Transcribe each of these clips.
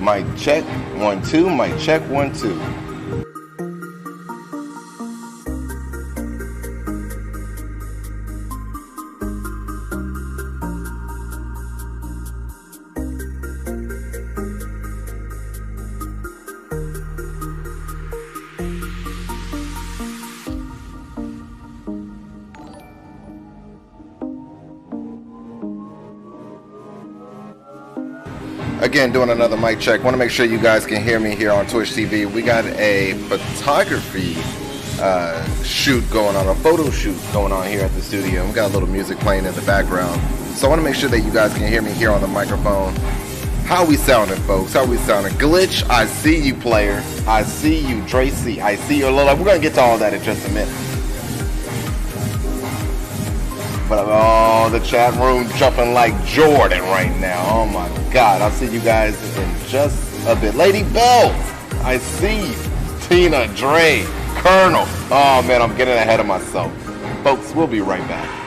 Mic check, 1, 2, mic check, 1, 2. Again, doing another mic check. Want to make sure you guys can hear me here on Twitch TV. We got a photography shoot going on, a photo shoot going on here at the studio. We got a little music playing in the background. So I want to make sure that you guys can hear me here on the microphone. How we sounding, folks? How we sounding? Glitch, I see you, player. I see you, Tracy. I see your Lola. We're going to get to all that in just a minute. But oh, the chat room jumping like Jordan right now. Oh my God. I'll see you guys in just a bit. Lady Bell, I see you. Tina, Dre, Colonel. Oh man, I'm getting ahead of myself. Folks, we'll be right back.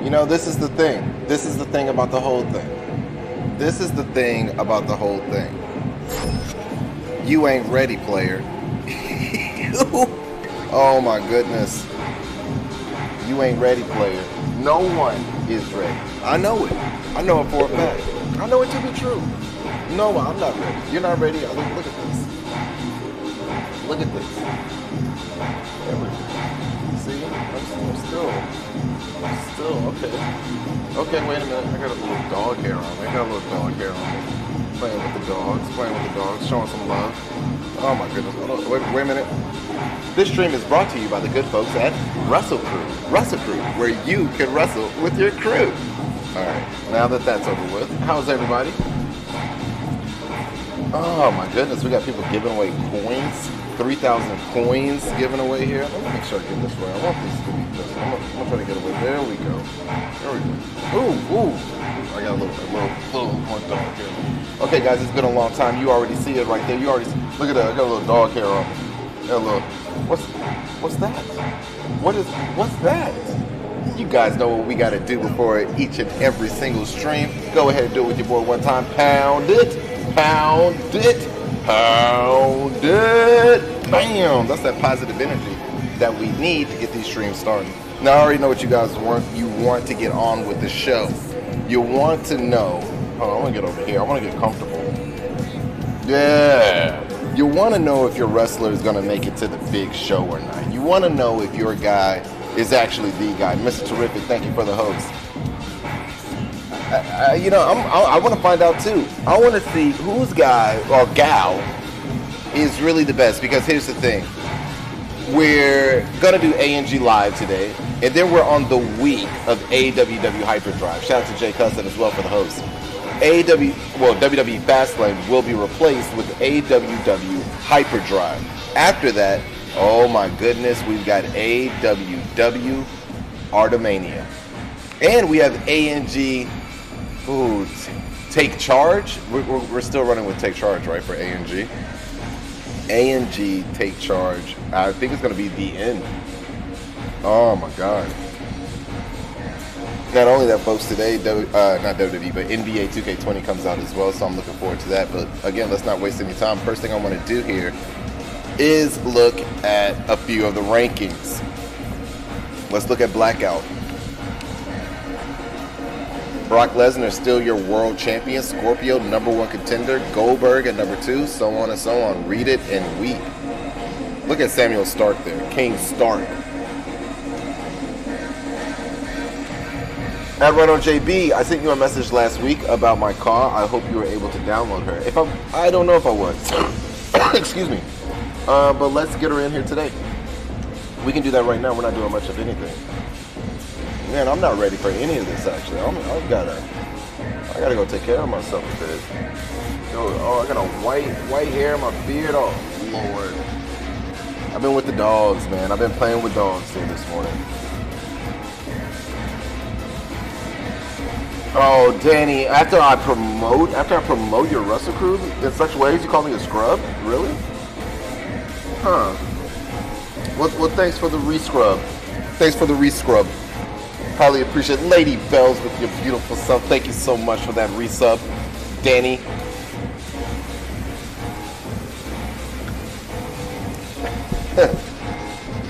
You know, this is the thing. This is the thing about the whole thing. This is the thing about the whole thing. You ain't ready, player. Oh my goodness. You ain't ready, player. No one is ready. I know it. I know it for a fact. I know it to be true. No, I'm not ready. You're not ready? Look at this. Look at this. Everything. See? I'm still, okay. Okay, wait a minute. I got a little dog hair on me. Playing with the dogs, showing some love. Oh my goodness. Hold on. Wait a minute. This stream is brought to you by the good folks at Wrestle Crew, where you can wrestle with your crew. Alright, now that that's over with, how's everybody? Oh my goodness, we got people giving away coins. 3,000 coins given away here. Let me make sure I get this right. I want this to be this. I'm gonna try to get away. There we go. Ooh. I got a little more dog hair. Okay, guys, it's been a long time. You already see it right there. You already look at that. I got a little dog hair on. Got a little. What's that? What's that? You guys know what we got to do before each and every single stream. Go ahead and do it with your boy one time. Pound it. Bam! That's that positive energy that we need to get these streams started. Now, I already know what you guys want. You want to get on with the show. You want to know. Oh, I want to get over here. I want to get comfortable. Yeah. You want to know if your wrestler is going to make it to the big show or not. You want to know if your guy is actually the guy. Mr. Terrific, thank you for the host. I want to find out too. I want to see whose guy or gal is really the best, because here's the thing. We're going to do ANG Live today, and then we're on the week of AWW Hyperdrive. Shout out to Jay Cusson as well for the host. WWE Fastlane will be replaced with AWW Hyperdrive. After that, oh my goodness, we've got AWW Artemisia. And we have ANG Take Charge. We're still running with Take Charge, right, for ANG? ANG Take Charge. I think it's going to be the end. Oh my God. Not only that, folks, today, not WWE, but NBA 2K20 comes out as well, so I'm looking forward to that. But again, let's not waste any time. First thing I want to do here is look at a few of the rankings. Let's look at Blackout. Brock Lesnar still your world champion. Scorpio, #1 contender. Goldberg at #2, so on and so on. Read it and weep. Look at Samuel Stark there. King Stark. At Reno JB, I sent you a message last week about my car. I hope you were able to download her. I don't know if I was. Excuse me. But let's get her in here today. We can do that right now. We're not doing much of anything. Man, I'm not ready for any of this, actually. I gotta go take care of myself a bit. Oh, I got a white hair, my beard. Oh, Lord. I've been with the dogs, man. I've been playing with dogs here this morning. Oh, Danny, after I promote your Wrestle Crew in such ways, you call me a scrub? Really? Huh. Well, thanks for the re-scrub. Highly appreciate it. Lady Bells with your beautiful sub. Thank you so much for that resub, Danny.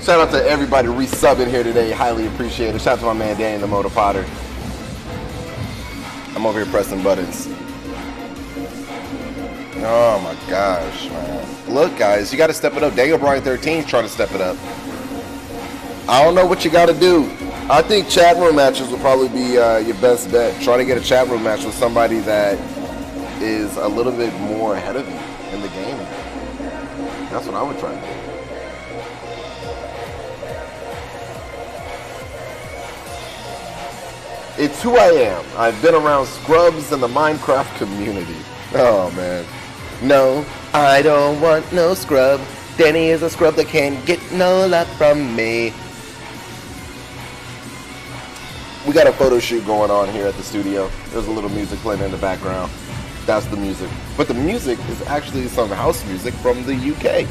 Shout out to everybody resubbing here today. Highly appreciate it. Shout out to my man Danny the Motor Potter. I'm over here pressing buttons. Oh my gosh, man. Look, guys, you got to step it up. Daniel Bryan 13's trying to step it up. I don't know what you got to do. I think chat room matches will probably be your best bet. Try to get a chat room match with somebody that is a little bit more ahead of you in the game. That's what I would try to do. It's who I am. I've been around scrubs in the Minecraft community. Oh, man. No, I don't want no scrub. Danny is a scrub that can't get no love from me. We got a photo shoot going on here at the studio. There's a little music playing in the background. That's the music. But the music is actually some house music from the UK.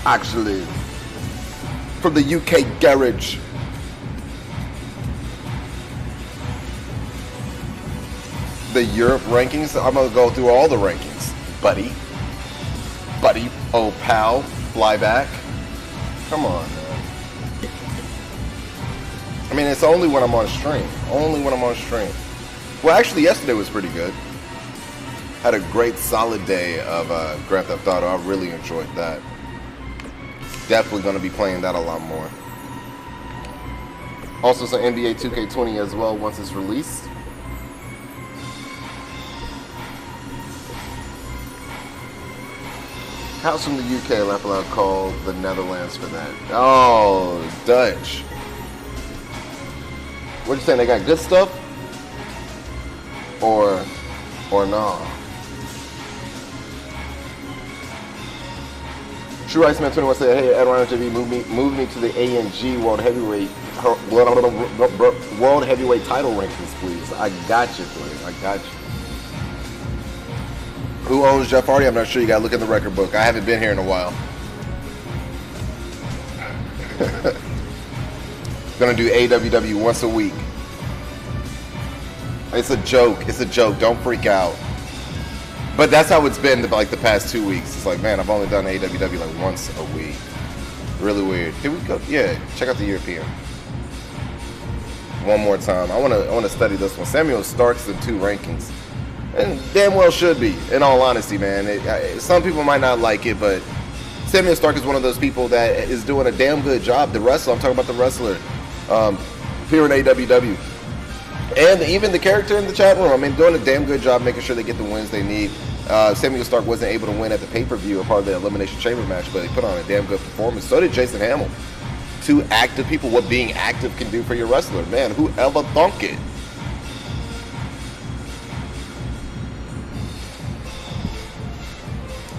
Actually, from the UK garage. The Europe rankings, I'm going to go through all the rankings. Buddy, oh pal, fly back. Come on, man. I mean, it's only when I'm on stream. Only when I'm on stream. Well, actually, yesterday was pretty good. Had a great solid day of Grand Theft Auto. I really enjoyed that. Definitely going to be playing that a lot more. Also some NBA 2K20 as well once it's released. House from the UK, laugh aloud, called the Netherlands for that. Oh, Dutch. What you saying? They got good stuff, or no? True Ice Man 21 said, "Hey, Edwin TV, move me to the ANG World Heavyweight title rankings, please. I got you, please. I got you." Who owns Jeff Hardy? I'm not sure. You gotta look in the record book. I haven't been here in a while. Gonna do AWW once a week. It's a joke. It's a joke. Don't freak out. But that's how it's been like the past 2 weeks. It's like, man, I've only done AWW like once a week. Really weird. Here we go. Yeah, check out the European. One more time. I wanna study this one. Samuel Stark's in 2 rankings. And damn well should be, in all honesty, man. Some people might not like it, but Samuel Stark is one of those people that is doing a damn good job. The wrestler, I'm talking about the wrestler here in AWW. And even the character in the chat room, I mean, doing a damn good job making sure they get the wins they need. Samuel Stark wasn't able to win at the pay-per-view or part of the Elimination Chamber match, but he put on a damn good performance. So did Jason Hamill. 2 active people, what being active can do for your wrestler. Man, who ever thunk it?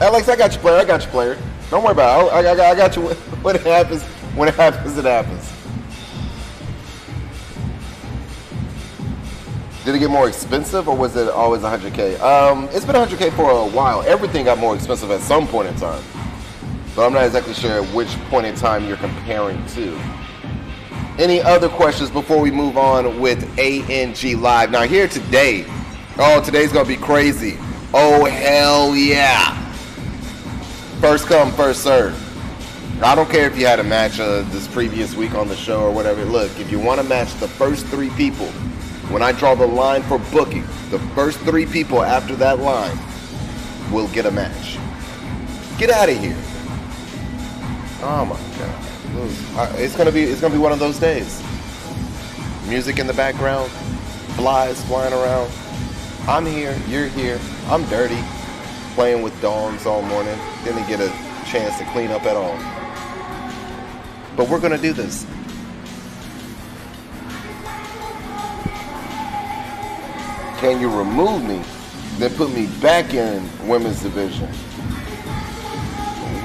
Alex, I got you, player. I got you, player. Don't worry about it. I got you. When it happens, it happens. Did it get more expensive, or was it always 100K? It's been 100K for a while. Everything got more expensive at some point in time. But I'm not exactly sure at which point in time you're comparing to. Any other questions before we move on with ANG Live? Now, here today. Oh, today's going to be crazy. Oh, hell yeah. First come, first serve. I don't care if you had a match this previous week on the show or whatever. Look, if you want to match the first 3 people, when I draw the line for booking, the first 3 people after that line will get a match. Get out of here. Oh my God. It's gonna be one of those days. Music in the background, flies flying around. I'm here, you're here, I'm dirty. Playing with dogs all morning. Didn't get a chance to clean up at all. But we're gonna do this. Can you remove me, then put me back in women's division?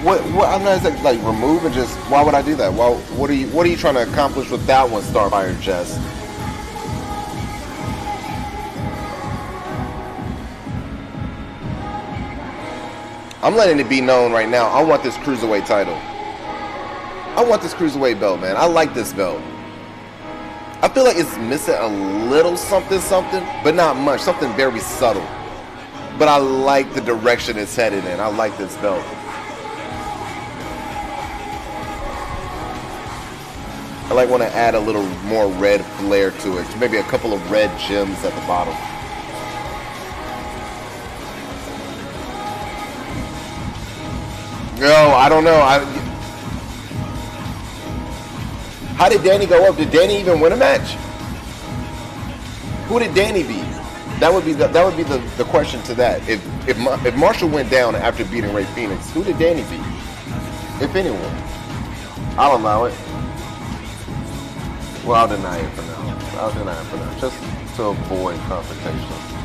What I'm not exactly like remove and just. Why would I do that? Well, what are you trying to accomplish with that one, Starfire Jess? I'm letting it be known right now. I want this cruiserweight title. I want this cruiserweight belt, man. I like this belt. I feel like it's missing a little something, but not much. Something very subtle. But I like the direction it's headed in. I like this belt. I like want to add a little more red flair to it. Maybe a couple of red gems at the bottom. No, I don't know. How did Danny go up? Did Danny even win a match? Who did Danny beat? That would be the question to that. If Marshall went down after beating Ray Phoenix, who did Danny beat? If anyone. I'll allow it. Well, I'll deny it for now. Just to avoid confrontation.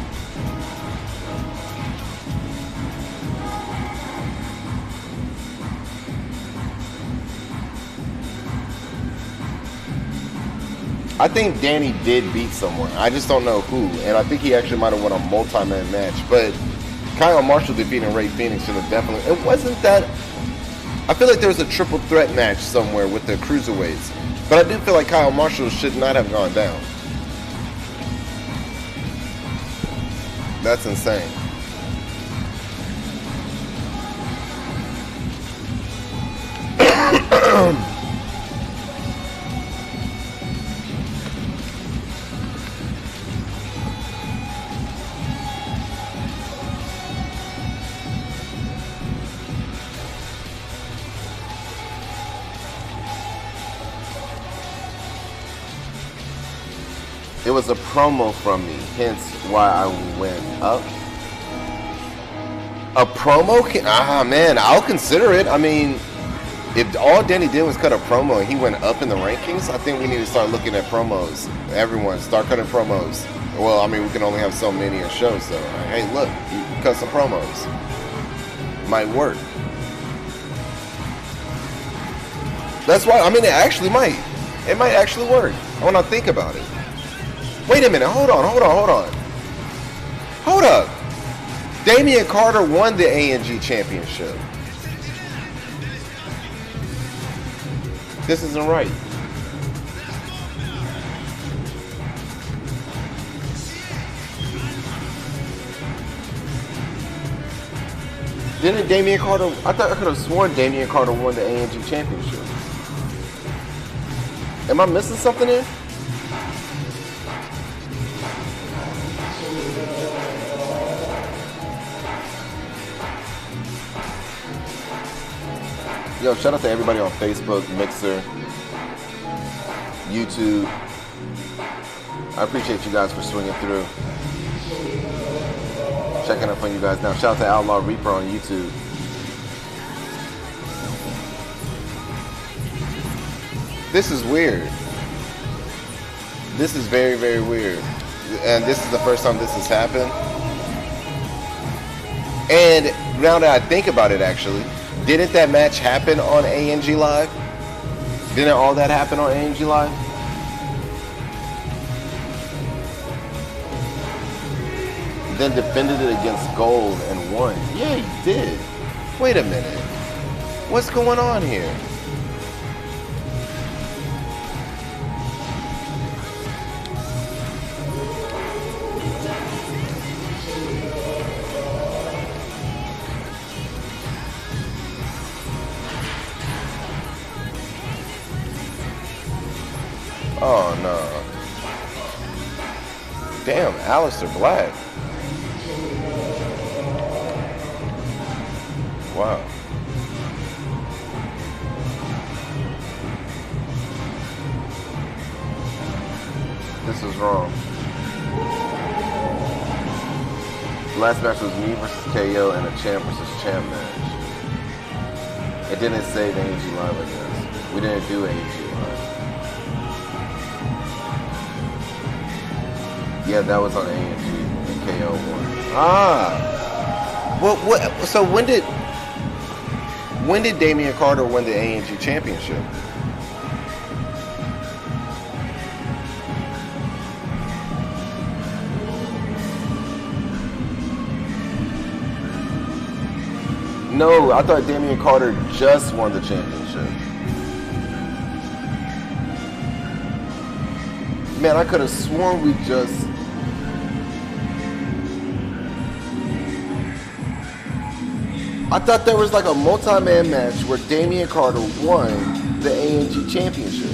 I think Danny did beat someone. I just don't know who. And I think he actually might have won a multi-man match. But Kyle Marshall defeating Ray Phoenix should have definitely... It wasn't that... I feel like there was a triple threat match somewhere with the cruiserweights. But I do feel like Kyle Marshall should not have gone down. That's insane. It was a promo from me, hence why I went up. A promo? Man, I'll consider it. I mean, if all Danny did was cut a promo and he went up in the rankings, I think we need to start looking at promos. Everyone, start cutting promos. Well, I mean, we can only have so many a show, so hey, look, you cut some promos. Might work. That's why, I mean, it actually might. It might actually work when I think about it. Wait a minute, hold on. Hold up. Damian Carter won the ANG championship. This isn't right. Didn't Damian Carter, I thought I could have sworn Damian Carter won the ANG championship. Am I missing something here? Yo, shout out to everybody on Facebook, Mixer, YouTube. I appreciate you guys for swinging through. Checking up on you guys now. Shout out to Outlaw Reaper on YouTube. This is weird. This is very, very weird. And this is the first time this has happened. And now that I think about it, actually, didn't that match happen on ANG Live? Didn't all that happen on ANG Live? Then defended it against Gold and won. Yeah, he did. Wait a minute. What's going on here? Oh no. Damn, Aleister Black. Wow. This is wrong. The last match was me versus KO and a champ versus champ match. It didn't say the AG Live, I guess. We didn't do AG Live. Yeah, that was on ANG and KO won. Ah. Well, so when did Damian Carter win the ANG championship? No, I thought Damian Carter just won the championship. Man, I could have sworn we just... I thought there was like a multi-man match where Damian Carter won the ANG championship.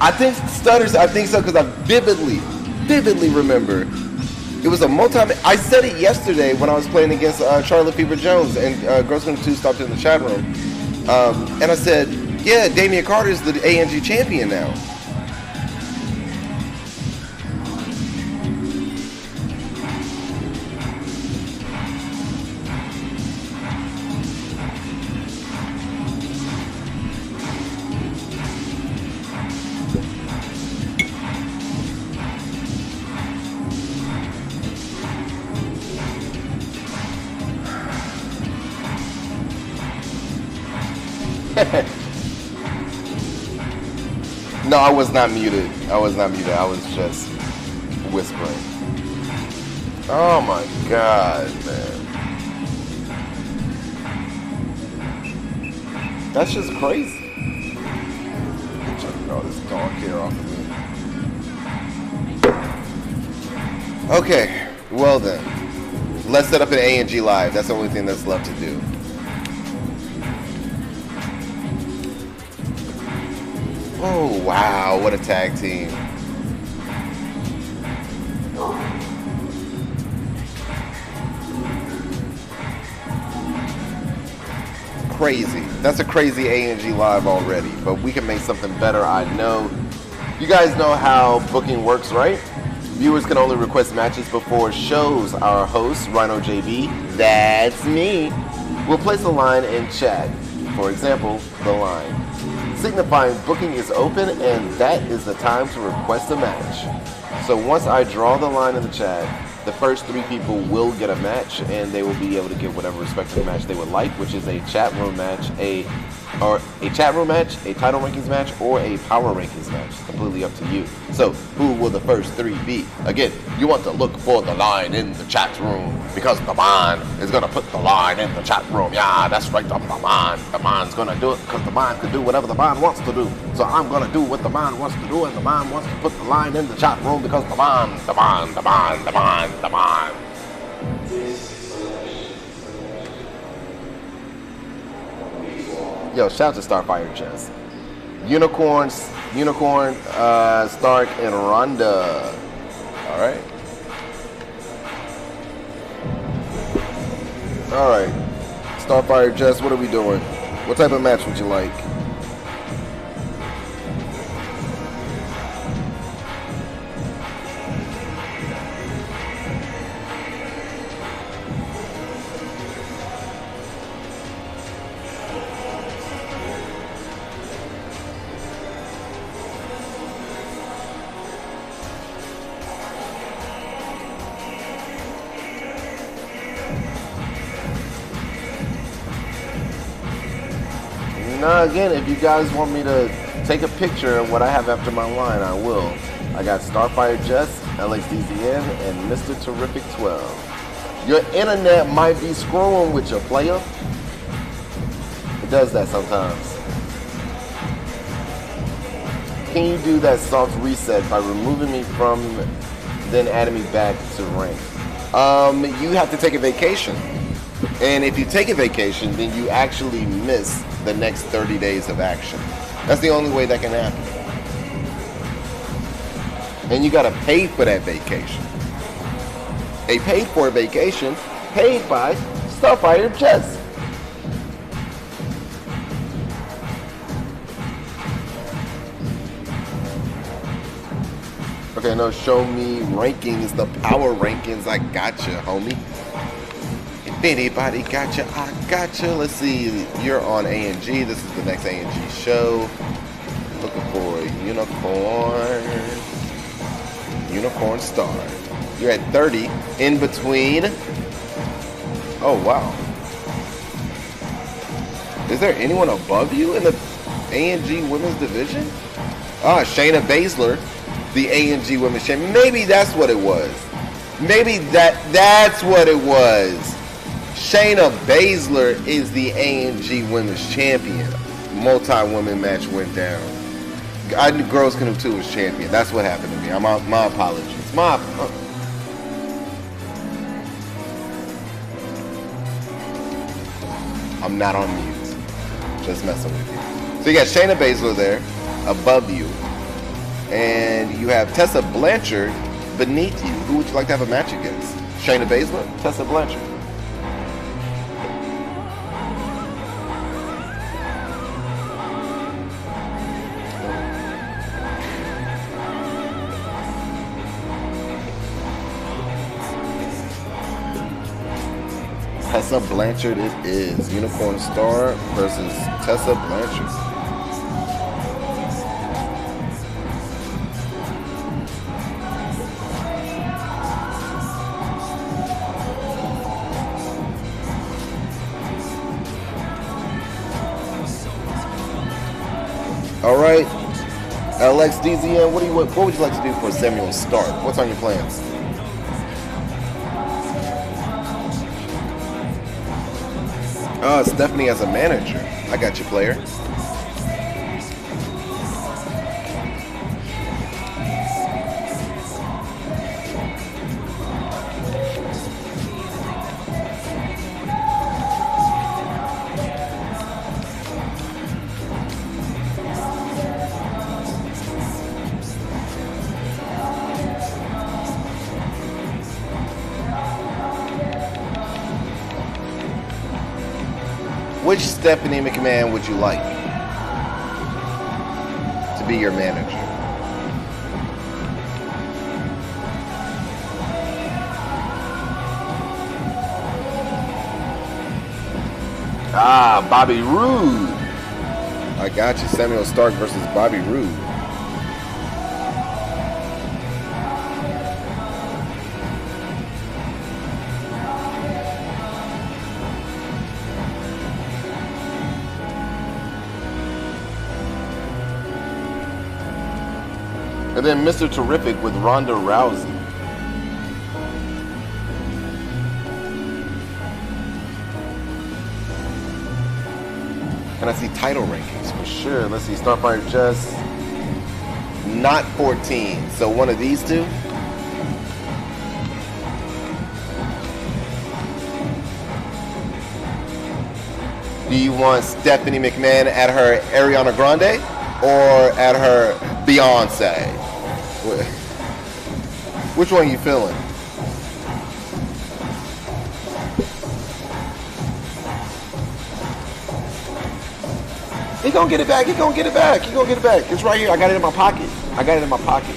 I think Stutters, I think so, because I vividly remember it was a multi-man. I said it yesterday when I was playing against Charlotte Fever Jones, and Grossman 2 stopped in the chat room. And I said, yeah, Damian Carter is the ANG champion now. No, I was not muted. I was just whispering. Oh my God, man. That's just crazy. I'm chucking all this dog hair off of me. Okay, well then. Let's set up an ANG Live. That's the only thing that's left to do. Oh, wow, what a tag team. Crazy. That's a crazy ANG Live already, but we can make something better, I know. You guys know how booking works, right? Viewers can only request matches before shows. Our host, Rhino JB, that's me, will place a line in chat. For example, the line, signifying booking is open and that is the time to request a match. So once I draw the line in the chat, the first 3 people will get a match, and they will be able to get whatever respective match they would like, which is a chat room match, a title rankings match, or a power rankings match. It's completely up to you. So who will the first 3 be? Again, you want to look for the line in the chat room, because the man is going to put the line in the chat room. Yeah, that's right, the man. The man's going to do it because the man can do whatever the man wants to do. So I'm going to do what the man wants to do, and the man wants to put the line in the chat room because the man. Yo, shout out to Starfire Chess. Unicorn, Stark, and Ronda. Alright. Alright. Starfire Chess, what are we doing? What type of match would you like? Now again, if you guys want me to take a picture of what I have after my line, I will. I got Starfire Jess, LXDZN, and Mr. Terrific 12. Your internet might be scrolling with your player. It does that sometimes. Can you do that soft reset by removing me from, then adding me back to rank? You have to take a vacation. And if you take a vacation, then you actually miss the next 30 days of action. That's the only way that can happen. And you gotta pay for that vacation. A paid for vacation, paid by Starfire Chess. Okay, no, show me rankings, the power rankings. I gotcha, homie. If anybody gotcha, I gotcha. Let's see, you're on A&G. This is the next A&G show. Looking for a unicorn star. You're at 30 in between. Oh, wow. Is there anyone above you in the A&G women's division? Ah, Shayna Baszler, the A&G women's champion. Maybe that's what it was. Maybe that's what it was. Shayna Baszler is the A&G women's champion. Multi-women match went down. I knew Girls Canoe 2 was champion. That's what happened to me. My apologies. I'm not on mute. Just messing with you. So you got Shayna Baszler there, above you. And you have Tessa Blanchard beneath you. Who would you like to have a match against? Shayna Baszler? Tessa Blanchard? Tessa Blanchard it is. Unicorn Star versus Tessa Blanchard. All right, LXDZN, what would you like to do for Samuel's start? What's on your plans? Stephanie as a manager. I got you, player. Which Stephanie McMahon would you like to be your manager? Ah, Bobby Roode. I got you. Samuel Stark versus Bobby Roode. And then Mr. Terrific with Ronda Rousey. Can I see title rankings? For sure. Let's see. Starfire just not 14. So one of these two. Do you want Stephanie McMahon at her Ariana Grande or at her Beyonce? Which one are you feeling? He gonna get it back. He gonna get it back. He gonna get it back. It's right here. I got it in my pocket. I got it in my pocket.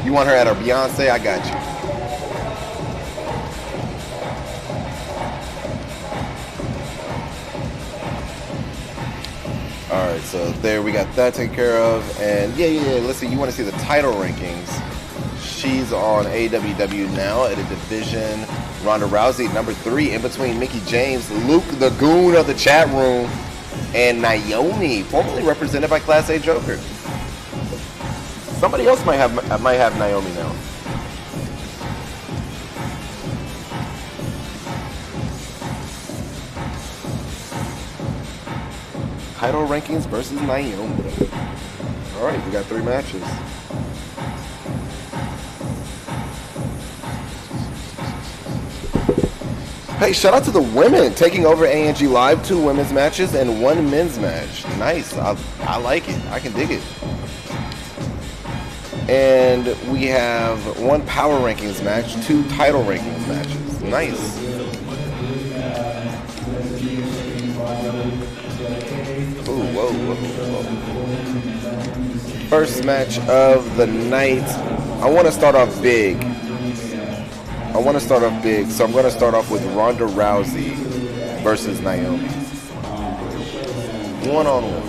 You want her at her Beyonce? I got you. All right, so there we got that taken care of. And yeah. Let's see. You want to see the title rankings? She's on AWW now at a division. Ronda Rousey, number 3, in between Mickie James, Luke the Goon of the chat room, and Naomi, formerly represented by Class A Joker. Somebody else might have Naomi now. Title rankings versus Naomi. All right, we got 3 matches. Hey, shout out to the women taking over ANG Live. 2 women's matches and 1 men's match. Nice. I like it. I can dig it. And we have 1 power rankings match, 2 title rankings matches. Nice. Ooh, whoa. First match of the night. I want to start off big. So I'm going to start off with Ronda Rousey versus Naomi. 1-on-1.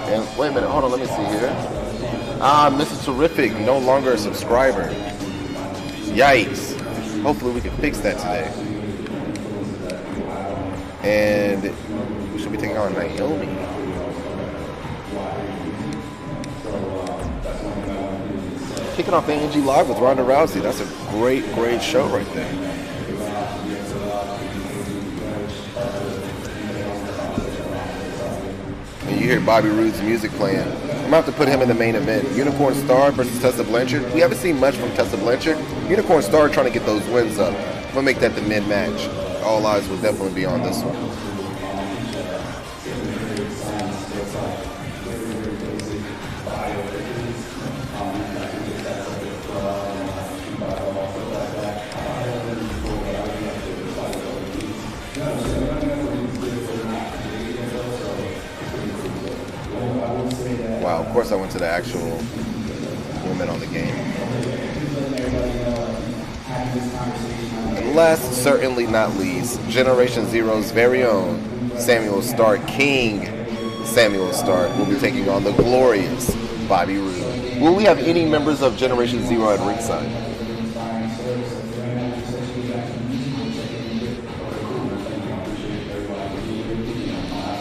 And wait a minute, hold on, let me see here. Ah, Mr. Terrific, no longer a subscriber. Yikes. Hopefully we can fix that today. And we should be taking on Naomi. Kicking off ANG Live with Ronda Rousey. That's a great show right there. And you hear Bobby Roode's music playing. I'm going to have to put him in the main event. Unicorn Star versus Tessa Blanchard. We haven't seen much from Tessa Blanchard. Unicorn Star trying to get those wins up. I'm going to make that the mid-match. All eyes will definitely be on this one. Wow, of course I went to the actual woman on the game. And last, certainly not least, Generation Zero's very own Samuel Stark, King Samuel Stark, will be taking on the glorious Bobby Roode. Will we have any members of Generation Zero at ringside?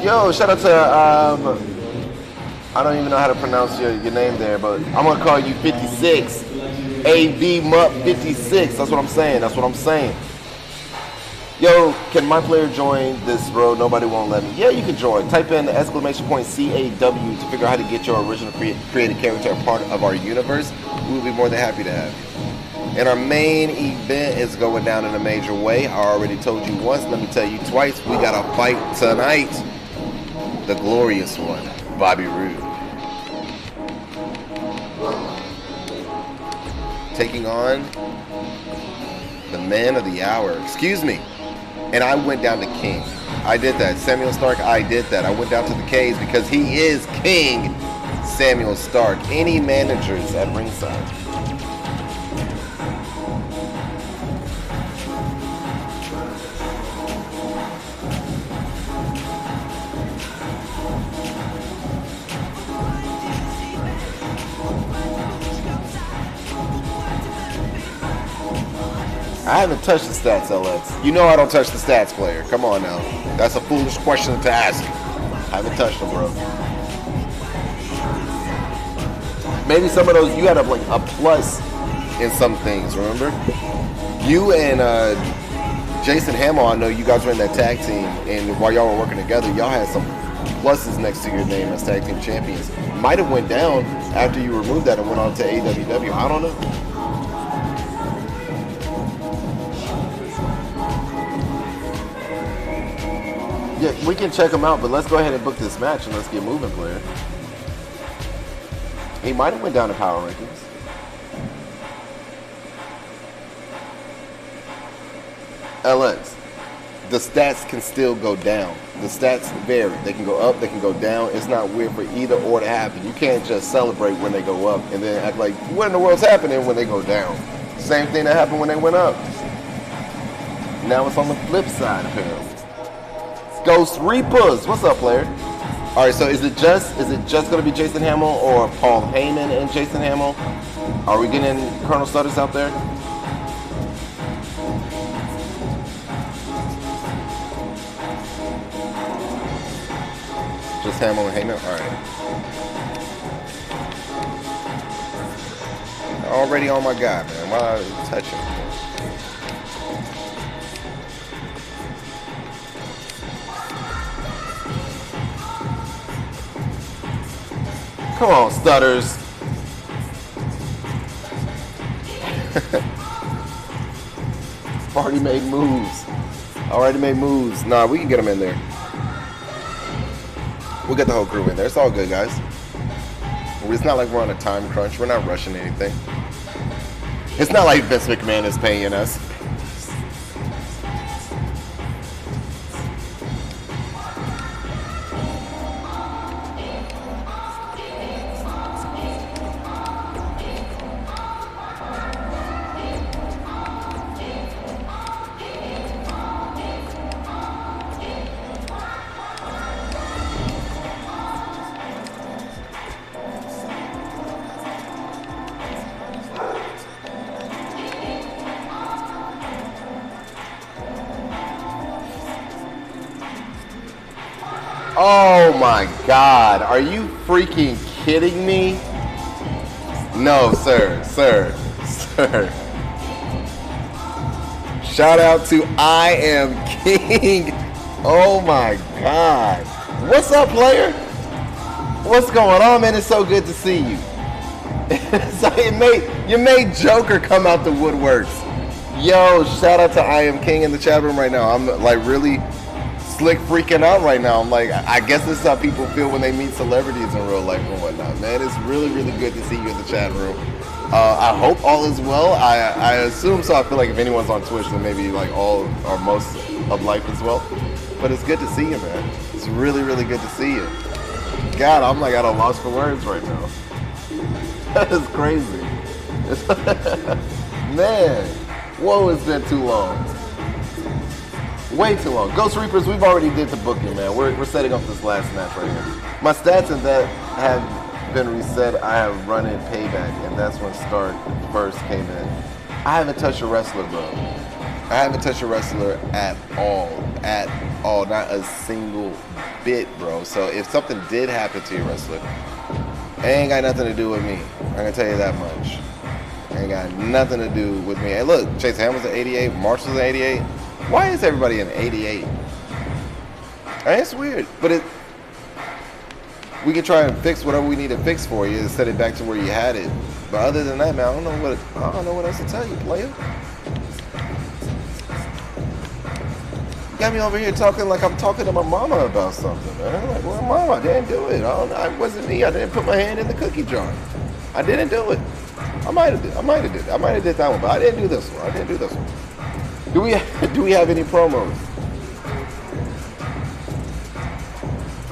Yo, shout out to, I don't even know how to pronounce your name there, but I'm going to call you 56. A.B. Mup 56. That's what I'm saying. Yo, can my player join this, bro? Nobody won't let me. Yeah, you can join. Type in !CAW to figure out how to get your original created character a part of our universe. We will be more than happy to have you. And our main event is going down in a major way. I already told you once. Let me tell you twice. We got a fight tonight. The glorious one, Bobby Roode. Taking on the man of the hour. Excuse me. And I went down to King. I did that. Samuel Stark, I did that. I went down to the K's because he is King Samuel Stark. Any managers at ringside? I haven't touched the stats, LX. You know I don't touch the stats, player. Come on now. That's a foolish question to ask. I haven't touched them, bro. Maybe some of those, you had like a plus in some things, remember? You and Jason Hamill, I know you guys were in that tag team, and while y'all were working together, y'all had some pluses next to your name as tag team champions. Might have went down after you removed that and went on to AWW. I don't know. Yeah, we can check him out, but let's go ahead and book this match and let's get moving, player. He might have went down in power rankings. LX, the stats can still go down. The stats vary. They can go up, they can go down. It's not weird for either or to happen. You can't just celebrate when they go up and then act like, what in the world's happening when they go down? Same thing that happened when they went up. Now it's on the flip side, apparently. Ghost Reapers, what's up, player? All right, so is it just going to be Jason Hamill or Paul Heyman and Jason Hamill? Are we getting Colonel Studders out there? Just Hamill and Heyman? All right. Already on my guy, man. Why are you touching him? Come on, Stutters. Already made moves. Already made moves. Nah, we can get them in there. We'll get the whole crew in there. It's all good, guys. It's not like we're on a time crunch. We're not rushing anything. It's not like Vince McMahon is paying us. Oh my God, are you freaking kidding me? No, sir. Shout out to I Am King. Oh my God. What's up, player? What's going on, man? It's so good to see you. You made Joker come out the woodworks. Yo, shout out to I Am King in the chat room right now. I'm like really slick freaking out right now. I'm like, I guess this is how people feel when they meet celebrities in real life and whatnot, man. It's really, really good to see you in the chat room. I hope all is well. I assume so. I feel like if anyone's on Twitch, then maybe like all or most of life as well. But it's good to see you, man. It's really, really good to see you. God, I'm like at a loss for words right now. That is crazy. Man, whoa, it's been too long. Way too long. Ghost Reapers, we've already did the booking, man. We're setting up this last match right here. My stats in that have been reset. I have run in Payback, and that's when Stark first came in. I haven't touched a wrestler, bro. I haven't touched a wrestler at all. At all. Not a single bit, bro. So if something did happen to your wrestler, it ain't got nothing to do with me. I'm going to tell you that much. It ain't got nothing to do with me. Hey, look, Chase Hamill's at 88. Marshall's at 88. Why is everybody in 88? It's weird, but we can try and fix whatever we need to fix for you and set it back to where you had it. But other than that, man, I don't know what else to tell you, player. You got me over here talking like I'm talking to my mama about something, man. Like, well, mama, I didn't do it. It wasn't me. I didn't put my hand in the cookie jar. I didn't do it. I might have did that one, but I didn't do this one. Do we have any promos?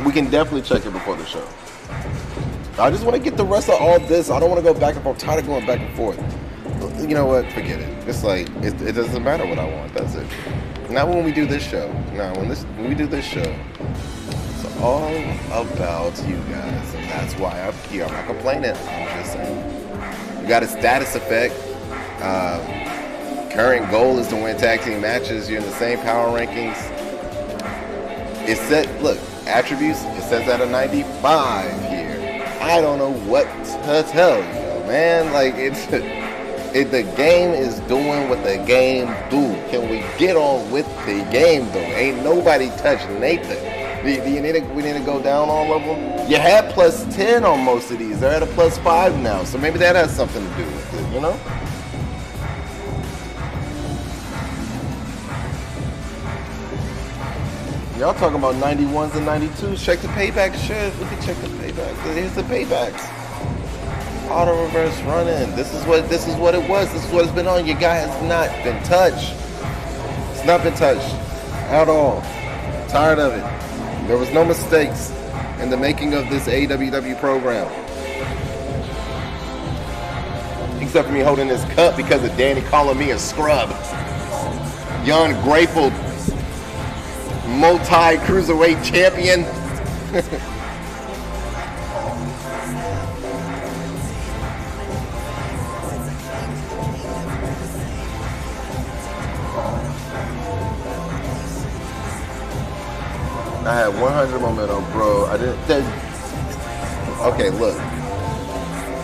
We can definitely check it before the show. I just want to get the rest of all this. I don't want to go back and forth. I'm tired of going back and forth. You know what? Forget it. It's like it doesn't matter what I want. That's it. Not when we do this show. No, when we do this show, it's all about you guys, and that's why I'm here. I'm not complaining. I'm just saying. You got a status effect. Current goal is to win tag team matches. You're in the same power rankings. It said, look, attributes. It says at a 95 here. I don't know what to tell you, man. Like the game is doing what the game do. Can we get on with the game though? Ain't nobody touched Nathan. We need to go down all of them. You had plus 10 on most of these. They're at a plus 5 now, so maybe that has something to do with it. You know. Y'all talking about 91s and 92s. Check the payback. Sure, we can check the payback. Here's the paybacks. Auto reverse running. This is what it was. This is what it's been on. Your guy has not been touched. It's not been touched at all. Tired of it. There was no mistakes in the making of this AWW program. Except for me holding this cup because of Danny calling me a scrub. Young, grateful, multi-cruiserweight champion. I had 100 momentum, bro. I didn't. Okay, look.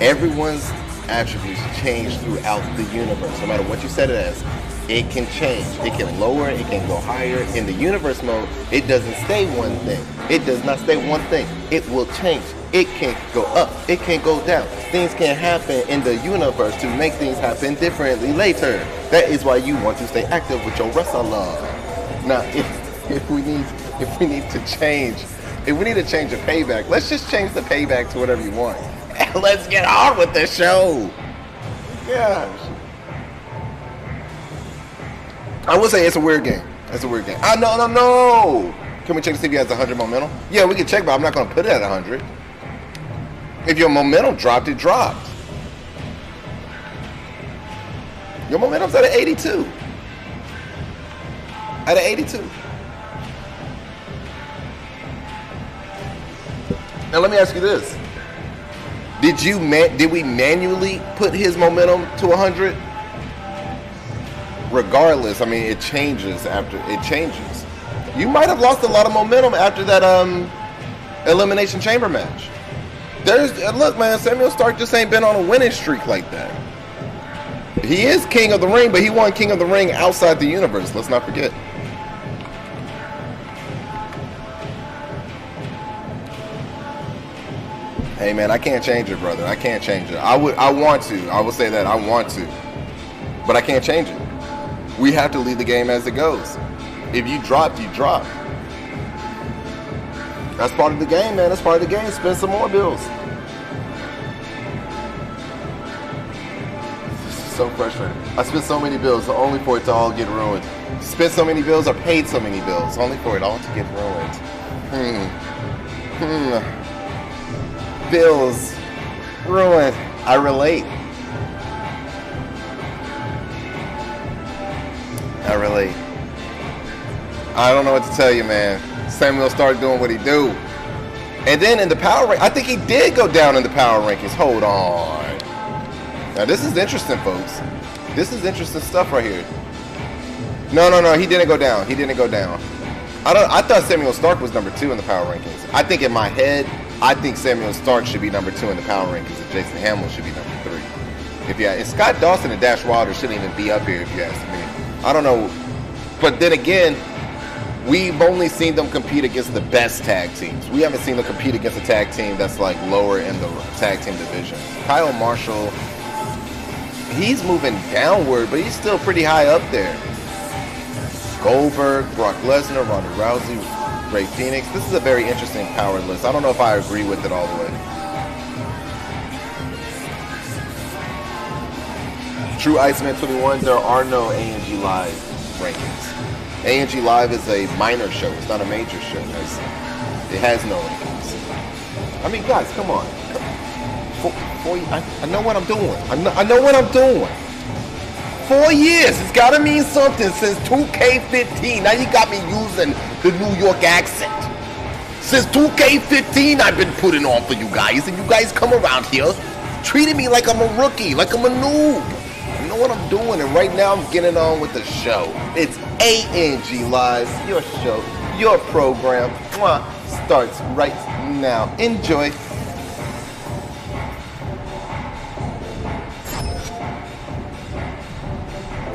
Everyone's attributes change throughout the universe. No matter what you set it as, it can change. It can lower, it can go higher. In the universe mode, it doesn't stay one thing. It does not stay one thing. It will change. It can go up. It can go down. Things can happen in the universe to make things happen differently later. That is why you want to stay active with your wrestler. Now, if we need to change the payback, let's just change the payback to whatever you want. And let's get on with the show. Gosh. I will say it's a weird game. It's a weird game. No. Can we check to see if he has 100 momentum? Yeah, we can check, but I'm not going to put it at 100. If your momentum dropped, it dropped. Your momentum's at an 82. At an 82. Now let me ask you this. Did we manually put his momentum to 100? Regardless, I mean, it changes after it changes. You might have lost a lot of momentum after that Elimination Chamber match. Look, man, Samuel Stark just ain't been on a winning streak like that. He is King of the Ring, but he won King of the Ring outside the universe. Let's not forget. Hey, man, I can't change it, brother. I can't change it. I want to. I will say that. I want to. But I can't change it. We have to leave the game as it goes. If you dropped, you dropped. That's part of the game, man. That's part of the game. Spend some more bills. This is so frustrating. I spent so many bills only for it to all get ruined. Spent so many bills or paid so many bills only for it all to get ruined. Bills. Ruined. I relate. I don't know what to tell you, man. Samuel Stark doing what he do. And then in the power rank, I think he did go down in the power rankings. Hold on. Now this is interesting, folks. This is interesting stuff right here. No. He didn't go down. I thought Samuel Stark was number 2 in the power rankings. I think in my head, I think Samuel Stark should be number 2 in the power rankings, and Jason Hamill should be number 3. And Scott Dawson and Dash Wilder shouldn't even be up here, if you ask me. I don't know. But then again, we've only seen them compete against the best tag teams. We haven't seen them compete against a tag team that's like lower in the tag team division. Kyle Marshall, he's moving downward, but he's still pretty high up there. Goldberg, Brock Lesnar, Ronda Rousey, Ray Phoenix. This is a very interesting power list. I don't know if I agree with it all the way. True Iceman 21, there are no A&G Live rankings. A&G Live is a minor show. It's not a major show. It has no rankings. I mean, guys, come on. I know what I'm doing. I know what I'm doing. 4 years. It's got to mean something since 2K15. Now you got me using the New York accent. Since 2K15, I've been putting on for you guys, and you guys come around here treating me like I'm a rookie, like I'm a noob. I know what I'm doing, and right now I'm getting on with the show. It's ANG Live, your show, your program. Starts right now. Enjoy.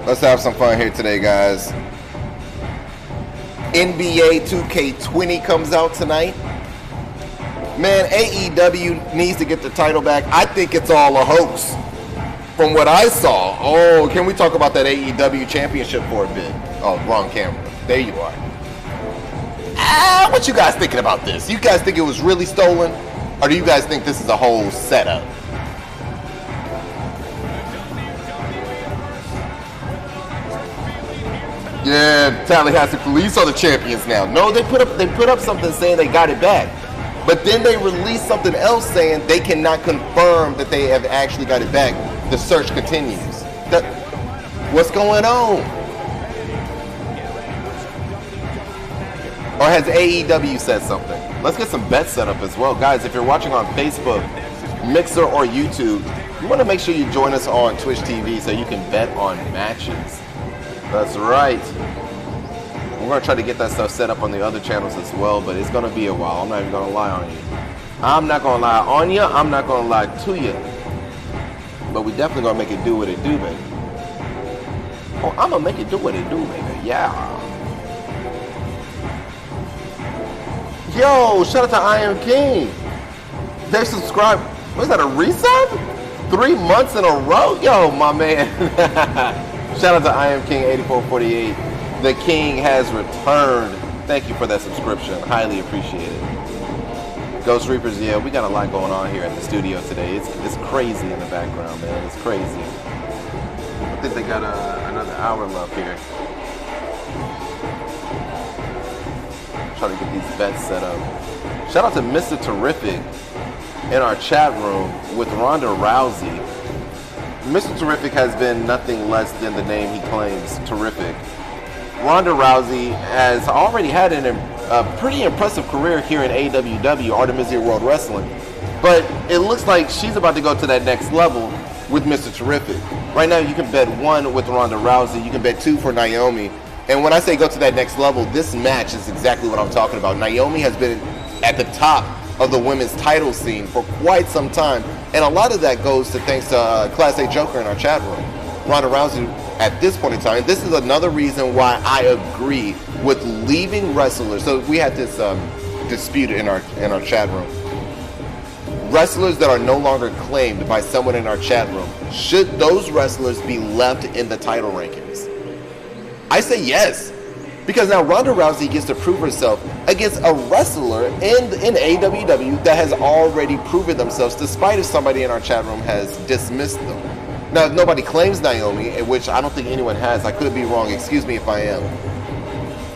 Let's have some fun here today, guys. NBA 2K20 comes out tonight. Man, AEW needs to get the title back. I think it's all a hoax. From what I saw. Oh, can we talk about that AEW championship for a bit? Oh, wrong camera. There you are. What you guys thinking about this? You guys think it was really stolen? Or do you guys think this is a whole setup? Yeah, Tallahassee Police are the champions now. No, they put up something saying they got it back. But then they released something else saying they cannot confirm that they have actually got it back. The search continues. What's going on? Or has AEW said something? Let's get some bets set up as well. Guys, if you're watching on Facebook, Mixer, or YouTube, you want to make sure you join us on Twitch TV so you can bet on matches. That's right. We're going to try to get that stuff set up on the other channels as well, but it's going to be a while. I'm not even going to lie on you. I'm not going to lie on you. I'm not going to lie to you. But we definitely going to make it do what it do, baby. Oh, I'm going to make it do what it do, baby. Yeah. Yo, shout out to I Am King. They subscribed. Was that a resub? 3 months in a row? Yo, my man. Shout out to I Am King 8448. The King has returned. Thank you for that subscription. Highly appreciate it. Ghost Reapers, yeah, we got a lot going on here at the studio today. It's crazy in the background, man. It's crazy. I think they got another hour left here. Trying to get these bets set up. Shout out to Mr. Terrific in our chat room with Ronda Rousey. Mr. Terrific has been nothing less than the name he claims, Terrific. Ronda Rousey has already had a pretty impressive career here in AWW, Artemisia World Wrestling. But it looks like she's about to go to that next level with Mr. Terrific. Right now you can bet 1 with Ronda Rousey, you can bet 2 for Naomi. And when I say go to that next level, this match is exactly what I'm talking about. Naomi has been at the top of the women's title scene for quite some time. And a lot of that goes to thanks to Class A Joker in our chat room. Ronda Rousey, at this point in time, this is another reason why I agree with leaving wrestlers. So we had this dispute in our chat room. Wrestlers that are no longer claimed by someone in our chat room, should those wrestlers be left in the title rankings? I say yes, because now Ronda Rousey gets to prove herself against a wrestler in AWW that has already proven themselves, despite if somebody in our chat room has dismissed them. Now, if nobody claims Naomi, which I don't think anyone has, I could be wrong, excuse me if I am,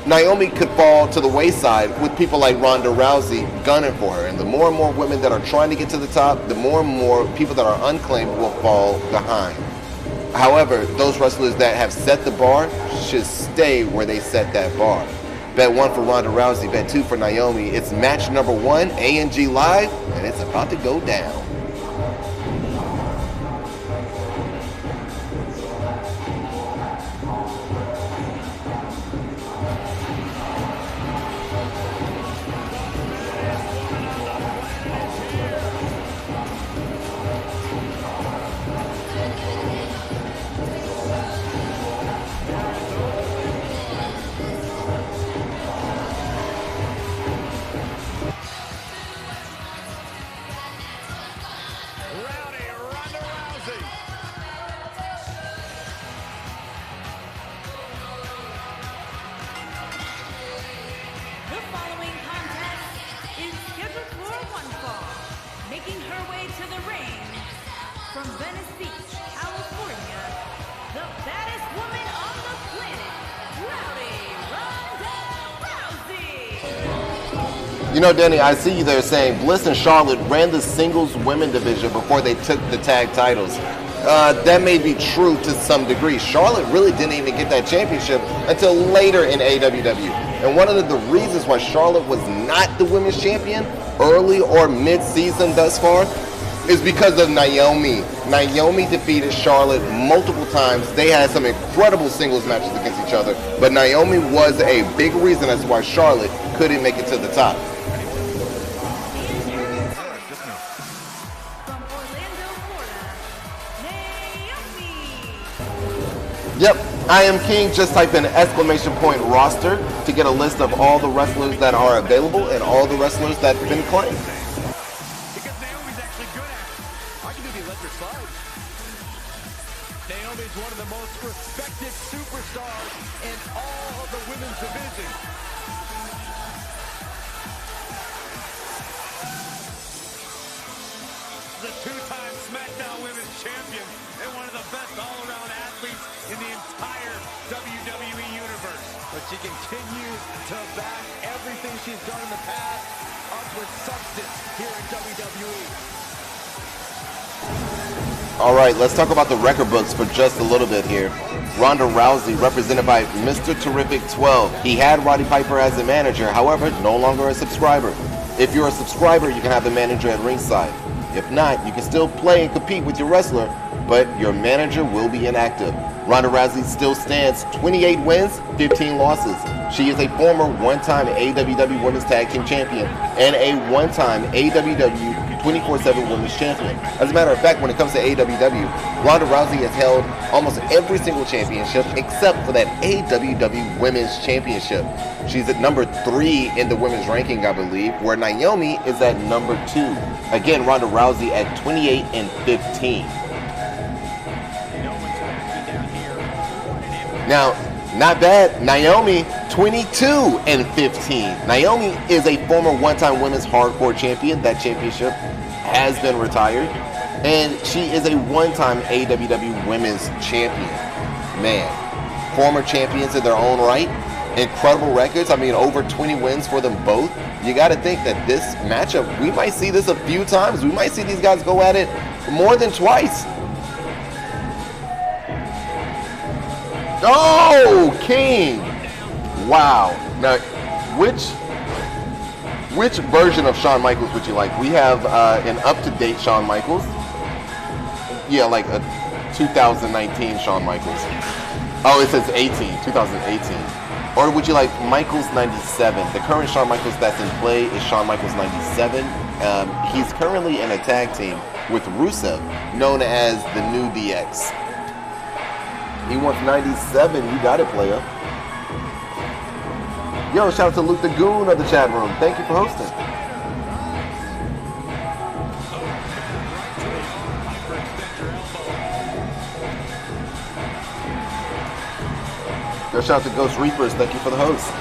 Naomi could fall to the wayside with people like Ronda Rousey gunning for her. And the more and more women that are trying to get to the top, the more and more people that are unclaimed will fall behind. However, those wrestlers that have set the bar should stay where they set that bar. Bet 1 for Ronda Rousey, bet 2 for Naomi. It's match number 1, ANG Live, and it's about to go down. You know, Danny, I see you there saying Bliss and Charlotte ran the singles women division before they took the tag titles. That may be true to some degree. Charlotte really didn't even get that championship until later in AWW. And one of the reasons why Charlotte was not the women's champion early or mid-season thus far is because of Naomi. Naomi defeated Charlotte multiple times. They had some incredible singles matches against each other, but Naomi was a big reason as to why Charlotte couldn't make it to the top. Yep, I am King. Just type in !point roster to get a list of all the wrestlers that are available and all the wrestlers that have been claimed. Because Naomi's actually good at it. I can do the electric slide. Naomi's one of the most respected superstars in all of the women's division. The two-time SmackDown Women's Champion and one of the best all-around athletes in the entire WWE Universe. But she continues to back everything she's done in the past up with substance here in WWE. All right, let's talk about the record books for just a little bit here. Ronda Rousey, represented by Mr. Terrific 12. He had Roddy Piper as a manager, however, no longer a subscriber. If you're a subscriber, you can have the manager at ringside. If not, you can still play and compete with your wrestler, but your manager will be inactive. Ronda Rousey still stands 28 wins, 15 losses. She is a former one-time AWW Women's Tag Team Champion and a one-time AWW 24/7 Women's Champion. As a matter of fact, when it comes to AWW, Ronda Rousey has held almost every single championship except for that AWW Women's Championship. She's at number 3 in the women's ranking, I believe, where Naomi is at number 2. Again, Ronda Rousey at 28 and 15. Now, not bad. Naomi, 22 and 15. Naomi is a former one-time women's hardcore champion. That championship has been retired. And she is a one-time AWW women's champion. Man, former champions in their own right. Incredible records. I mean, over 20 wins for them both. You got to think that this matchup, we might see this a few times. We might see these guys go at it more than twice. Oh, King! Wow. Now, which version of Shawn Michaels would you like? We have an up-to-date Shawn Michaels. Yeah, like a 2019 Shawn Michaels. Oh, it says 2018. Or would you like Michaels 97? The current Shawn Michaels that's in play is Shawn Michaels 97. He's currently in a tag team with Rusev, known as the New DX. He wants 97. You got it, player. Yo, shout out to Luke the Goon of the chat room. Thank you for hosting. Yo, shout out to Ghost Reapers. Thank you for the host.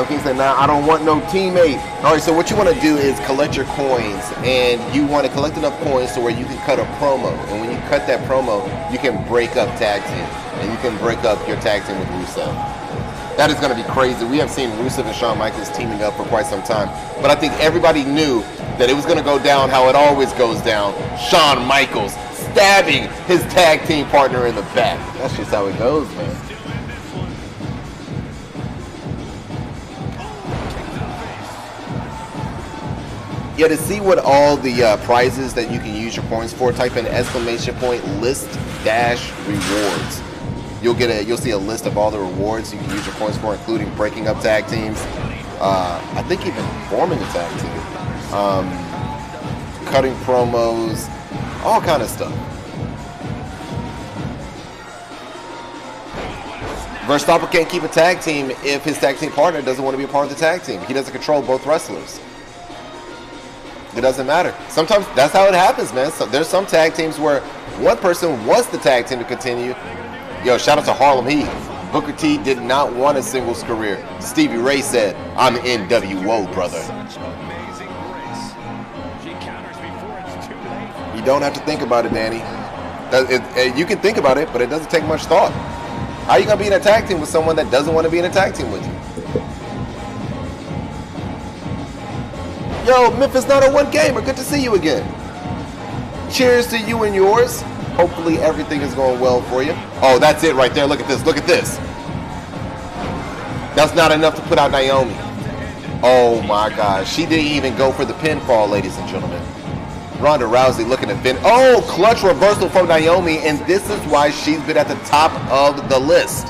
King said, "Now I don't want no teammate." All right, so what you want to do is collect your coins, and you want to collect enough coins to where you can cut a promo. And when you cut that promo, you can break up tag team, and you can break up your tag team with Rusev. That is going to be crazy. We have seen Rusev and Shawn Michaels teaming up for quite some time, but I think everybody knew that it was going to go down how it always goes down. Shawn Michaels stabbing his tag team partner in the back. That's just how it goes, man. Yeah, to see what all the prizes that you can use your coins for, type in !list-rewards. You'll see a list of all the rewards you can use your coins for, including breaking up tag teams. I think even forming a tag team, cutting promos, all kind of stuff. Verstappen can't keep a tag team if his tag team partner doesn't want to be a part of the tag team. He doesn't control both wrestlers. It doesn't matter. Sometimes that's how it happens, man. So there's some tag teams where one person wants the tag team to continue. Yo, shout out to Harlem Heat. Booker T did not want a singles career. Stevie Ray said, "I'm NWO, brother." He don't have to think about it, Danny. You can think about it, but it doesn't take much thought. How are you going to be in a tag team with someone that doesn't want to be in a tag team with you? Yo, Memphis 901 Gamer, good to see you again. Cheers to you and yours. Hopefully everything is going well for you. Oh, that's it right there. Look at this. Look at this. That's not enough to put out Naomi. Oh my gosh. She didn't even go for the pinfall, ladies and gentlemen. Ronda Rousey looking at Vin. Oh, clutch reversal from Naomi, and this is why she's been at the top of the list.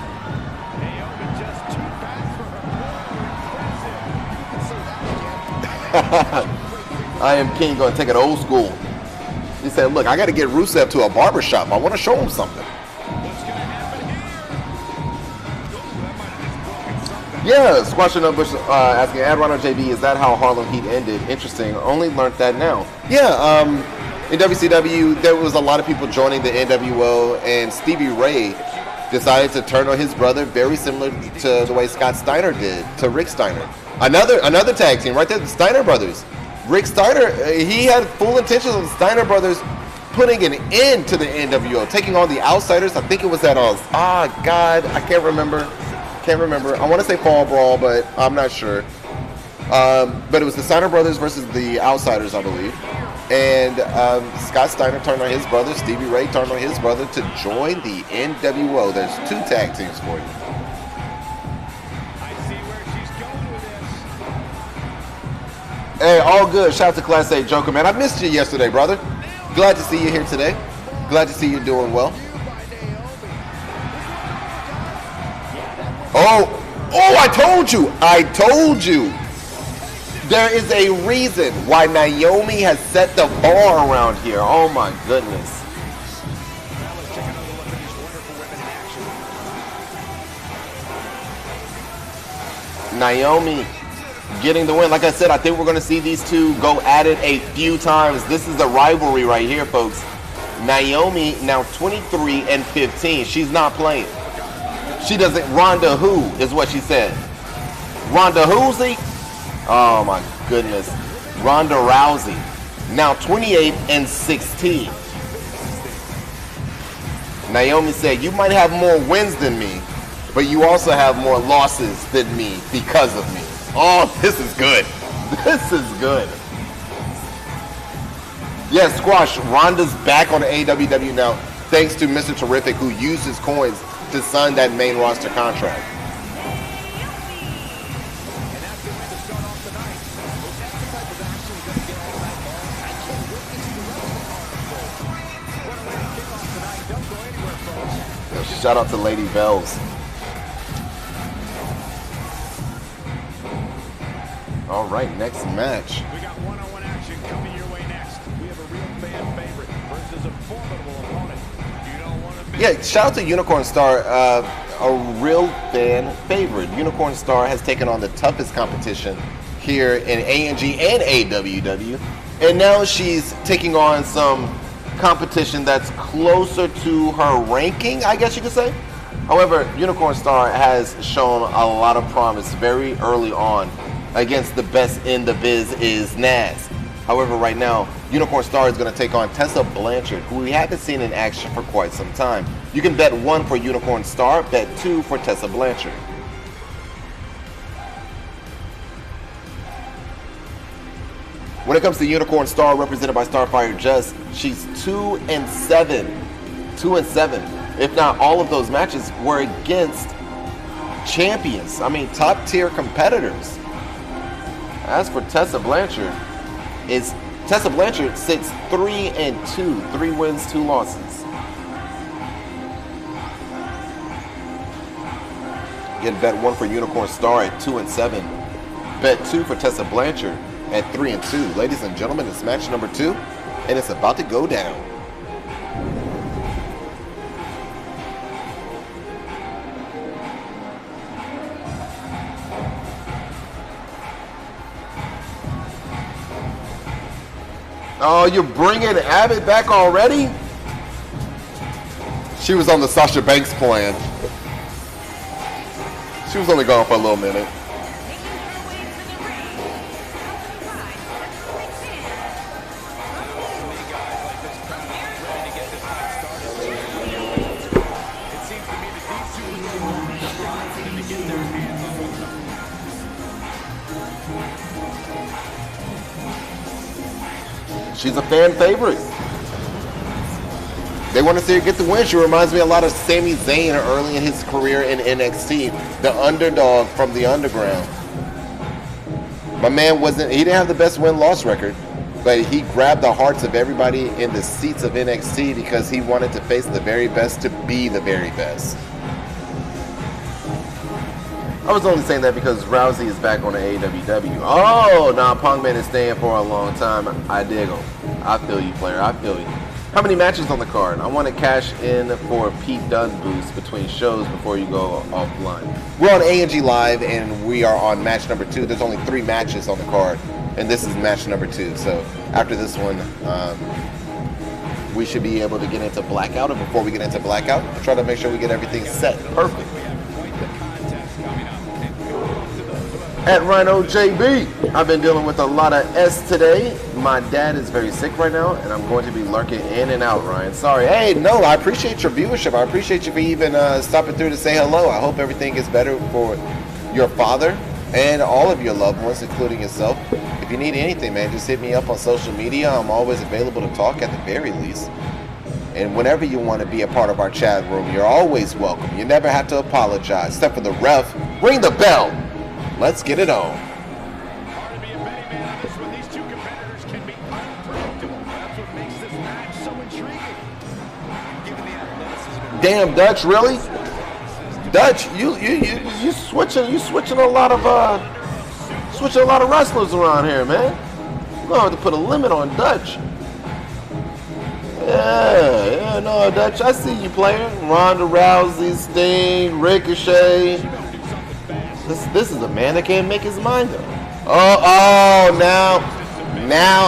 I am King going to take it old school. He said, look, I got to get Rusev to a barbershop. I want to show him something. Yeah, Squashing Up Bush asking, Adron JB, is that how Harlem Heat ended? Interesting. Only learned that now. Yeah, in WCW, there was a lot of people joining the NWO, and Stevie Ray decided to turn on his brother, very similar to the way Scott Steiner did to Rick Steiner. Another tag team right there, the Steiner brothers. Rick Steiner, he had full intentions of the Steiner brothers putting an end to the NWO, taking on the Outsiders. I think it was at God, I can't remember. I want to say Fall Brawl, but I'm not sure. But it was the Steiner brothers versus the Outsiders, I believe. And Scott Steiner turned on his brother. Stevie Ray turned on his brother to join the NWO. There's 2 tag teams for you. I see where she's going with this. Hey, all good. Shout out to Class A Joker, man. I missed you yesterday, brother. Glad to see you here today. Glad to see you doing well. Oh, I told you. There is a reason why Naomi has set the bar around here. Oh my goodness. Naomi getting the win. Like I said, I think we're going to see these two go at it a few times. This is the rivalry right here, folks. Naomi now 23-15. She's not playing. She doesn't. Ronda who is what she said. Ronda Housey? Oh my goodness. Ronda Rousey now 28-16. Naomi said, you might have more wins than me, but you also have more losses than me because of me. Oh, this is good. This is good. Yeah, Squash, Ronda's back on the AWW now, thanks to Mr. Terrific, who used his coins to sign that main roster contract. Shout out to Lady Bells. All right, next match. We got one-on-one action coming your way next. We have a real fan favorite versus a formidable opponent. You don't want to miss. Yeah, shout out to Unicorn Star, a real fan favorite. Unicorn Star has taken on the toughest competition here in ANG and AWW, and now she's taking on some competition that's closer to her ranking, I guess you could say. However, Unicorn Star has shown a lot of promise very early on against the best in the biz is Naz. However, right now, Unicorn Star is going to take on Tessa Blanchard, who we haven't seen in action for quite some time. You can bet 1 for Unicorn Star, bet 2 for Tessa Blanchard. When it comes to Unicorn Star, represented by Starfire Just, she's 2-7. 2-7. If not all of those matches were against champions. I mean, top tier competitors. As for Tessa Blanchard, Tessa Blanchard sits 3-2. 3 wins, 2 losses. Again, bet 1 for Unicorn Star at 2-7. Bet 2 for Tessa Blanchard at 3-2. Ladies and gentlemen, it's match number 2, and it's about to go down. Oh, you're bringing Abbott back already? She was on the Sasha Banks plan. She was only gone for a little minute. She's a fan favorite. They want to see her get the win. She reminds me a lot of Sami Zayn early in his career in NXT, the underdog from the underground. My man he didn't have the best win-loss record, but he grabbed the hearts of everybody in the seats of NXT because he wanted to face the very best to be the very best. I was only saying that because Rousey is back on the AEW. Oh, now Pongman is staying for a long time. I dig him. I feel you, player. I feel you. How many matches on the card? I want to cash in for a Pete Dunne boost between shows before you go offline. We're on A&G Live, and we are on match number 2. There's only 3 matches on the card, and this is match number 2. So after this one, we should be able to get into Blackout. And before we get into Blackout, I'll try to make sure we get everything set perfect. At Rhino JB, I've been dealing with a lot of S today. My dad is very sick right now, and I'm going to be lurking in and out, Ryan. Sorry. Hey, no, I appreciate your viewership. I appreciate you for even stopping through to say hello. I hope everything is better for your father and all of your loved ones, including yourself. If you need anything, man, just hit me up on social media. I'm always available to talk at the very least. And whenever you want to be a part of our chat room, you're always welcome. You never have to apologize. Except for the ref. Ring the bell. Let's get it on. Hard to be a betting man on this when these two competitors can be unpredictable. That's what makes this match so intriguing. Given the athleticism. Damn, Dutch, really? Dutch, you switching a lot of wrestlers around here, man. We're gonna have to put a limit on Dutch. Yeah, no, Dutch, I see you playing. Ronda Rousey, Sting, Ricochet. This is a man that can't make his mind up. Oh, now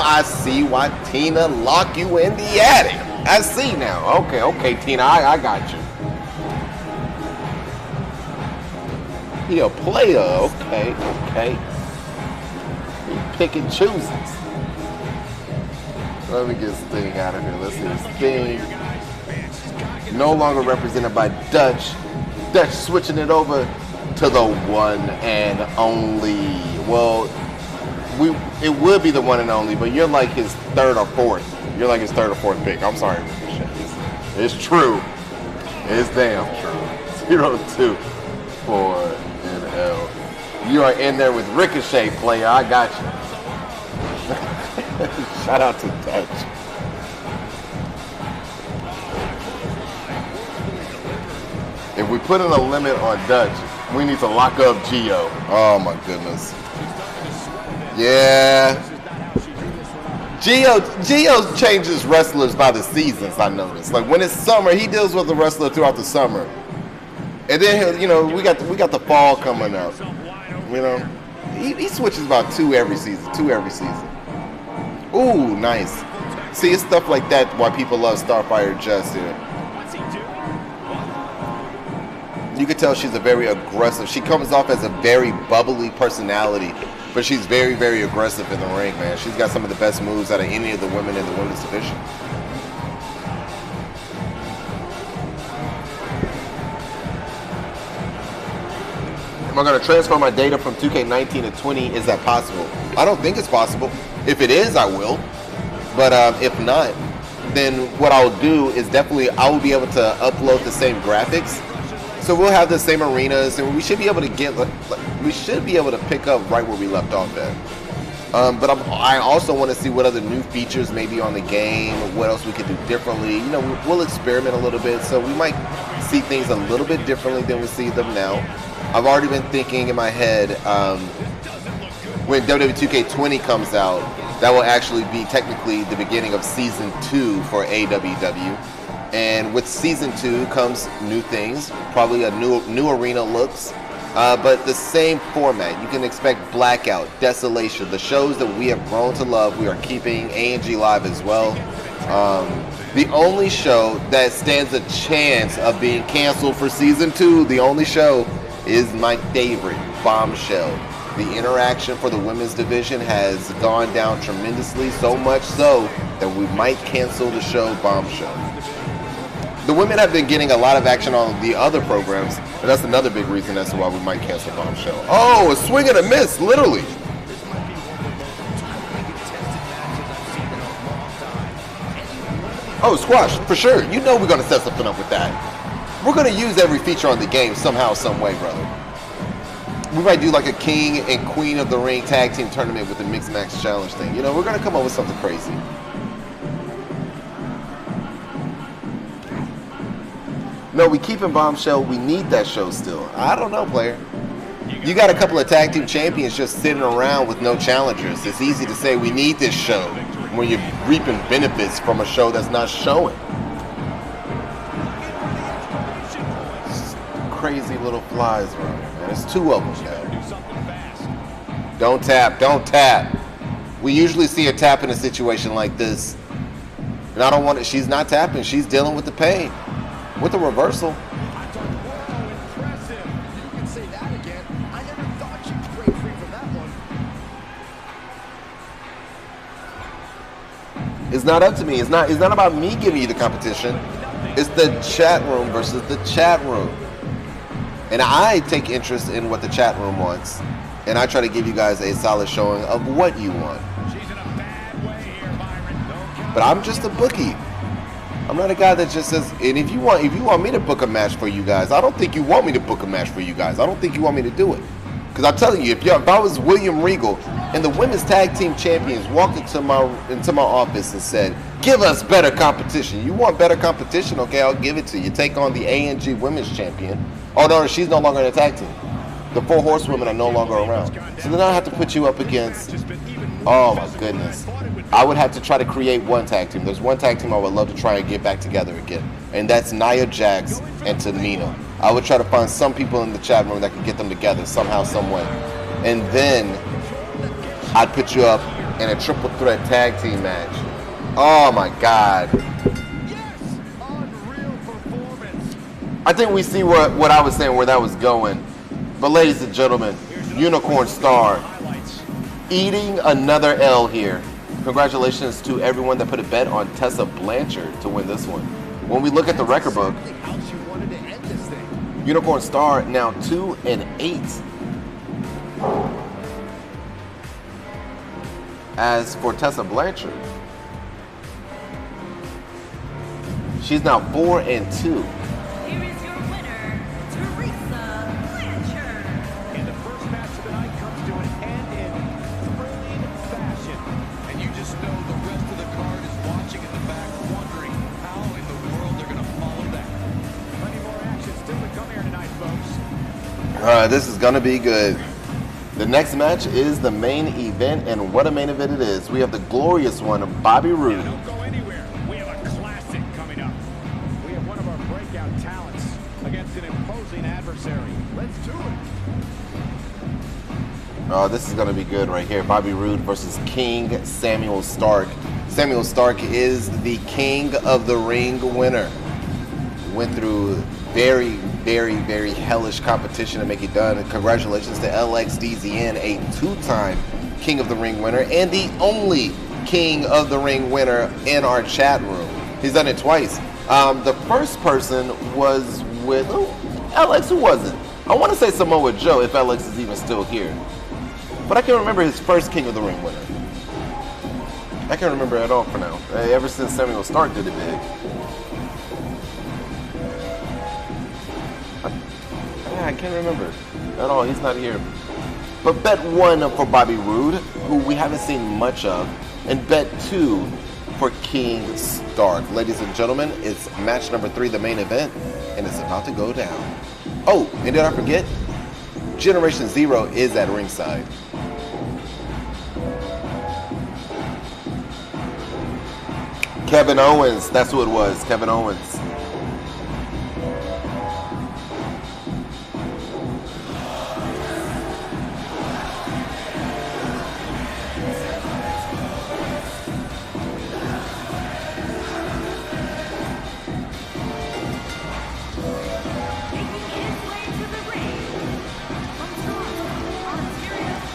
I see why Tina locked you in the attic. I see now. Okay, Tina, I got you. He a player, okay. He pick and chooses. Let me get Sting out of here. Let's see. Sting no longer represented by Dutch. Dutch switching it over to the one and only. Well, it would be the one and only, but you're like his third or fourth. You're like his third or fourth pick. I'm sorry, Ricochet. It's true. It's damn true. 0-2 for NL. You are in there with Ricochet, player. I got you. Shout out to Dutch. If we put in a limit on Dutch, we need to lock up Gio. Oh my goodness. Yeah. Gio changes wrestlers by the seasons, I noticed. Like when it's summer, he deals with the wrestler throughout the summer. And then we got the fall coming up. He switches about two every season. Ooh, nice. See, it's stuff like that why people love Starfire Jess here. You can tell she's a very aggressive. She comes off as a very bubbly personality, but she's very, very aggressive in the ring, man. She's got some of the best moves out of any of the women in the women's division. Am I going to transfer my data from 2K19 to 20? Is that possible? I don't think it's possible. If it is, I will. But if not, then what I'll do is I will be able to upload the same graphics. So we'll have the same arenas, and we should be able to pick up right where we left off at. But I also want to see what other new features may be on the game, what else we could do differently. We'll experiment a little bit, so we might see things a little bit differently than we see them now. I've already been thinking in my head when WWE 2K20 comes out, that will actually be technically the beginning of Season 2 for AWW. And with Season 2 comes new things, probably a new arena looks, but the same format. You can expect Blackout, Desolation, the shows that we have grown to love. We are keeping A&G Live as well. The only show that stands a chance of being canceled for Season 2, the only show, is my favorite, Bombshell. The interaction for the women's division has gone down tremendously, so much so that we might cancel the show Bombshell. The women have been getting a lot of action on the other programs, but that's another big reason as to why we might cancel Bombshell. Oh, a swing and a miss, literally. Oh, squash, for sure. You know we're going to set something up with that. We're going to use every feature on the game somehow, some way, brother. We might do like a king and queen of the ring tag team tournament with the mixed match challenge thing. You know, we're going to come up with something crazy. No, we keep in Bombshell. We need that show still. I don't know, player. You got a couple of tag team champions just sitting around with no challengers. It's easy to say we need this show when you're reaping benefits from a show that's not showing. Crazy little flies around here, man. There's two of them now. Don't tap, don't tap. We usually see her tap in a situation like this. And I don't want it. She's not tapping. She's dealing with the pain. With the reversal. Impressive. You can say that again. I never thought she'd break free from that one. It's not up to me. It's not about me giving you the competition. It's the chat room versus the chat room. And I take interest in what the chat room wants. And I try to give you guys a solid showing of what you want. But I'm just a bookie. I'm not a guy that just says, and if you want me to book a match for you guys, I don't think you want me to book a match for you guys. I don't think you want me to do it. Because I'm telling you, if I was William Regal and the women's tag team champions walked into my office and said, give us better competition. You want better competition? Okay, I'll give it to you. Take on the ANG women's champion. Oh no, she's no longer in a tag team. The 4 horsewomen are no longer around. So then I have to put you up against, oh my goodness. I would have to try to create one tag team. There's one tag team I would love to try and get back together again. And that's Nia Jax and Tamina. I would try to find some people in the chat room that could get them together somehow, some way. And then I'd put you up in a triple threat tag team match. Oh my God. I think we see what I was saying, where that was going. But ladies and gentlemen, Unicorn Star eating another L here. Congratulations to everyone that put a bet on Tessa Blanchard to win this one. When we look at the record book, Unicorn Star now 2-8. As for Tessa Blanchard, she's now 4-2. Here is your winner, Teresa Blanchard. And the first match of the night comes to an end in thrilling fashion. And you just know the rest of the card is watching in the back, wondering how in the world they're going to follow that. Plenty more action still to come here tonight, folks. This is going to be good. The next match is the main event, and what a main event it is. We have the glorious one of Bobby Roode. Don't go anywhere. We have a classic coming up. We have one of our breakout talents against an imposing adversary. Let's do it. Oh, this is going to be good right here. Bobby Roode versus King Samuel Stark. Samuel Stark is the King of the Ring winner. Went through very, very, very hellish competition to make it done. And congratulations to LXDZN, a 2-time King of the Ring winner and the only King of the Ring winner in our chat room. He's done it twice. The first person was with LX. Who was it? I want to say Samoa Joe, if LX is even still here. But I can't remember his first King of the Ring winner. I can't remember at all for now. Ever since Samuel Stark did it big. I can't remember at all. He's not here. But bet 1 for Bobby Roode, who we haven't seen much of, and bet 2 for King Stark. Ladies and gentlemen, it's match number 3, the main event, and it's about to go down. Oh, and did I forget? Generation Zero is at ringside. Kevin Owens, that's who it was, Kevin Owens.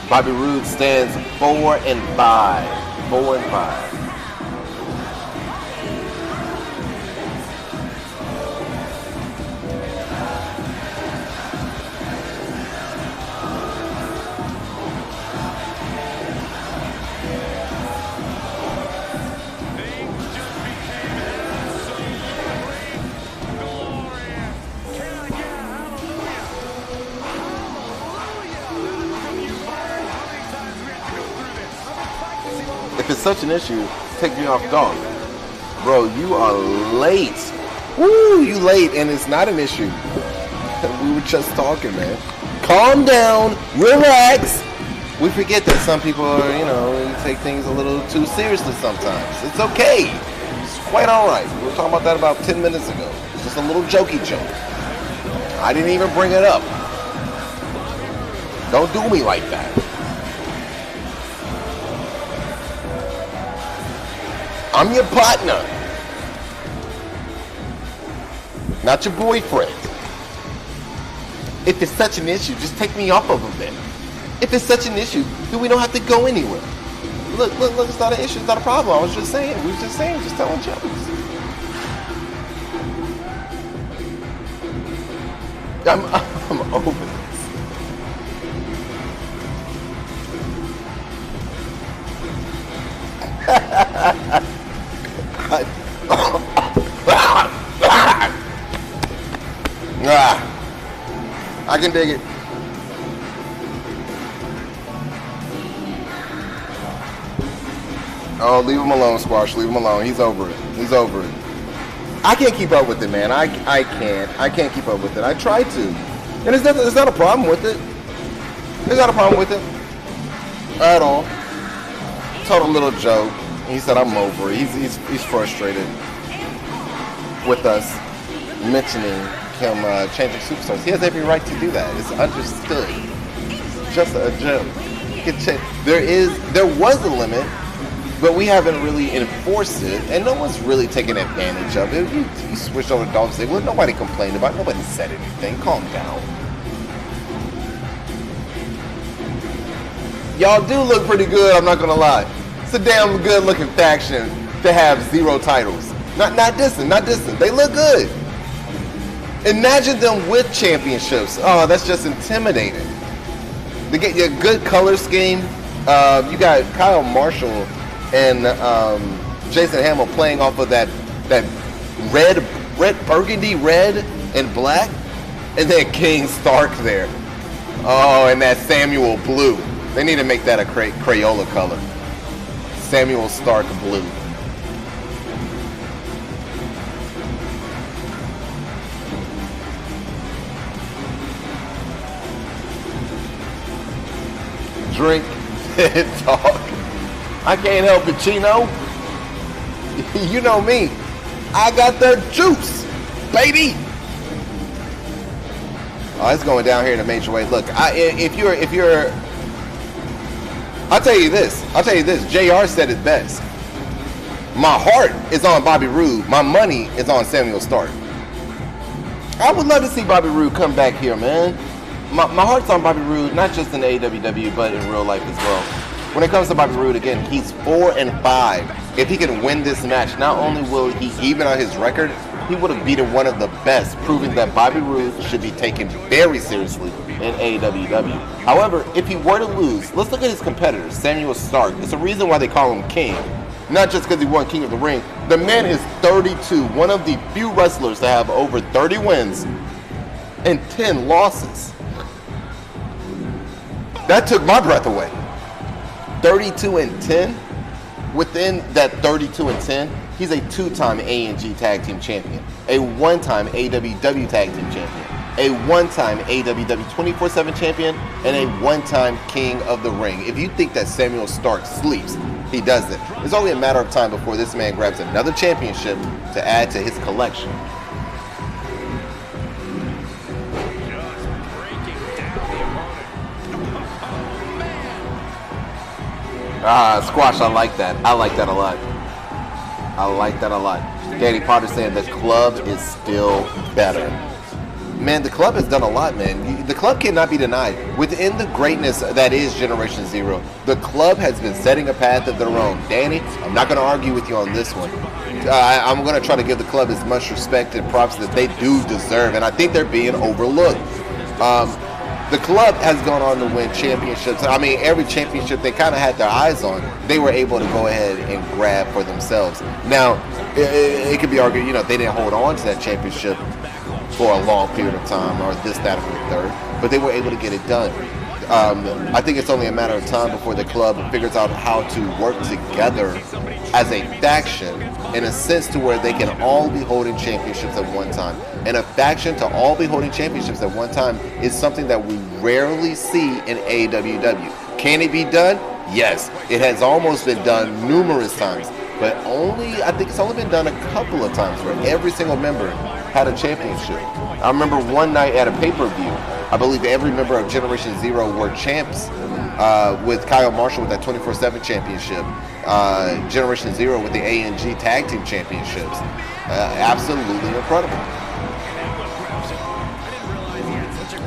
Bobby Roode stands 4-5. 4-5. If it's such an issue, take me off dog. Bro, you are late. Woo, you late, and it's not an issue. We were just talking, man. Calm down, relax. We forget that some people are, take things a little too seriously sometimes. It's okay. It's quite all right. We were talking about that about 10 minutes ago. It's just a little jokey joke. I didn't even bring it up. Don't do me like that. I'm your partner, not your boyfriend. If it's such an issue, just take me off of him then. If it's such an issue, then we don't have to go anywhere. Look, it's not an issue, it's not a problem. I was just saying, just telling jokes. I'm over this. I can dig it. Oh, leave him alone, Squash. Leave him alone. He's over it. I can't keep up with it, man. I can't keep up with it. I tried to. And there's not a problem with it. There's not a problem with it. At all. Told a little joke. He said, I'm over it. He's frustrated with us mentioning him changing superstars. He has every right to do that. It's understood. Just a joke. There was a limit, but we haven't really enforced it, and no one's really taken advantage of it. You switched over to Dolph Ziggler. Nobody complained about it. Nobody said anything. Calm down. Y'all do look pretty good, I'm not gonna lie. It's a damn good looking faction to have 0 titles. Not distant. They look good. Imagine them with championships. Oh, that's just intimidating. They get a good color scheme. You got Kyle Marshall and Jason Hamill playing off of that red burgundy red and black, and then King Stark there. Oh, and that Samuel blue. They need to make that a Crayola color. Samuel Stark blue. Drink and talk. I can't help it, Chino. You know me. I got the juice, baby. Oh, it's going down here in a major way. Look, if you're, I'll tell you this. JR said it best. My heart is on Bobby Roode. My money is on Samuel Stark. I would love to see Bobby Roode come back here, man. My heart's on Bobby Roode, not just in AEW, but in real life as well. When it comes to Bobby Roode, again, he's 4-5. If he can win this match, not only will he even out his record, he would have beaten one of the best, proving that Bobby Roode should be taken very seriously in AEW. However, if he were to lose, let's look at his competitors, Samuel Stark. It's a reason why they call him King. Not just because he won King of the Ring. The man is 32, one of the few wrestlers to have over 30 wins and 10 losses. That took my breath away. 32-10. Within that 32-10, he's a 2-time A&G Tag Team Champion, a 1-time AWW Tag Team Champion, a 1-time AWW 24/7 Champion, and a 1-time King of the Ring. If you think that Samuel Stark sleeps, he doesn't. It's only a matter of time before this man grabs another championship to add to his collection. Squash, I like that. I like that a lot. Danny Potter saying the club is still better. Man, the club has done a lot, man. The club cannot be denied. Within the greatness that is Generation Zero, the club has been setting a path of their own. Danny, I'm not going to argue with you on this one. I'm going to try to give the club as much respect and props that they do deserve, and I think they're being overlooked. The club has gone on to win championships. I mean, every championship they kind of had their eyes on, they were able to go ahead and grab for themselves. Now, it could be argued, they didn't hold on to that championship for a long period of time, or this, that, or the third, but they were able to get it done. I think it's only a matter of time before the club figures out how to work together as a faction in a sense to where they can all be holding championships at one time. And a faction to all be holding championships at one time is something that we rarely see in AWW. Can it be done? Yes. It has almost been done numerous times. But I think it's only been done a couple of times where every single member had a championship. I remember one night at a pay-per-view, I believe every member of Generation Zero were champs, with Kyle Marshall with that 24/7 championship, Generation Zero with the ANG Tag Team Championships. Absolutely incredible.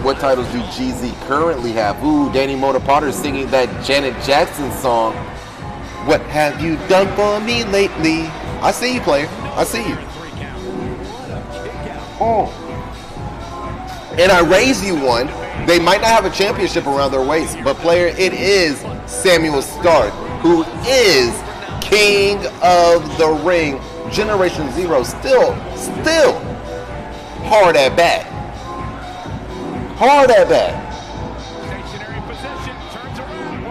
What titles do GZ currently have? Ooh, Danny Motor Potter singing that Janet Jackson song. What have you done for me lately? I see you, player. I see you. Oh. And I raise you one. They might not have a championship around their waist, but player, it is Samuel Stark, who is King of the Ring. Generation Zero still hard at bat. Hard at bat. Stationary position, turns around.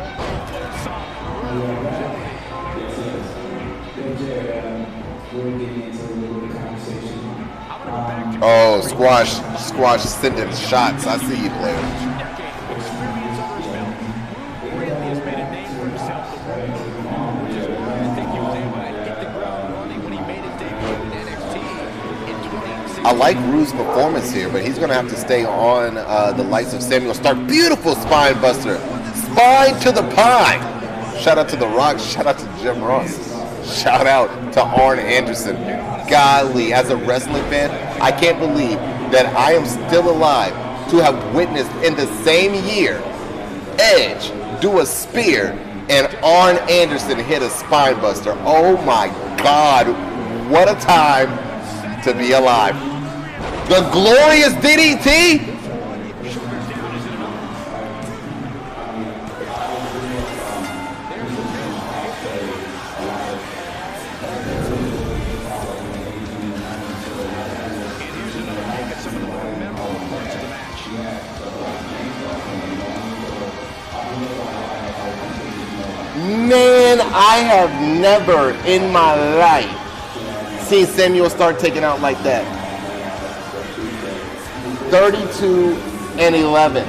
Oh, Squash sending shots. I see you, player. I like Rue's performance here, but he's going to have to stay on the likes of Samuel Stark. Beautiful spine buster. Spine to the pine. Shout out to The Rock. Shout out to Jim Ross. Shout out to Arn Anderson. Golly, as a wrestling fan, I can't believe that I am still alive to have witnessed in the same year Edge do a spear and Arn Anderson hit a spine buster. Oh my God, what a time to be alive. The glorious DDT. Man, I have never in my life seen Samuel Stark taken out like that. 32-11.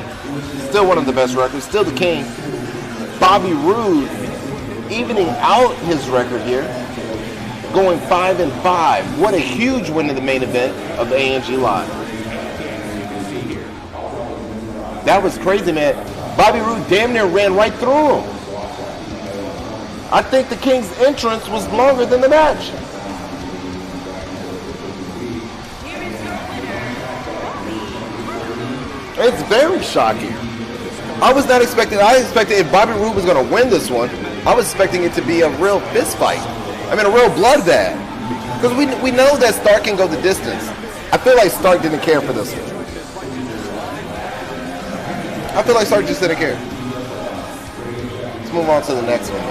Still one of the best records. Still the king. Bobby Roode evening out his record here. Going 5-5. What a huge win in the main event of the ANG Live. That was crazy, man. Bobby Roode damn near ran right through him. I think the King's entrance was longer than the match. It's very shocking. I was not expecting. I expected if Bobby Roode was going to win this one, I was expecting it to be a real fist fight. I mean, a real bloodbath. Because we know that Stark can go the distance. I feel like Stark didn't care for this one. I feel like Stark just didn't care. Let's move on to the next one.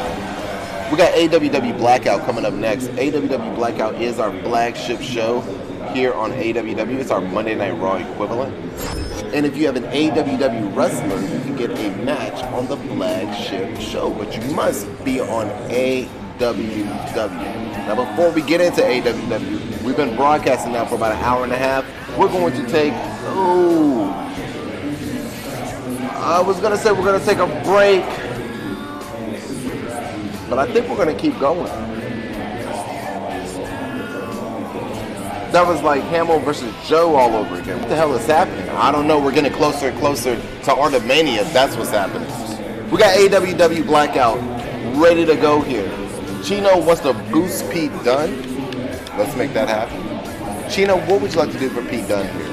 We got AWW Blackout coming up next. AWW Blackout is our flagship show here on AWW. It's our Monday Night Raw equivalent. And if you have an AWW wrestler, you can get a match on the flagship show. But you must be on AWW. Now, before we get into AWW, we've been broadcasting now for about an hour and a half. We're going to take, I was going to say we're going to take a break. But I think we're going to keep going. That was like Hamill versus Joe all over again. What the hell is happening? I don't know. We're getting closer and closer to Artemisia. That's what's happening. We got AWW Blackout ready to go here. Chino wants to boost Pete Dunne. Let's make that happen. Chino, what would you like to do for Pete Dunne here?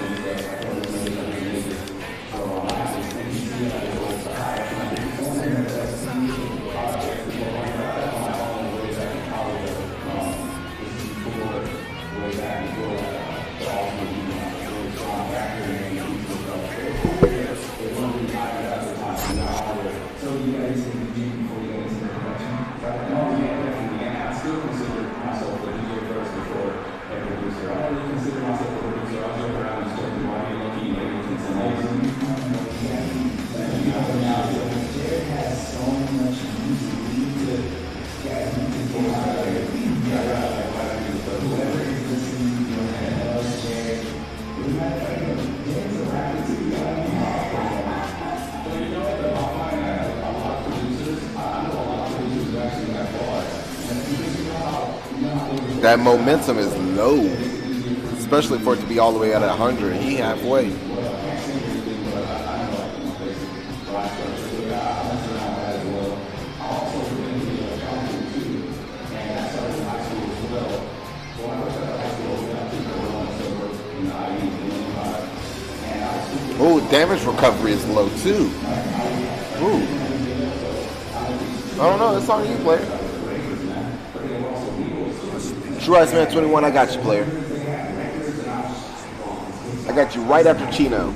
That momentum is low, especially for it to be all the way at 100. He halfway. Oh, damage recovery is low too. Ooh. I don't know. It's on you, player. True Iceman 21, I got you, player. I got you right after Chino.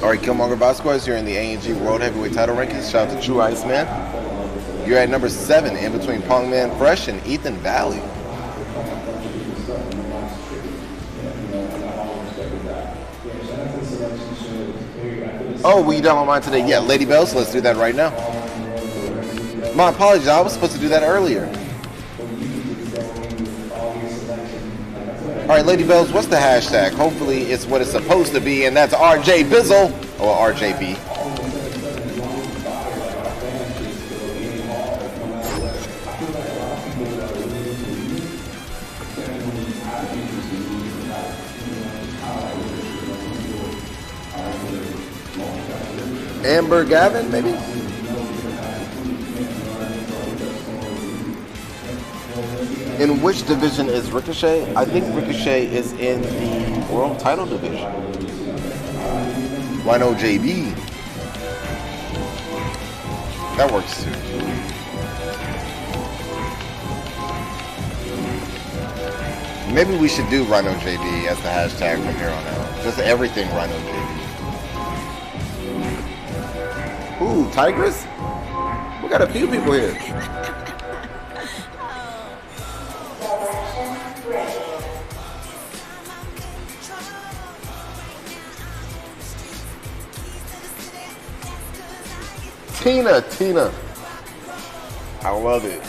Alright, Killmonger Vasquez, you're in the A&G World Heavyweight Title Rankings. Shout out to True Iceman. You're at number 7, in between Pongman Fresh and Ethan Valley. Oh, were you down on mine today? Yeah, Lady Bells, let's do that right now. My apologies, I was supposed to do that earlier. Alright, Lady Bells, what's the hashtag? Hopefully it's what it's supposed to be, and that's RJ Bizzle, or RJB. Amber Gavin, maybe? In which division is Ricochet? I think Ricochet is in the World Title division. Rhino JB. That works too. Maybe we should do Rhino JB as the hashtag from here on out. Just everything Rhino JB. Ooh, Tigress? We got a few people here. Tina. I love it.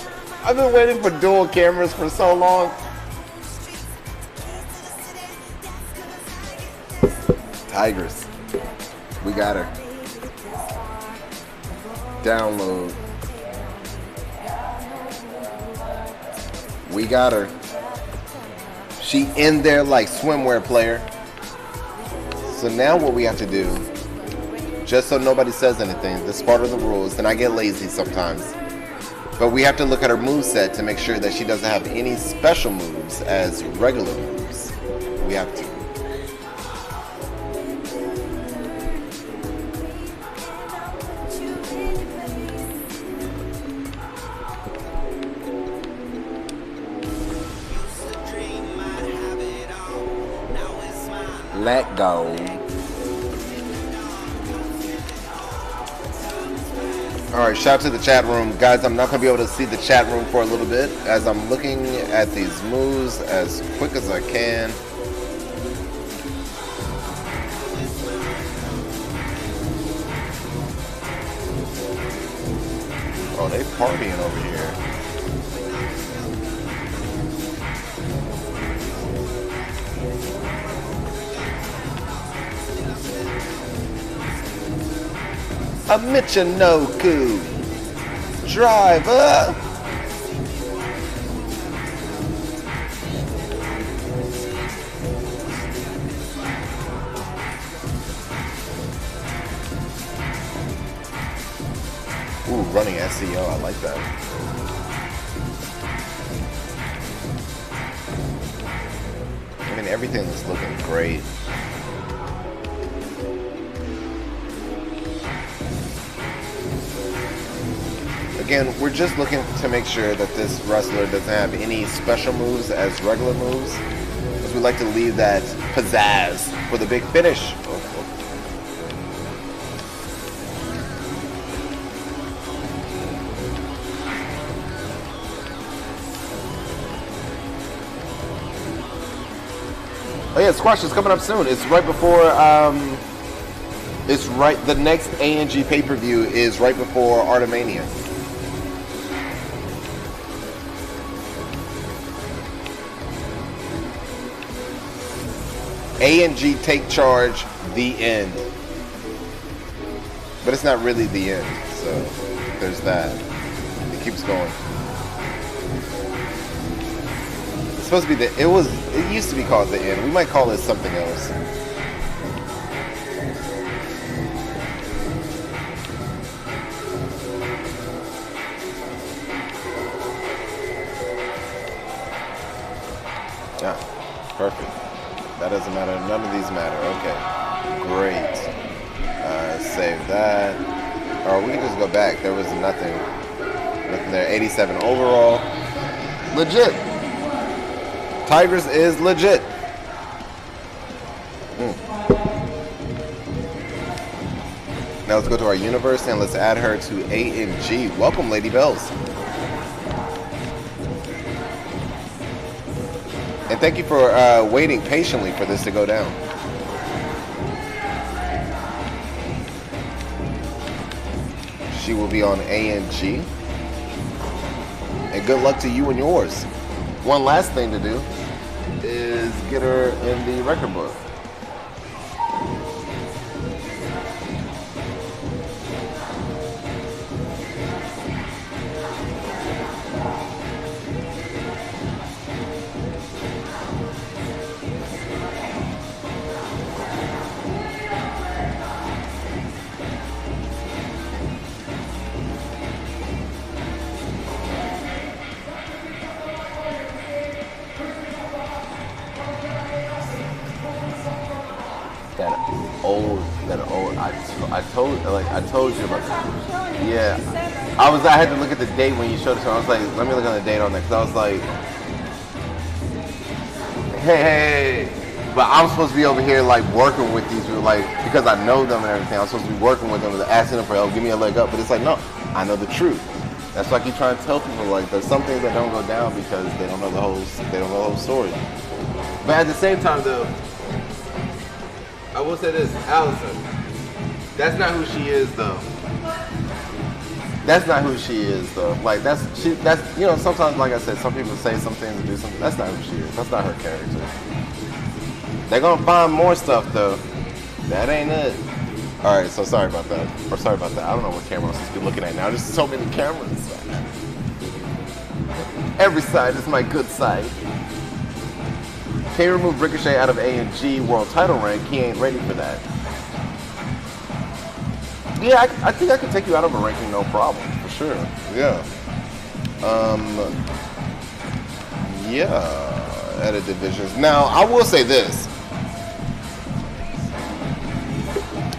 I've been waiting for dual cameras for so long. Tigress. We got her. Download. We got her. She in there like swimwear, player. So now what we have to do, just so nobody says anything, this is part of the rules, and I get lazy sometimes, but we have to look at her moveset to make sure that she doesn't have any special moves as regular moves. We have to. Let go. Alright, shout out to the chat room. Guys, I'm not going to be able to see the chat room for a little bit as I'm looking at these moves as quick as I can. Oh, they partying over here. A Michinoku driver. Ooh, running SEO, I like that. I mean, everything is looking great. Again, we're just looking to make sure that this wrestler doesn't have any special moves as regular moves. Because we like to leave that pizzazz for the big finish. Oh yeah, Squash is coming up soon. It's right before, the next A&G pay-per-view is right before Artemisia. A&G Take Charge, the end. But it's not really the end, so there's that. It keeps going. It's supposed to be it used to be called the end. We might call it something else. Yeah, perfect. That doesn't matter. None of these matter. Okay, great. Save that. Or we can just go back. There was nothing there. 87 overall. Legit. Tigers is legit. Now let's go to our universe and let's add her to A&G. Welcome, Lady Bells. And thank you for waiting patiently for this to go down. She will be on A&G. And good luck to you and yours. One last thing to do is get her in the record book. I told you about that. Yeah, I had to look at the date when you showed it to me. I was like, let me look on the date on that, because I was like, hey, but I'm supposed to be over here like working with these people, like, because I know them and everything. I'm supposed to be working with them, asking them for help, give me a leg up. But it's like, no, I know the truth. That's why I keep trying to tell people, like, there's some things that don't go down because they don't know the whole story. But at the same time, though, I will say this, Allison. That's not who she is, though. That's not who she is, though. Like, that's you know, sometimes, like I said, some people say some things and do something. That's not who she is. That's not her character. They're gonna find more stuff, though. That ain't it. All right, so sorry about that. Or sorry about that. I don't know what camera I'm supposed to be looking at now. There's so many cameras. Every side is my good side. Can you remove Ricochet out of A&G world title rank? He ain't ready for that. Yeah, I think I could take you out of a ranking, no problem, for sure. Yeah. Yeah, edit divisions. Now, I will say this.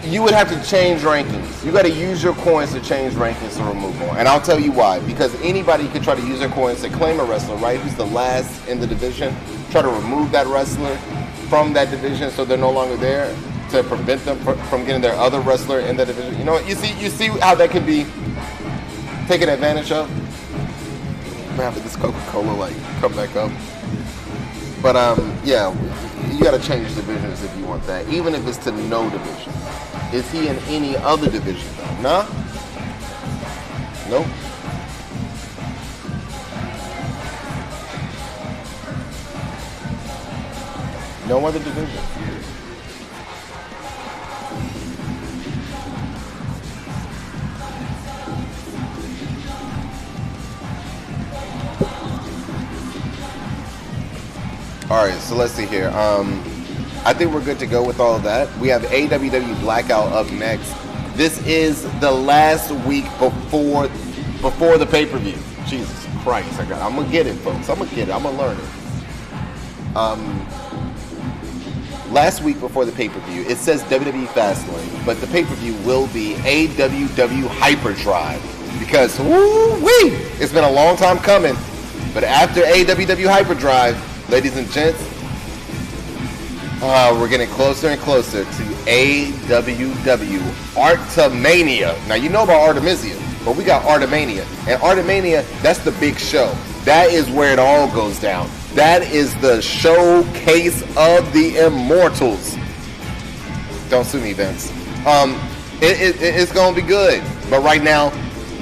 You would have to change rankings. You got to use your coins to change rankings to remove one. And I'll tell you why. Because anybody could try to use their coins to claim a wrestler, right, who's the last in the division, try to remove that wrestler from that division so they're no longer there, to prevent them from getting their other wrestler in that division. You know, you see how that could be taken advantage of? Man, did this Coca-Cola like come back up? But yeah, you got to change divisions if you want that, even if it's to no division. Is he in any other division though? Nah? Nope. No other division. All right, so let's see here. I think we're good to go with all of that. We have AWW Blackout up next. This is the last week before the pay-per-view. Jesus Christ, I'm gonna get it, folks. I'm gonna get it. I'm gonna learn it. Last week before the pay-per-view, it says WWE Fastlane, but the pay-per-view will be AWW Hyperdrive because woo-wee, it's been a long time coming. But after AWW Hyperdrive, ladies and gents, We're getting closer and closer to AWW Artemania. Now, you know about Artemisia, but we got Artemania. And Artemania, that's the big show. That is where it all goes down. That is the showcase of the Immortals. Don't sue me, Vince. It's going to be good. But right now,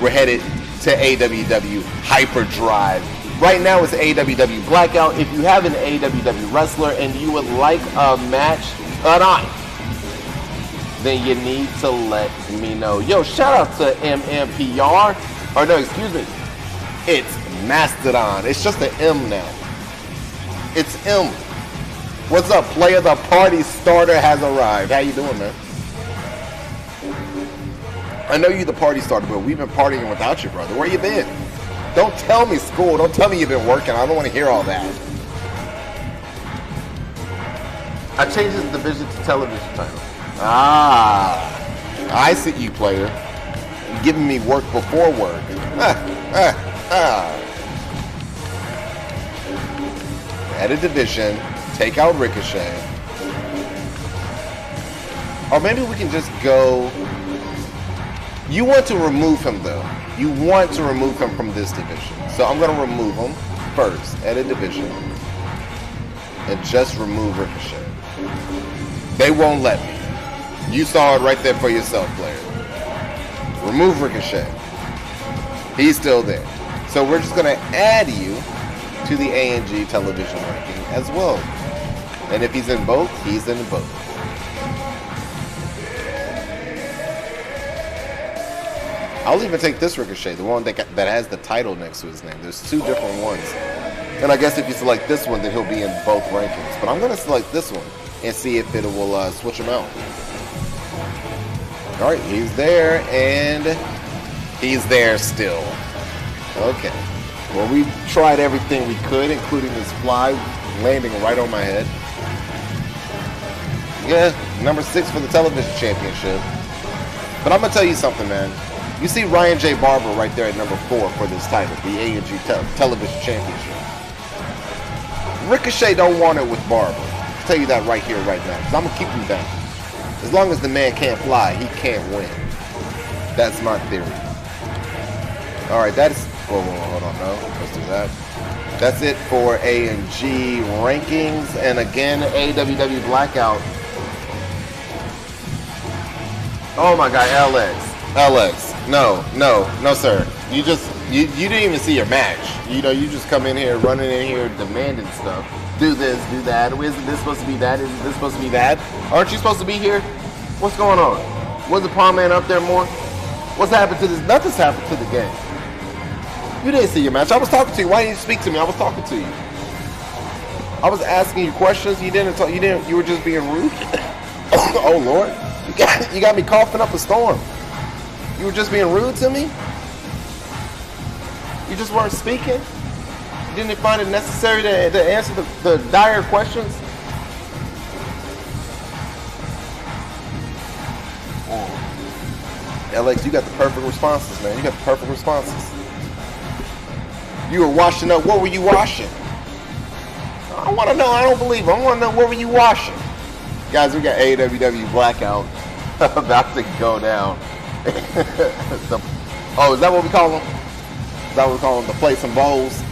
we're headed to AWW Hyperdrive. Right now, it's AWW Blackout. If you have an AWW wrestler and you would like a match tonight, then you need to let me know. Yo, shout out to MMPR. Or no, excuse me. It's Mastodon. It's just an M now. It's M. What's up, player? The party starter has arrived. How you doing, man? I know you're the party starter, but we've been partying without you, brother. Where you been? Don't tell me school. Don't tell me you've been working. I don't want to hear all that. I changed this division to television title. I see you, player. You're giving me work before work. Add a division. Take out Ricochet. Or maybe we can just go... You want to remove him, though. You want to remove him from this division. So I'm going to remove him first. Edit division. And just remove Ricochet. They won't let me. You saw it right there for yourself, player. Remove Ricochet. He's still there. So we're just going to add you to the A&G television ranking as well. And if he's in both, he's in both. I'll even take this Ricochet, the one that has the title next to his name. There's two different ones. And I guess if you select this one, then he'll be in both rankings. But I'm going to select this one and see if it will switch him out. All right, he's there, and he's there still. Okay. Well, we tried everything we could, including this fly landing right on my head. Yeah, number 6 for the television championship. But I'm going to tell you something, man. You see Ryan J. Barber right there at number 4 for this title, the A&G television championship. Ricochet don't want it with Barber. I'll tell you that right here, right now. Because I'm going to keep him down. As long as the man can't fly, he can't win. That's my theory. All right, that is... Whoa, hold on, no. Let's do that. That's it for A&G rankings. And again, AWW Blackout. Oh my God, LX. No, sir. You didn't even see your match. You know, you just come in here, running in here, demanding stuff. Do this, do that. Isn't this supposed to be that? Isn't this supposed to be that? Aren't you supposed to be here? What's going on? Was the Palm Man up there more? What's happened to this? Nothing's happened to the game. You didn't see your match. I was talking to you. Why didn't you speak to me? I was talking to you. I was asking you questions. You didn't talk. You were just being rude. Oh Lord, you got me coughing up a storm. You were just being rude to me? You just weren't speaking? You didn't find it necessary to answer the dire questions? LX, you got the perfect responses, man. You got the perfect responses. You were washing up. What were you washing? I want to know. I don't believe it. I want to know, what were you washing? Guys, we got AWW Blackout about to go down. Oh, is that what we call them? Is that what we call them? The plates and bowls?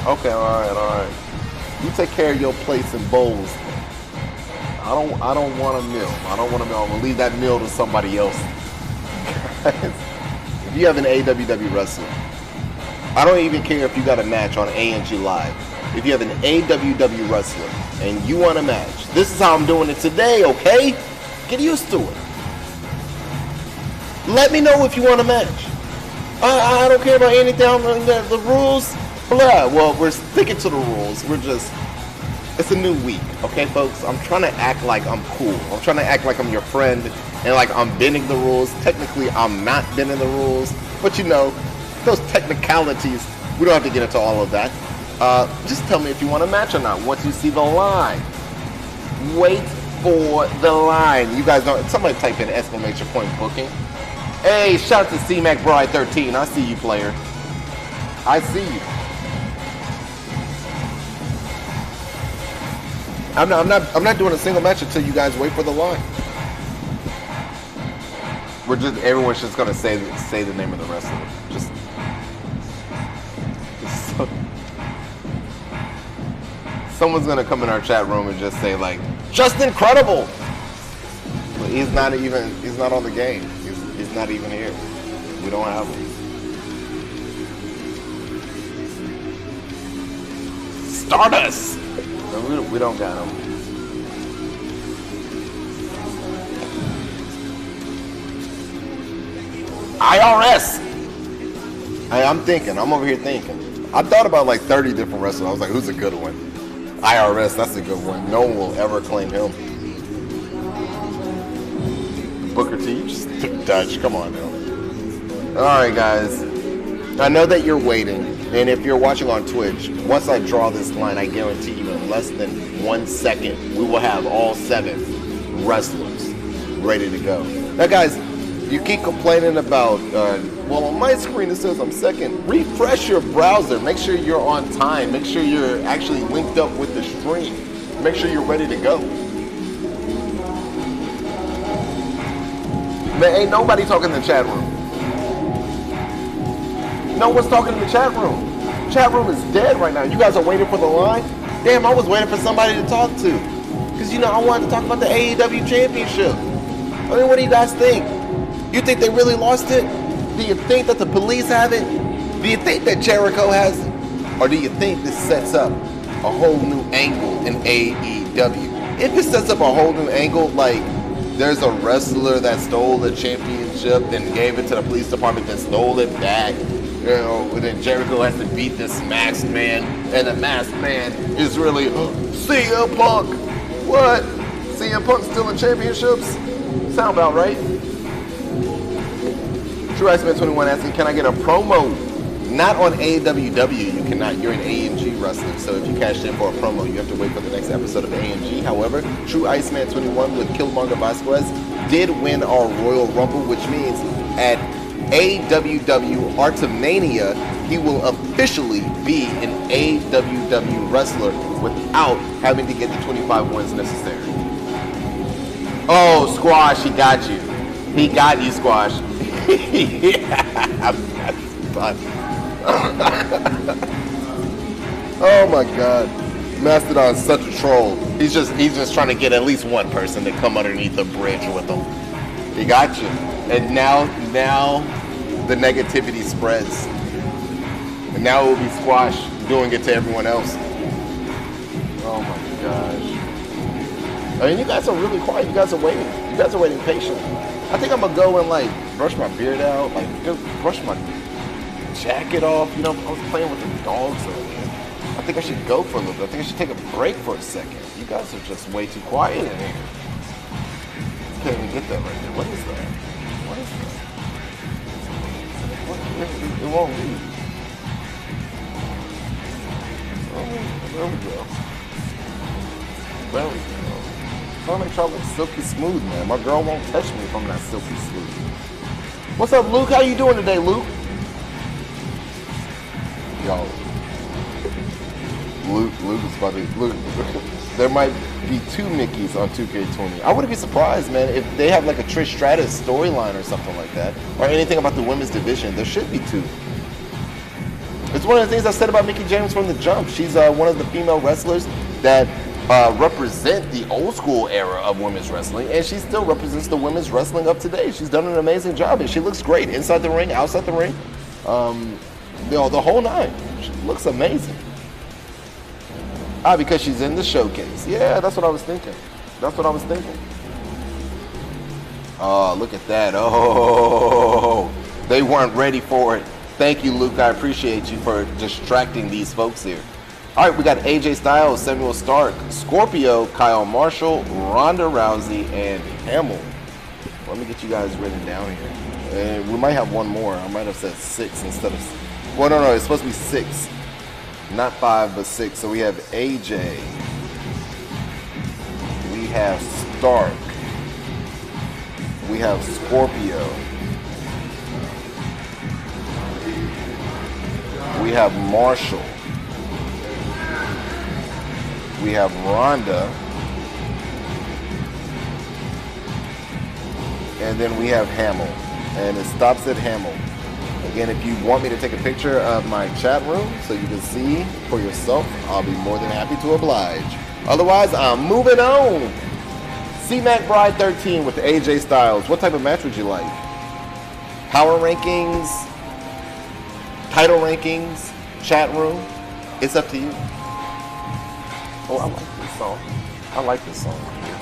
Okay, all right. You take care of your plates and bowls. I don't want a meal. I'm gonna leave that meal to somebody else. If you have an AWW wrestler, I don't even care if you got a match on A&G Live. If you have an AWW wrestler and you want a match, this is how I'm doing it today, okay? Get used to it. Let me know if you want a match. I don't care about anything, the rules, blah. Well, we're sticking to the rules. It's a new week, okay, folks? I'm trying to act like I'm cool. I'm trying to act like I'm your friend and like I'm bending the rules. Technically, I'm not bending the rules, but you know, those technicalities, we don't have to get into all of that. Just tell me if you want a match or not once you see the line. Wait for the line. You guys don't, somebody type in exclamation point booking. Hey, shout out to C-Mac Bride 13. I see you, player. I see you. I'm not doing a single match until you guys wait for the line. Everyone's just gonna say the name of the wrestler. Just so, someone's gonna come in our chat room and just say like, just incredible. But he's not on the game. He's not even here. We don't have him. Stardust. No, we don't got him. IRS. I'm over here thinking. I thought about like 30 different wrestlers. I was like, who's a good one? IRS, that's a good one. No one will ever claim him. Booker T, you just took Dutch. Come on now. Alright guys. I know that you're waiting. And if you're watching on Twitch, once I draw this line, I guarantee you in less than 1 second, we will have all 7 wrestlers ready to go. Now guys, you keep complaining about, well, on my screen it says I'm second. Refresh your browser. Make sure you're on time. Make sure you're actually linked up with the stream. Make sure you're ready to go. Man, ain't nobody talking in the chat room. No one's talking in the chat room. Chat room is dead right now. You guys are waiting for the line? Damn, I was waiting for somebody to talk to. Because, I wanted to talk about the AEW Championship. I mean, what do you guys think? You think they really lost it? Do you think that the police have it? Do you think that Jericho has it? Or do you think this sets up a whole new angle in AEW? If it sets up a whole new angle, like there's a wrestler that stole the championship and gave it to the police department that stole it back, then Jericho has to beat this masked man, and the masked man is really CM Punk. What? CM Punk stealing championships? Sound about right? True Iceman 21 asking, can I get a promo? Not on AWW, you cannot. You're an AMG wrestler, so if you cashed in for a promo, you have to wait for the next episode of AMG. However, True Iceman 21 with Killmonger Vasquez did win our Royal Rumble, which means at AWW Artemisia, he will officially be an AWW wrestler without having to get the 25 wins necessary. Oh, Squash, he got you. He got you, Squash. Oh my God, Mastodon's such a troll. He's just trying to get at least one person to come underneath the bridge with him. He got you, and now the negativity spreads, and now it will be Squash doing it to everyone else. Oh my gosh. I mean, you guys are really quiet. You guys are waiting. You guys are waiting patiently. I think I'm gonna go and like brush my beard out, like brush my jacket off. I was playing with the dogs earlier. I think I should go for a little bit. I think I should take a break for a second. You guys are just way too quiet in here. Can't even get that right there. What is that? What is that? It won't leave. Oh, there we go. There we go. I want to make sure I look silky smooth, man. My girl won't touch me if I'm not silky smooth. What's up, Luke? How you doing today, Luke? Yo. Luke is funny. Luke, there might be 2 Mickeys on 2K20. I wouldn't be surprised, man, if they have like a Trish Stratus storyline or something like that, or anything about the women's division. There should be 2. It's one of the things I said about Mickie James from the jump. She's one of the female wrestlers that represent the old school era of women's wrestling, and she still represents the women's wrestling of today. She's done an amazing job, and she looks great inside the ring, outside the ring, the whole nine. She looks amazing. Because she's in the showcase. Yeah, that's what I was thinking. Oh, look at that. Oh, they weren't ready for it. Thank you, Luke. I appreciate you for distracting these folks here. All right, we got AJ Styles, Samuel Stark, Scorpio, Kyle Marshall, Ronda Rousey, and Hamill. Let me get you guys written down here. And we might have one more. I might have said 6 instead of... Well, no, it's supposed to be 6. Not 5, but 6. So we have AJ. We have Stark. We have Scorpio. We have Marshall. We have Ronda. And then we have Hamill. And it stops at Hamill. Again, if you want me to take a picture of my chat room so you can see for yourself, I'll be more than happy to oblige. Otherwise, I'm moving on. C-Mac Bride 13 with AJ Styles. What type of match would you like? Power rankings? Title rankings? Chat room? It's up to you. Oh, I like this song. I like this song here.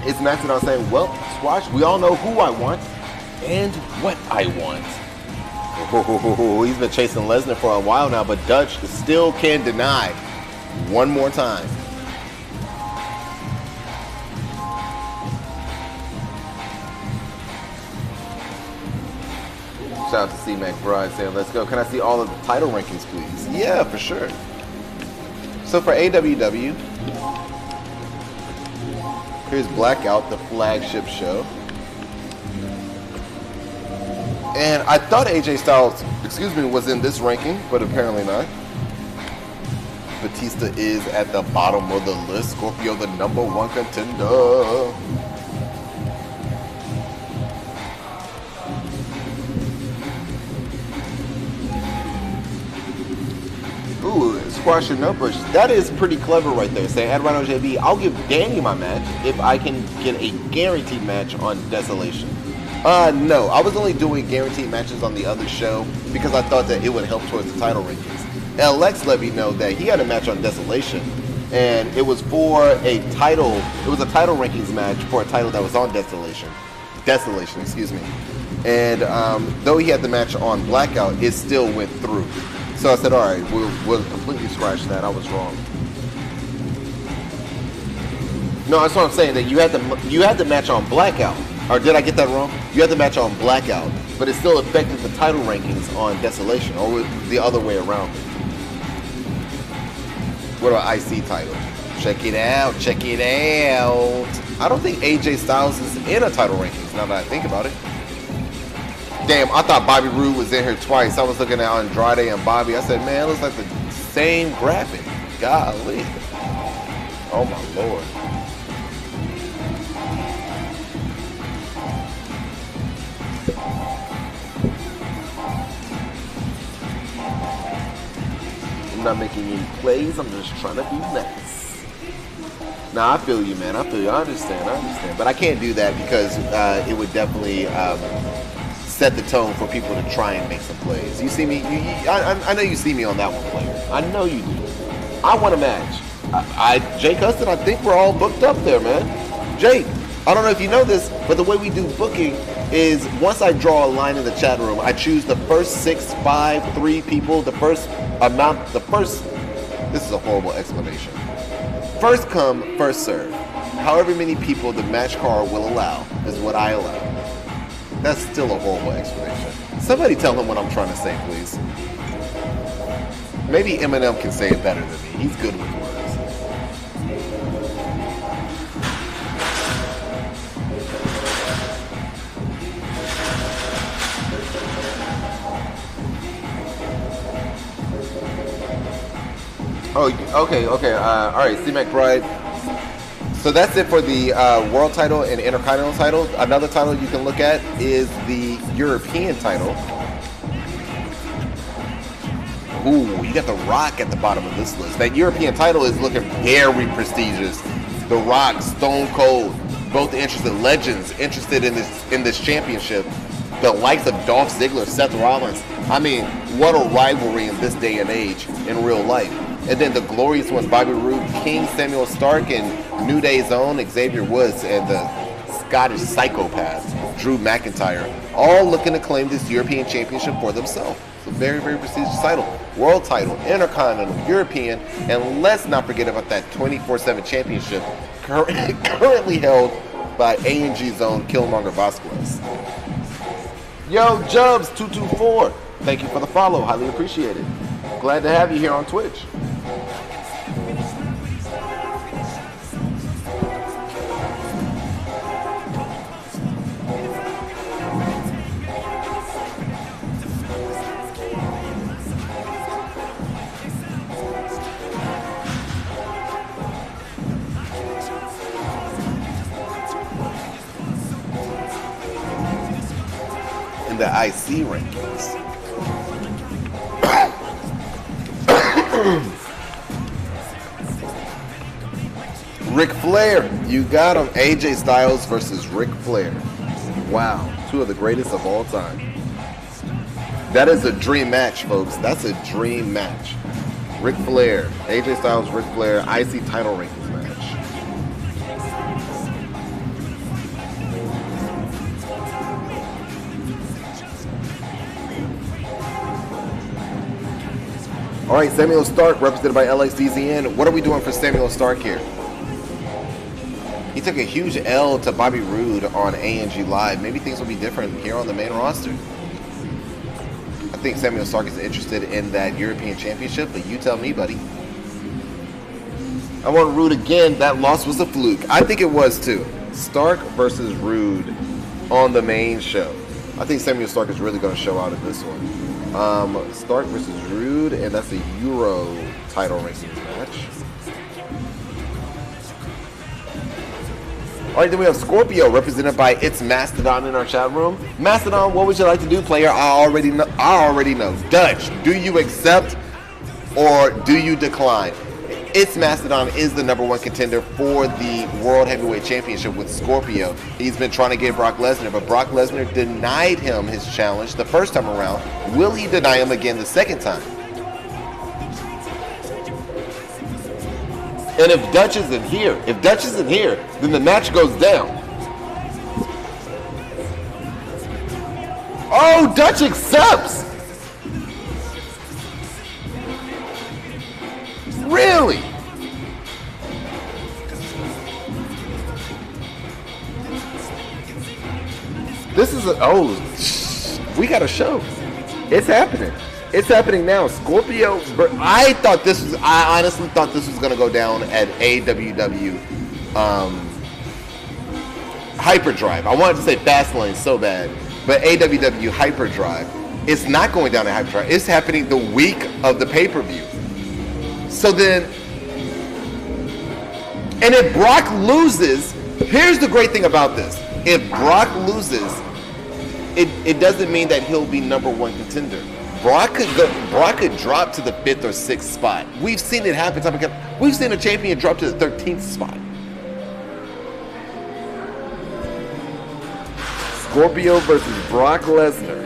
It's Mastodon saying, well, Squash, we all know who I want and what I want. Oh, he's been chasing Lesnar for a while now, but Dutch still can't deny. One more time. Shout out to C-Mac Bride saying, let's go. Can I see all of the title rankings, please? Yeah, for sure. So for AWW, here's Blackout, the flagship show. And I thought AJ Styles, was in this ranking, but apparently not. Batista is at the bottom of the list. Scorpio, the #1 contender. Ooh, Squash and No Bush. That is pretty clever right there. Saying, at Rhino JB, I'll give Danny my match if I can get a guaranteed match on Desolation. No, I was only doing guaranteed matches on the other show because I thought that it would help towards the title rankings. LX let me know that he had a match on Desolation, and it was for a title. It was a title rankings match for a title that was on Desolation. And though he had the match on Blackout, it still went through. So I said, all right, we'll completely scratch that. I was wrong. No, that's what I'm saying. That you had the match on Blackout, or did I get that wrong? You had the match on Blackout, but it still affected the title rankings on Desolation, or the other way around. What about IC title? Check it out. Check it out. I don't think AJ Styles is in a title rankings now that I think about it. Damn, I thought Bobby Roode was in here twice. I was looking at Andrade and Bobby. I said, man, it looks like the same graphic. Golly. Oh, my Lord. I'm not making any plays. I'm just trying to be nice. Nah, I feel you, man. I feel you. I understand. But I can't do that because it would definitely set the tone for people to try and make some plays. You see me? I know you see me on that one, player. I know you do. I want a match. Jake Huston, I think we're all booked up there, man. Jake, I don't know if you know this, but the way we do booking is once I draw a line in the chat room, I choose the first 6, 5, 3 people, this is a horrible explanation. First come, first serve. However many people the match card will allow is what I allow. That's still a horrible explanation. Somebody tell him what I'm trying to say, please. Maybe Eminem can say it better than me. He's good with words. Oh, okay. All right, C-Mac Bride. So that's it for the world title and intercontinental title. Another title you can look at is the European title. Ooh, you got The Rock at the bottom of this list. That European title is looking very prestigious. The Rock, Stone Cold, both interested legends interested in this championship. The likes of Dolph Ziggler, Seth Rollins. I mean, what a rivalry in this day and age in real life. And then the glorious ones, Bobby Roode, King Samuel Stark, and New Day's own Xavier Woods, and the Scottish psychopath, Drew McIntyre, all looking to claim this European championship for themselves. It's a very, very prestigious title. World title, Intercontinental, European, and let's not forget about that 24/7 championship currently held by A&G's own Killmonger Vasquez. Yo, Jubs224, thank you for the follow. Highly appreciate it. Glad to have you here on Twitch. IC rankings. Ric Flair, you got him. AJ Styles versus Ric Flair. Wow, two of the greatest of all time. That is a dream match, folks. That's a dream match. Ric Flair, AJ Styles, Ric Flair, IC title rankings match. All right, Samuel Stark, represented by LXDZN. What are we doing for Samuel Stark here? He took a huge L to Bobby Roode on ANG Live. Maybe things will be different here on the main roster. I think Samuel Stark is interested in that European Championship, but you tell me, buddy. I want Roode again. That loss was a fluke. I think it was too. Stark versus Roode on the main show. I think Samuel Stark is really going to show out in this one. Stark versus Roode, and that's a Euro title rankings match. All right, then we have Scorpio, represented by It's Mastodon in our chat room. Mastodon, what would you like to do, player? I already know. Dutch, do you accept or do you decline? It's Mastodon is the #1 contender for the World Heavyweight Championship with Scorpio. He's been trying to get Brock Lesnar, but Brock Lesnar denied him his challenge the first time around. Will he deny him again the second time? And if Dutch isn't here, then the match goes down. Oh, Dutch accepts. Really? This is we got a show. It's happening. It's happening now. Scorpio. I honestly thought this was gonna go down at AWW Hyperdrive. I wanted to say Fastlane so bad, but AWW Hyperdrive. It's not going down at Hyperdrive. It's happening the week of the pay-per-view. So then, and if Brock loses, here's the great thing about this. If Brock loses, it doesn't mean that he'll be #1 contender. Brock could drop to the 5th or 6th spot. We've seen it happen time again. We've seen a champion drop to the 13th spot. Scorpio versus Brock Lesnar.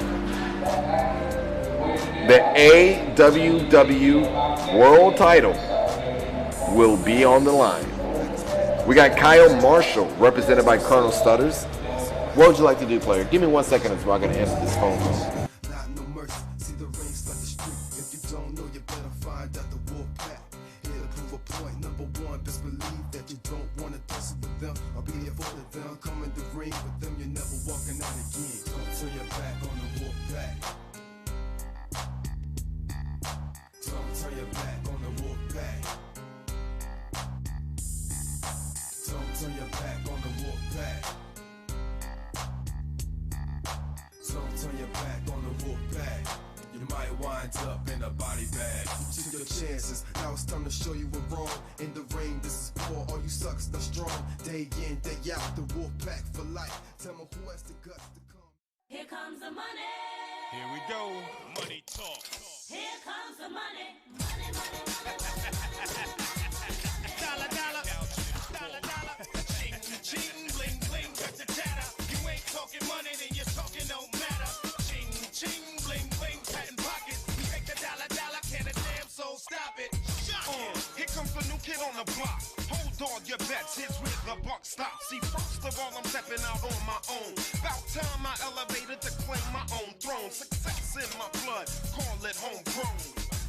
The AWW World title will be on the line. We got Kyle Marshall, represented by Colonel Stutters. What would you like to do, player? Give me 1 second until I'm going to answer this phone call. Up in a body bag. You took your chances. Now it's time to show you we're wrong. In the ring, this is for all you sucks that's strong. Day in, day out, the wolf pack for life. Tell me who has the guts to come. Here comes the money. Here we go. Money talk. Here comes the money. Money, money, money. Dollar, dollar. Dollar, dollar. Ching, ching, bling, bling, got the chatter. You ain't talking money, then you're talking no matter. Ching, ching, bling, bling, patent pockets. Dollar, dollar, can a damn soul stop it? Here comes the new kid on the block. Hold on your bets, here's where the buck stops. See, first of all, I'm stepping out on my own. About time I elevated to claim my own throne. Success in my blood, call it homegrown.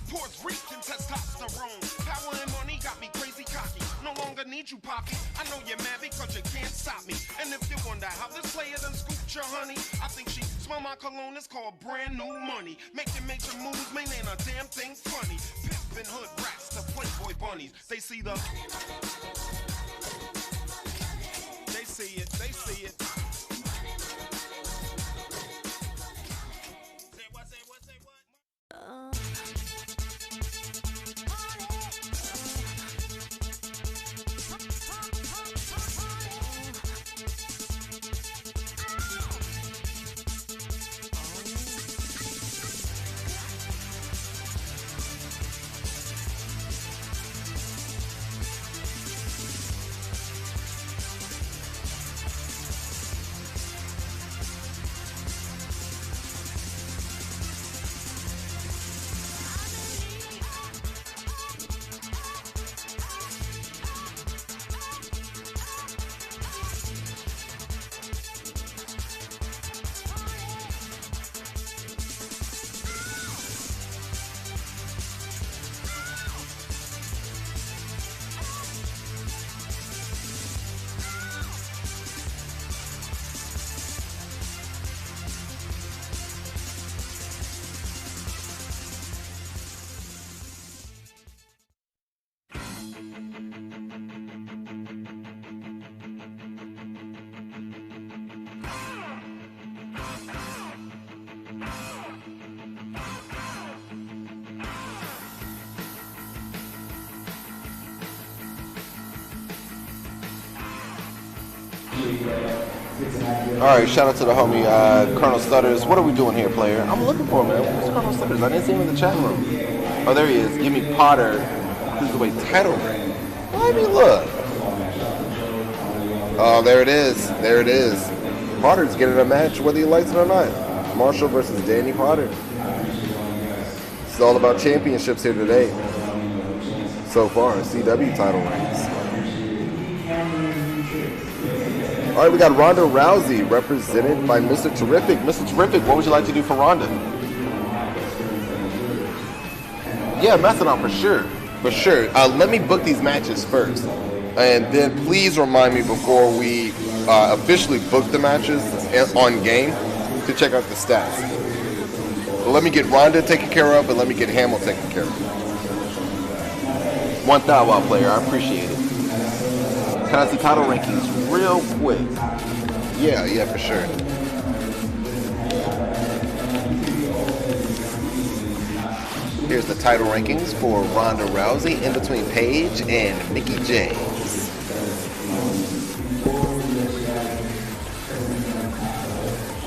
Puerto Rican testosterone. Power and money got me crazy cocky. No longer need you, Poppy. I know you're mad because you can't stop me. And if you wonder how this player done scooped your honey, I think she smell my cologne, it's called brand new money. Making major moves, man, ain't a damn thing funny. Pimpin' hood rats to Playboy bunnies. They see the... They see it, they see it. Say what, say what, say what? Alright, shout out to the homie Colonel Stutters. What are we doing here, player? I'm looking for him, man. Where's Colonel Stutters? I didn't see him in the chat room. Oh, there he is. Give me Potter, Cruiserweight title ring. Let me look. Oh, there it is. There it is. Potter's getting a match whether he likes it or not. Marshall versus Danny Potter. It's all about championships here today. So far, CW title reigns. All right, we got Ronda Rousey represented by Mr. Terrific. Mr. Terrific, what would you like to do for Ronda? Yeah, Mastodon for sure. For sure. Let me book these matches first. And then please remind me before we officially book the matches on game to check out the stats. Let me get Ronda taken care of and let me get Hamill taken care of. One thou wow player, I appreciate it. Can I see title rankings real quick? Yeah, for sure. Here's the title rankings for Ronda Rousey in between Paige and Mickie James.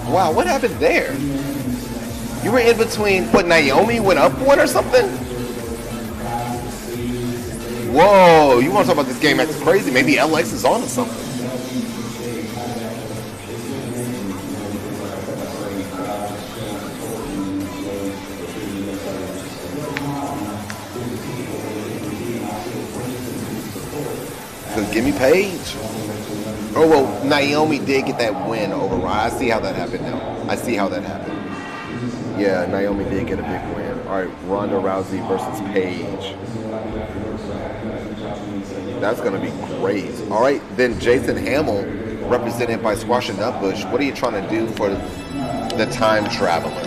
Wow, what happened there? You were in between, what, Naomi went up one or something? Whoa, you want to talk about this game acting crazy? Maybe LX is on to something. Because give me Paige. Oh, well, Naomi did get that win over Ronda. I see how that happened now. I see how that happened. Yeah, Naomi did get a big win. All right, Ronda Rousey versus Paige. That's going to be great. All right, then Jason Hamill, represented by Squash and Nutbush. What are you trying to do for the time traveler?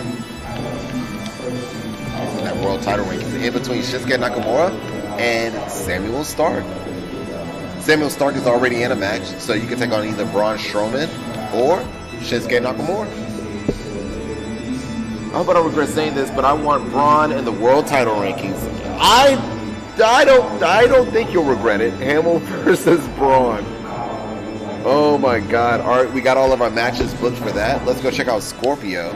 That world title rankings in between Shinsuke Nakamura and Samuel Stark. Samuel Stark is already in a match, so you can take on either Braun Strowman or Shinsuke Nakamura. I hope I don't regret saying this, but I want Braun in the world title rankings. I don't think you'll regret it. Hamill versus Braun. Oh my God! All right, we got all of our matches booked for that. Let's go check out Scorpio.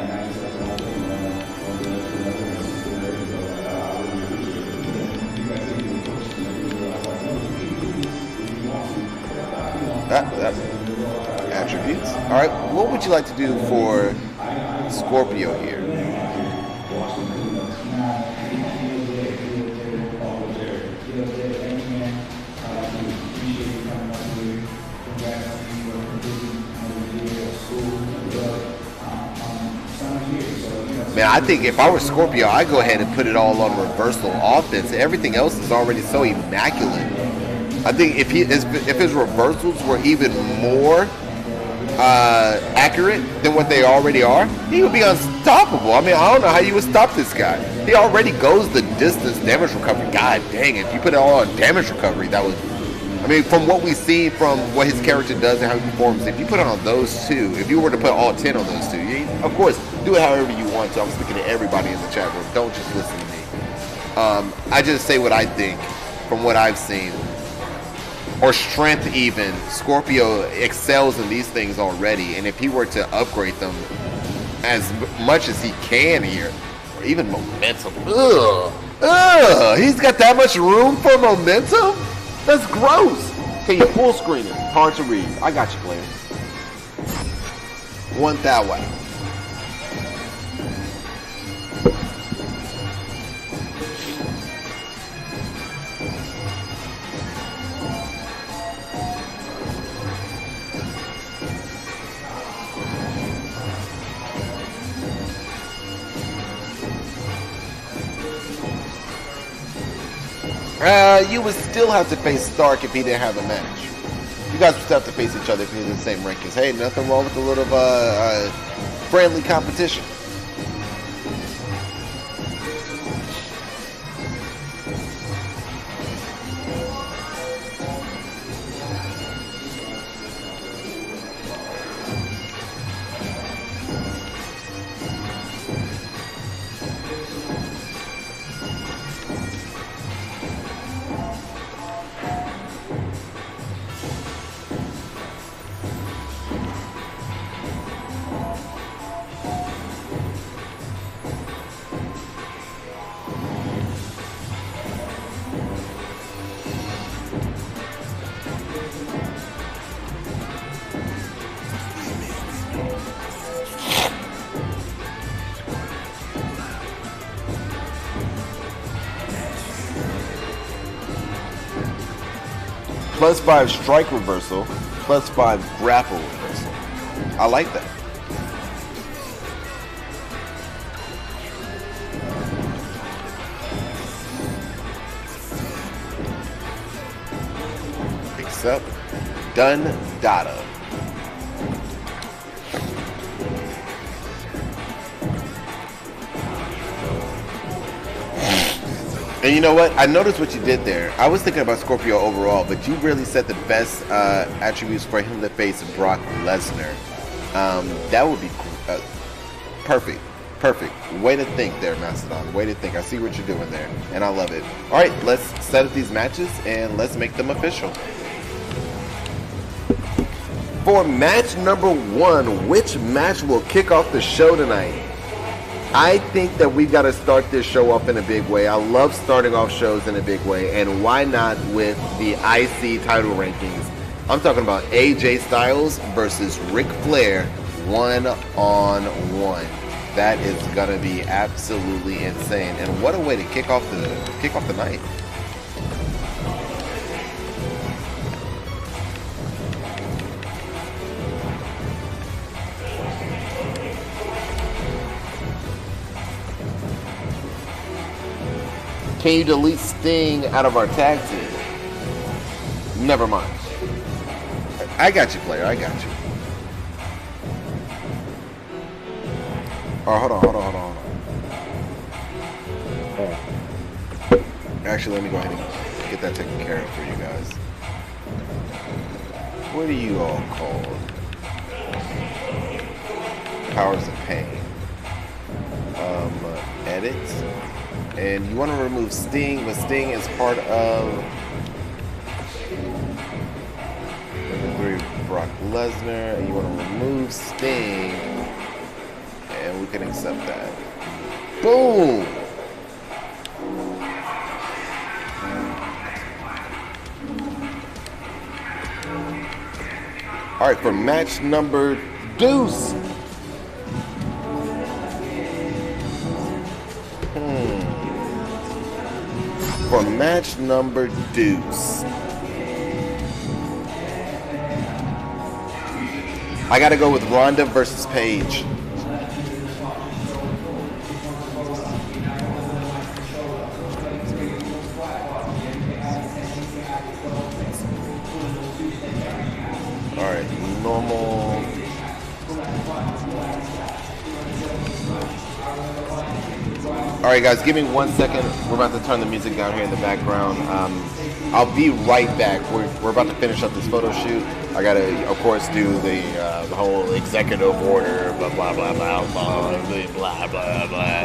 Attributes. All right, what would you like to do for Scorpio here? Man, I think if I were Scorpio, I'd go ahead and put it all on reversal offense. Everything else is already so immaculate. I think if his reversals were even more accurate than what they already are, he would be unstoppable. I mean, I don't know how you would stop this guy. He already goes the distance damage recovery. God dang it. If you put it all on damage recovery, that would... I mean, from what we see from what his character does and how he performs, if you put it on those two, if you were to put all 10 on those two, of course, do it however you want to. I'm speaking to everybody in the chat room. Don't just listen to me. I just say what I think from what I've seen. Or strength even. Scorpio excels in these things already, and if he were to upgrade them as much as he can here, or even momentum, he's got that much room for momentum? That's gross. Okay, you full screen it. Hard to read. I got you, player. One that way. You would still have to face Stark if he didn't have a match. You guys would still have to face each other if you're in the same rankings. Hey, nothing wrong with a little friendly competition. +5 strike reversal, +5 grapple reversal. I like that. Except done data. And you know what? I noticed what you did there. I was thinking about Scorpio overall, but you really set the best attributes for him to face Brock Lesnar. That would be perfect. Perfect. Way to think there, Mastodon. Way to think. I see what you're doing there, and I love it. All right, let's set up these matches, and let's make them official. For match number 1, which match will kick off the show tonight? I think that we've got to start this show off in a big way. I love starting off shows in a big way, and why not with the IC title rankings? I'm talking about AJ Styles versus Ric Flair, 1-on-1. That is gonna be absolutely insane, and what a way to kick off the night. Can you delete Sting out of our tag team? Never mind. I got you, player. I got you. Oh, hold on. Actually, let me go ahead and get that taken care of for you guys. What are you all called? Powers of Pain. Edit. And you want to remove Sting, but Sting is part of number 3, Brock Lesnar, and you want to remove Sting, and we can accept that. Boom! All right, for match number deuce. For match number deuce, I gotta go with Ronda versus Paige. Alright, normal. Alright guys, give me 1 second. We're about to turn the music down here in the background. I'll be right back. We're about to finish up this photo shoot. I gotta, of course, do the whole executive order, blah blah blah blah blah blah blah blah blah.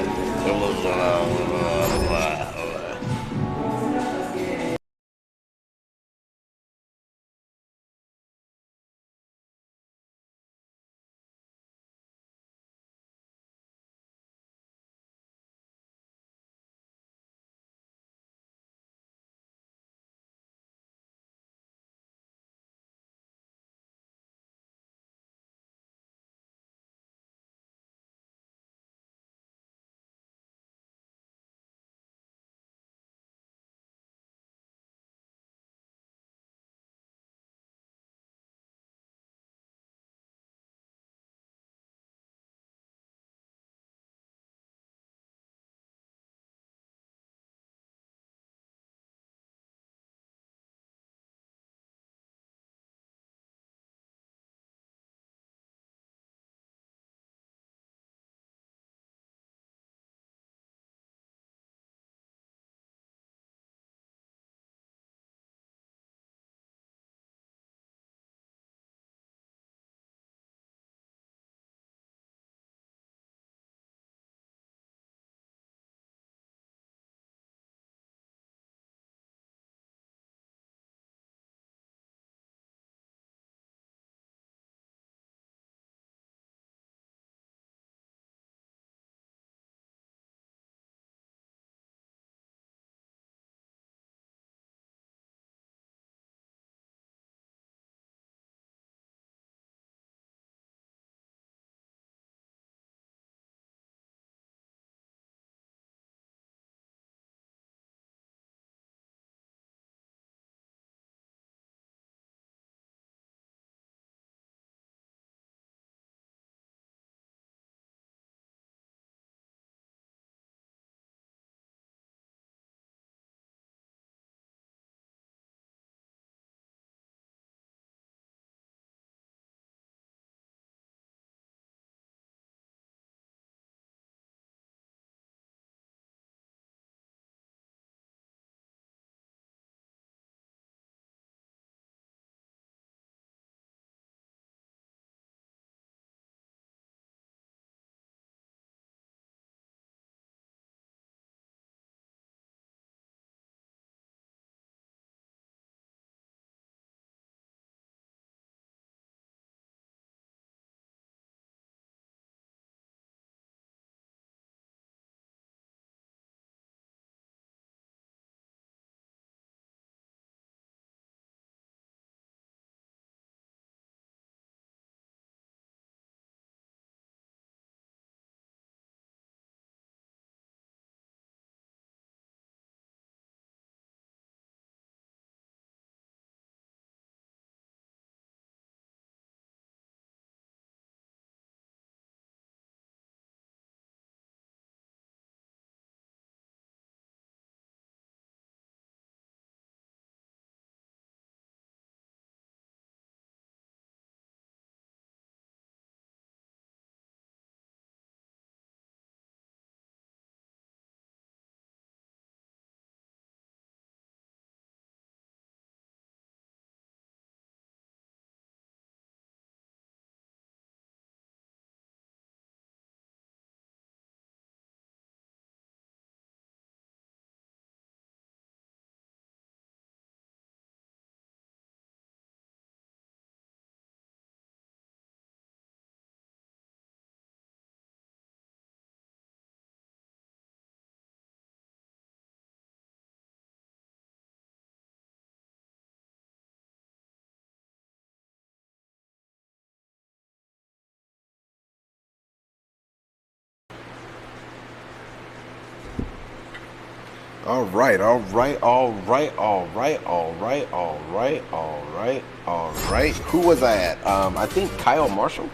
All right, all right, all right, all right, all right, all right, all right, all right. Who was I at? I think Kyle Marshall?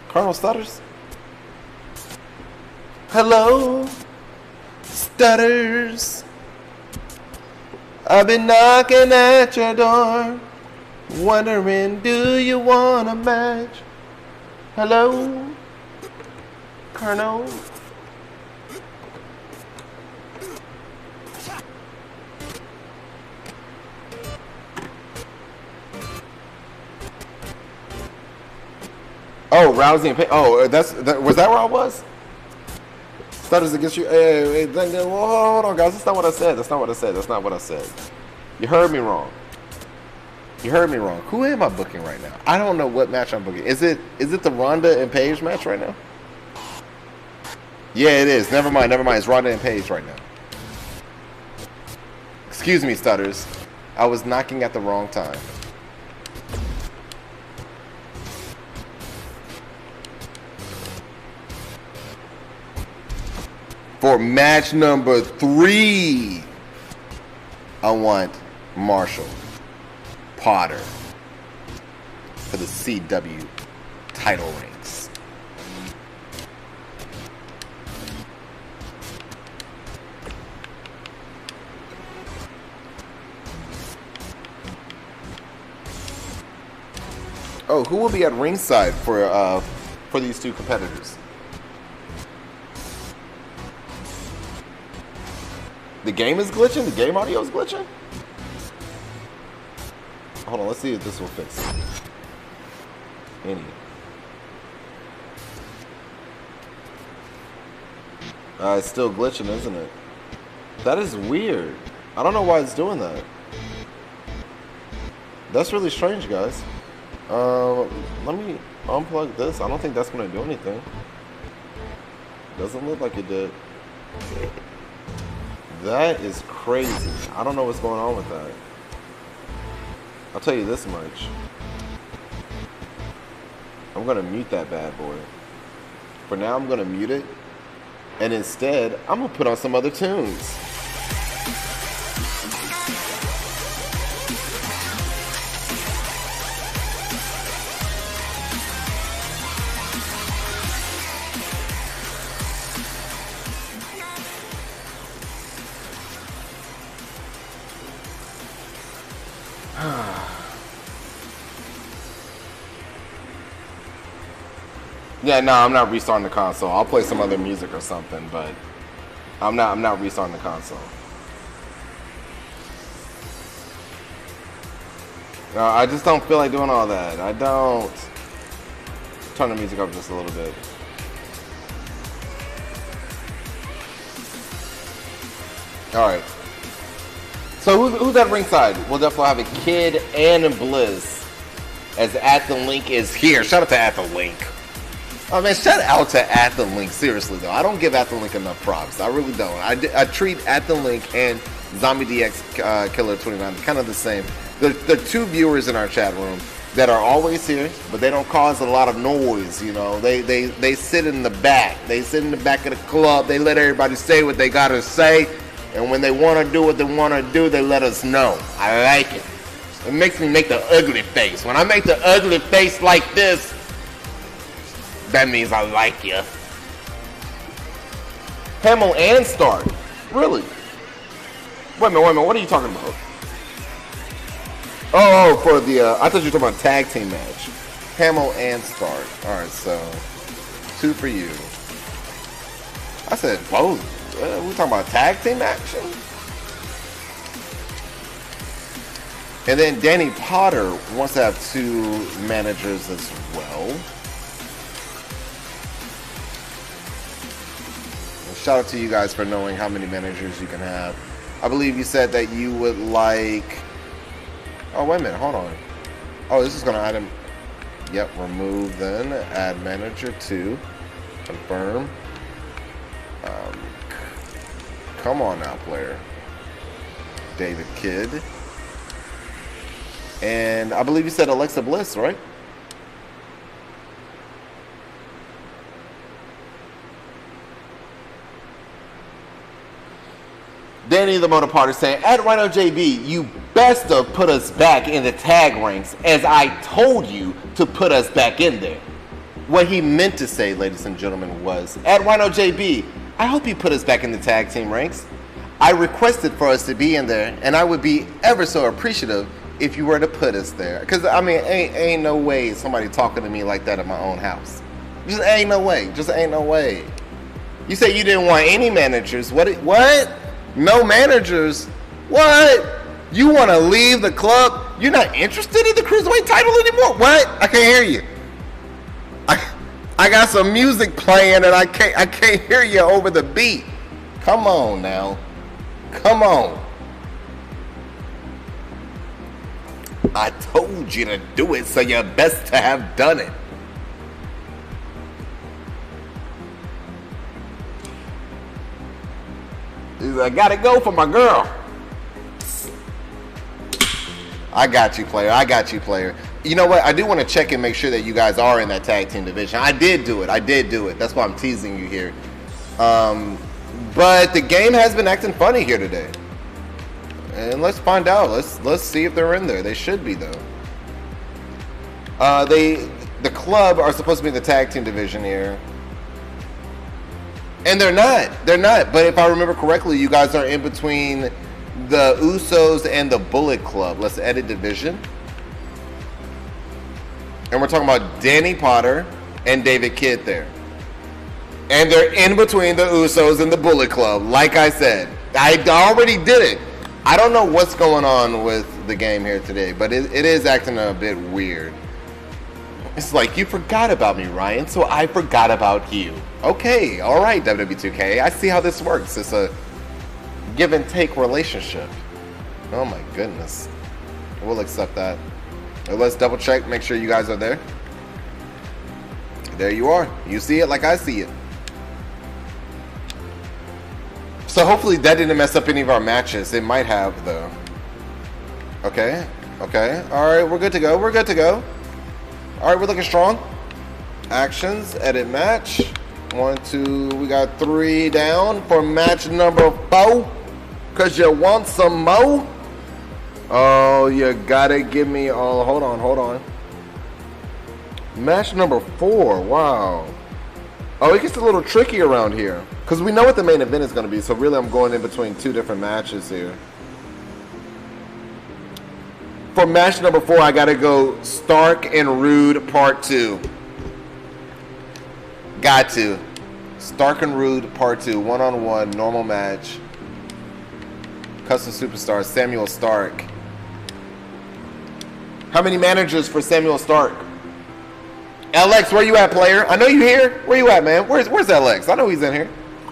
Colonel Stutters? Hello, Stutters. I've been knocking at your door, wondering, do you want a match? Hello, Colonel. Oh, Rousey and Payne. Oh, was that where I was? Stutters against you. Hey, hold on, guys. That's not what I said. That's not what I said. That's not what I said. You heard me wrong. You heard me wrong. Who am I booking right now? I don't know what match I'm booking. Is it the Ronda and Paige match right now? Yeah, it is. Never mind. Never mind. It's Ronda and Paige right now. Excuse me, Stutters. I was knocking at the wrong time. For match number 3, I want Marshall Potter for the CW title rings. Oh, who will be at ringside for these two competitors? The game is glitching? The game audio is glitching? Hold on, let's see if this will fix it. It's still glitching, isn't it? That is weird. I don't know why it's doing that. That's really strange, guys. Let me unplug this. I don't think that's going to do anything. Doesn't look like it did. That is crazy. I don't know what's going on with that. I'll tell you this much. I'm going to mute that bad boy. For now, I'm going to mute it. And instead, I'm going to put on some other tunes. Yeah, no, I'm not restarting the console. I'll play some other music or something, but I'm not restarting the console. No, I just don't feel like doing all that. I don't. Turn the music up just a little bit. All right. So who's at ringside? We'll definitely have a Kid and Bliss, as At the Link is here. Shout out to At the Link. Oh man, shout out to At the Link. Seriously though, I don't give At the Link enough props. I really don't. I treat At the Link and Zombie DX Killer 29 kind of the same. They're two viewers in our chat room that are always here, but they don't cause a lot of noise. You know, they sit in the back. They sit in the back of the club. They let everybody say what they gotta say, and when they want to do what they want to do, they let us know. I like it. It makes me make the ugly face. When I make the ugly face like this, that means I like you. Hamill and Stark. Really? Wait a minute. What are you talking about? Oh, for the, I thought you were talking about tag team match. Hamill and Stark. Alright, so 2 for you. I said, whoa, we talking about tag team action? And then Danny Potter wants to have 2 managers as well. Shout out to you guys for knowing how many managers you can have. I believe you said that you would like... Oh, wait a minute. Hold on. Oh, this is going to add him... Yep, remove then. Add manager 2. Confirm. Come on now, player. David Kidd. And I believe you said Alexa Bliss, right? Danny the Motor Party saying, at Rhino JB, you best have put us back in the tag ranks as I told you to put us back in there. What he meant to say, ladies and gentlemen, was, at Rhino JB, I hope you put us back in the tag team ranks. I requested for us to be in there, and I would be ever so appreciative if you were to put us there. Because, I mean, ain't no way somebody talking to me like that in my own house. Just ain't no way. Just ain't no way. You say you didn't want any managers. What? No managers? What? You want to leave the club? You're not interested in the Cruiserweight title anymore? What? I can't hear you. I got some music playing and I can't hear you over the beat. Come on now. Come on. I told you to do it, so you're best to have done it. I gotta go for my girl. I got you, player. I got you, player. You know what? I do want to check and make sure that you guys are in that tag team division. I did do it. I did do it. That's why I'm teasing you here. But the game has been acting funny here today. And let's find out. Let's see if they're in there. They should be, though. The club are supposed to be in the tag team division here. And they're not. They're not. But if I remember correctly, you guys are in between the Usos and the Bullet Club. Let's edit division. And we're talking about Danny Potter and David Kidd there. And they're in between the Usos and the Bullet Club. Like I said, I already did it. I don't know what's going on with the game here today, but it is acting a bit weird. It's like, you forgot about me, Ryan, so I forgot about you. Okay, all right, WWE 2K. I see how this works. It's a give and take relationship. Oh my goodness. We'll accept that. Now let's double check, make sure you guys are there. There you are. You see it like I see it. So hopefully that didn't mess up any of our matches. It might have, though. Okay. Okay. All right, we're good to go. We're good to go. All right, we're looking strong. Actions, edit match. 1, 2, we got 3 down for match number 4. Because you want some more? Oh, you gotta give me all. Hold on. Match number 4. Wow. Oh, it gets a little tricky around here. Because we know what the main event is going to be. So really, I'm going in between 2 different matches here. For match number 4, I got to go Stark and Rude Part 2. Got to. Stark and Rude Part 2. 1-on-1, normal match. Custom Superstar, Samuel Stark. How many managers for Samuel Stark? LX, where you at, player? I know you here. Where you at, man? Where's LX? I know he's in here.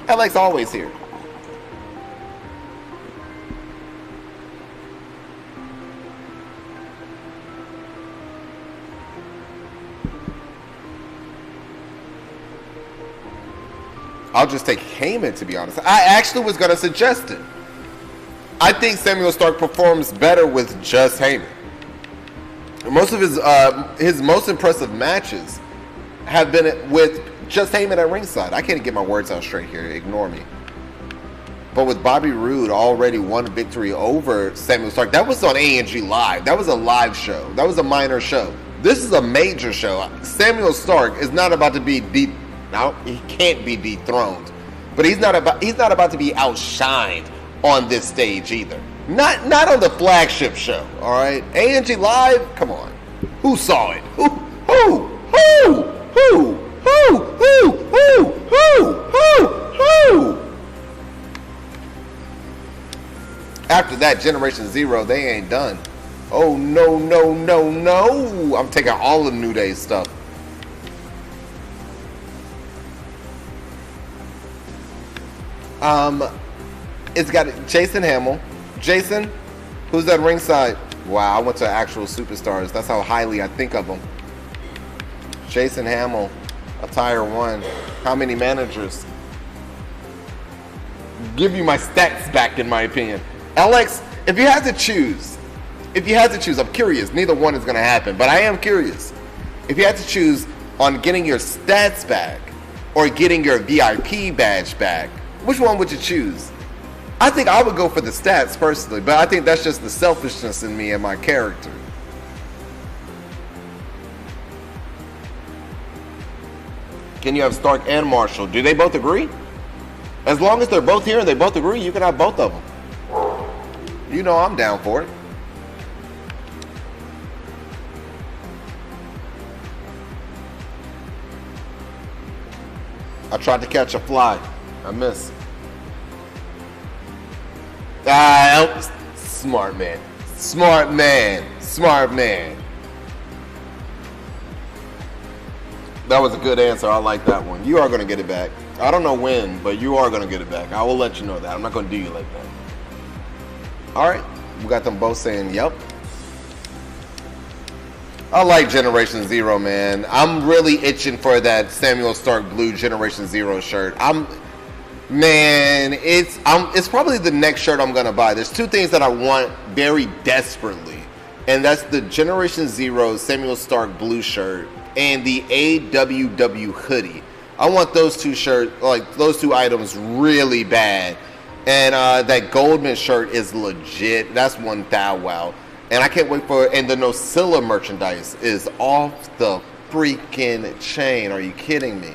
LX always here. I'll just take Heyman, to be honest. I actually was going to suggest it. I think Samuel Stark performs better with just Heyman. Most of his most impressive matches have been with just Heyman at ringside. I can't get my words out straight here. Ignore me. But with Bobby Roode already won victory over Samuel Stark. That was on A&G Live. That was a live show. That was a minor show. This is a major show. Samuel Stark is not about to be now he can't be dethroned, but he's not about to be outshined on this stage either. Not on the flagship show. All right, A&G Live. Come on, who saw it? Who? After that, Generation Zero, they ain't done. Oh no. I'm taking all of New Day's stuff. It's got Jason Hamill. Jason, who's at ringside? Wow, I went to actual superstars. That's how highly I think of them. Jason Hamill, Attire 1. How many managers? Give you my stats back, in my opinion. LX, if you had to choose, I'm curious. Neither one is going to happen, but I am curious. If you had to choose on getting your stats back or getting your VIP badge back, which one would you choose? I think I would go for the stats personally, but I think that's just the selfishness in me and my character. Can you have Stark and Marshall? Do they both agree? As long as they're both here and they both agree, you can have both of them. You know I'm down for it. I tried to catch a fly. I missed. Smart man. Smart man. Smart man. That was a good answer. I like that one. You are going to get it back. I don't know when, but you are going to get it back. I will let you know that. I'm not going to do you like that. All right. We got them both saying, yep. I like Generation Zero, man. I'm really itching for that Samuel Stark Blue Generation Zero shirt. It's probably the next shirt I'm gonna buy. There's two things that I want very desperately, and that's the Generation Zero Samuel Stark Blue shirt and the AWW hoodie. I want those two those two items really bad. And that Goldman shirt is legit. That's one thou wow. And I can't wait and the Nosilla merchandise is off the freaking chain. Are you kidding me?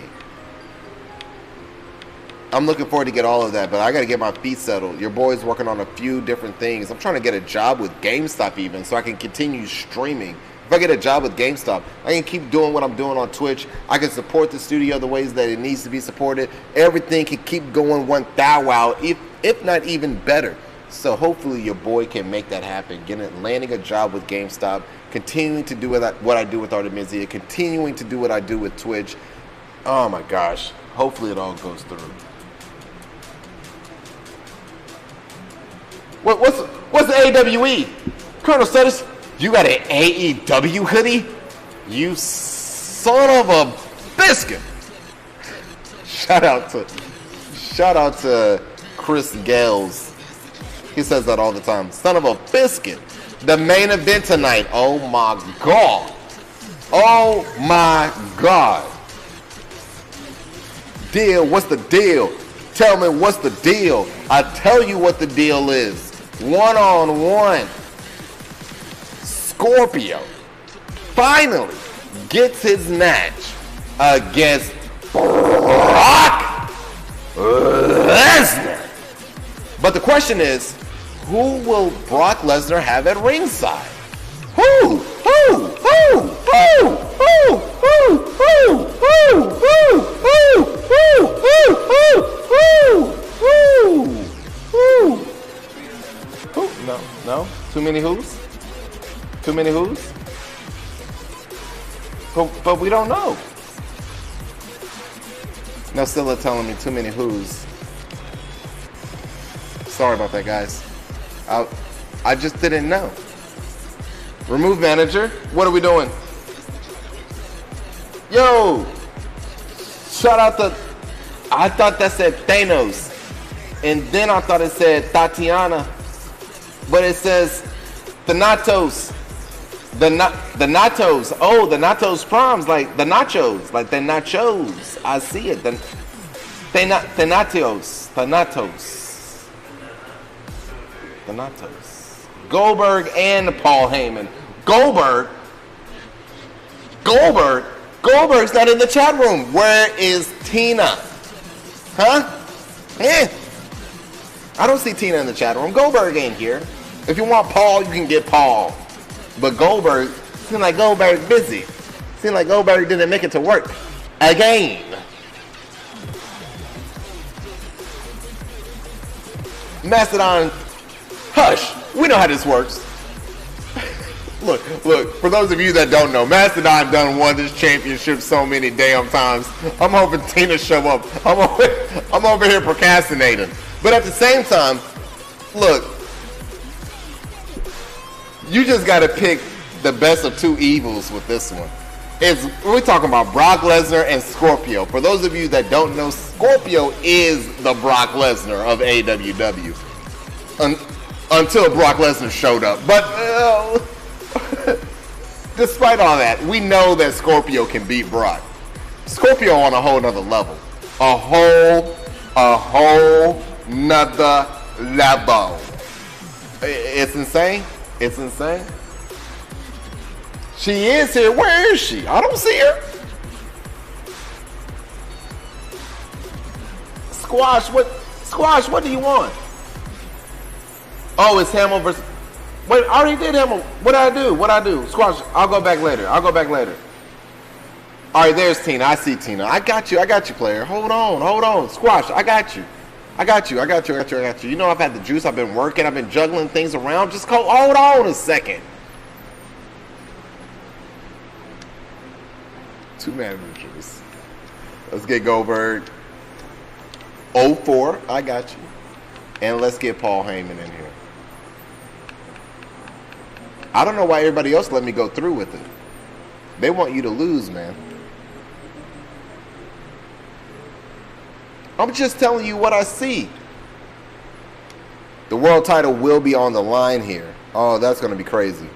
I'm looking forward to get all of that, but I got to get my feet settled. Your boy's working on a few different things. I'm trying to get a job with GameStop even so I can continue streaming. If I get a job with GameStop, I can keep doing what I'm doing on Twitch. I can support the studio the ways that it needs to be supported. Everything can keep going one thou wow, if not even better. So hopefully your boy can make that happen, landing a job with GameStop, continuing to do what I do with Artemisia, continuing to do what I do with Twitch. Oh my gosh. Hopefully it all goes through. What's the AWE? Colonel Stutters, you got an AEW hoodie? You son of a biscuit. Shout out to Chris Gales. He says that all the time. Son of a biscuit. The main event tonight. Oh my God. Oh my God. Deal, what's the deal? Tell me what's the deal. I tell you what the deal is. One-on-one. Scorpio finally gets his match against Brock Lesnar. But the question is, who will Brock Lesnar have at ringside? Who? No? Too many who's? Too many who's? But we don't know. Now Scylla telling me too many who's. Sorry about that, guys. I just didn't know. Remove manager. What are we doing? Yo! Shout out to... I thought that said Thanos. And then I thought it said Tatiana. But it says Thanatos. The Natos. Oh, the Natos proms. Like the nachos. Like the nachos. I see it. Thanatos. Goldberg and Paul Heyman. Goldberg's not in the chat room. Where is Tina? Huh? I don't see Tina in the chat room. Goldberg ain't here. If you want Paul, you can get Paul. But Goldberg, seems like Goldberg's busy. Seems like Goldberg didn't make it to work. Again. Mastodon, hush. We know how this works. Look, for those of you that don't know, Mastodon done won this championship so many damn times. I'm hoping Tina show up. I'm over here procrastinating. But at the same time, look, you just got to pick the best of two evils with this one. We're talking about Brock Lesnar and Scorpio. For those of you that don't know, Scorpio is the Brock Lesnar of AWW. Until Brock Lesnar showed up. But despite all that, we know that Scorpio can beat Brock. Scorpio on a whole nother level. A whole nother level. It's insane. It's insane. She is here. Where is she? I don't see her. Squash, what do you want? Oh, it's Hamill versus... Wait, I already did Hamill. What'd I do? Squash, I'll go back later. All right, there's Tina. I see Tina. I got you, player. Hold on. Squash, I got you. You know I've had the juice. I've been working. I've been juggling things around. Just hold on a second. 2 managers. Let's get Goldberg. 0-4. I got you. And let's get Paul Heyman in here. I don't know why everybody else let me go through with it. They want you to lose, man. I'm just telling you what I see. The world title will be on the line here. Oh, that's going to be crazy.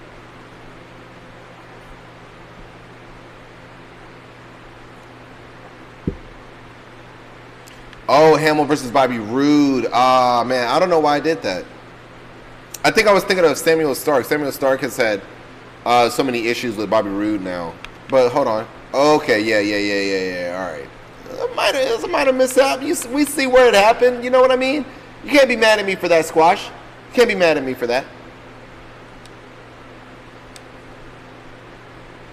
Oh, Hamill versus Bobby Roode. Ah, man, I don't know why I did that. I think I was thinking of Samuel Stark. Samuel Stark has had so many issues with Bobby Roode now. But hold on. Okay, yeah. All right. It might have missed out. We see where it happened. You know what I mean? You can't be mad at me for that, Squash. You can't be mad at me for that.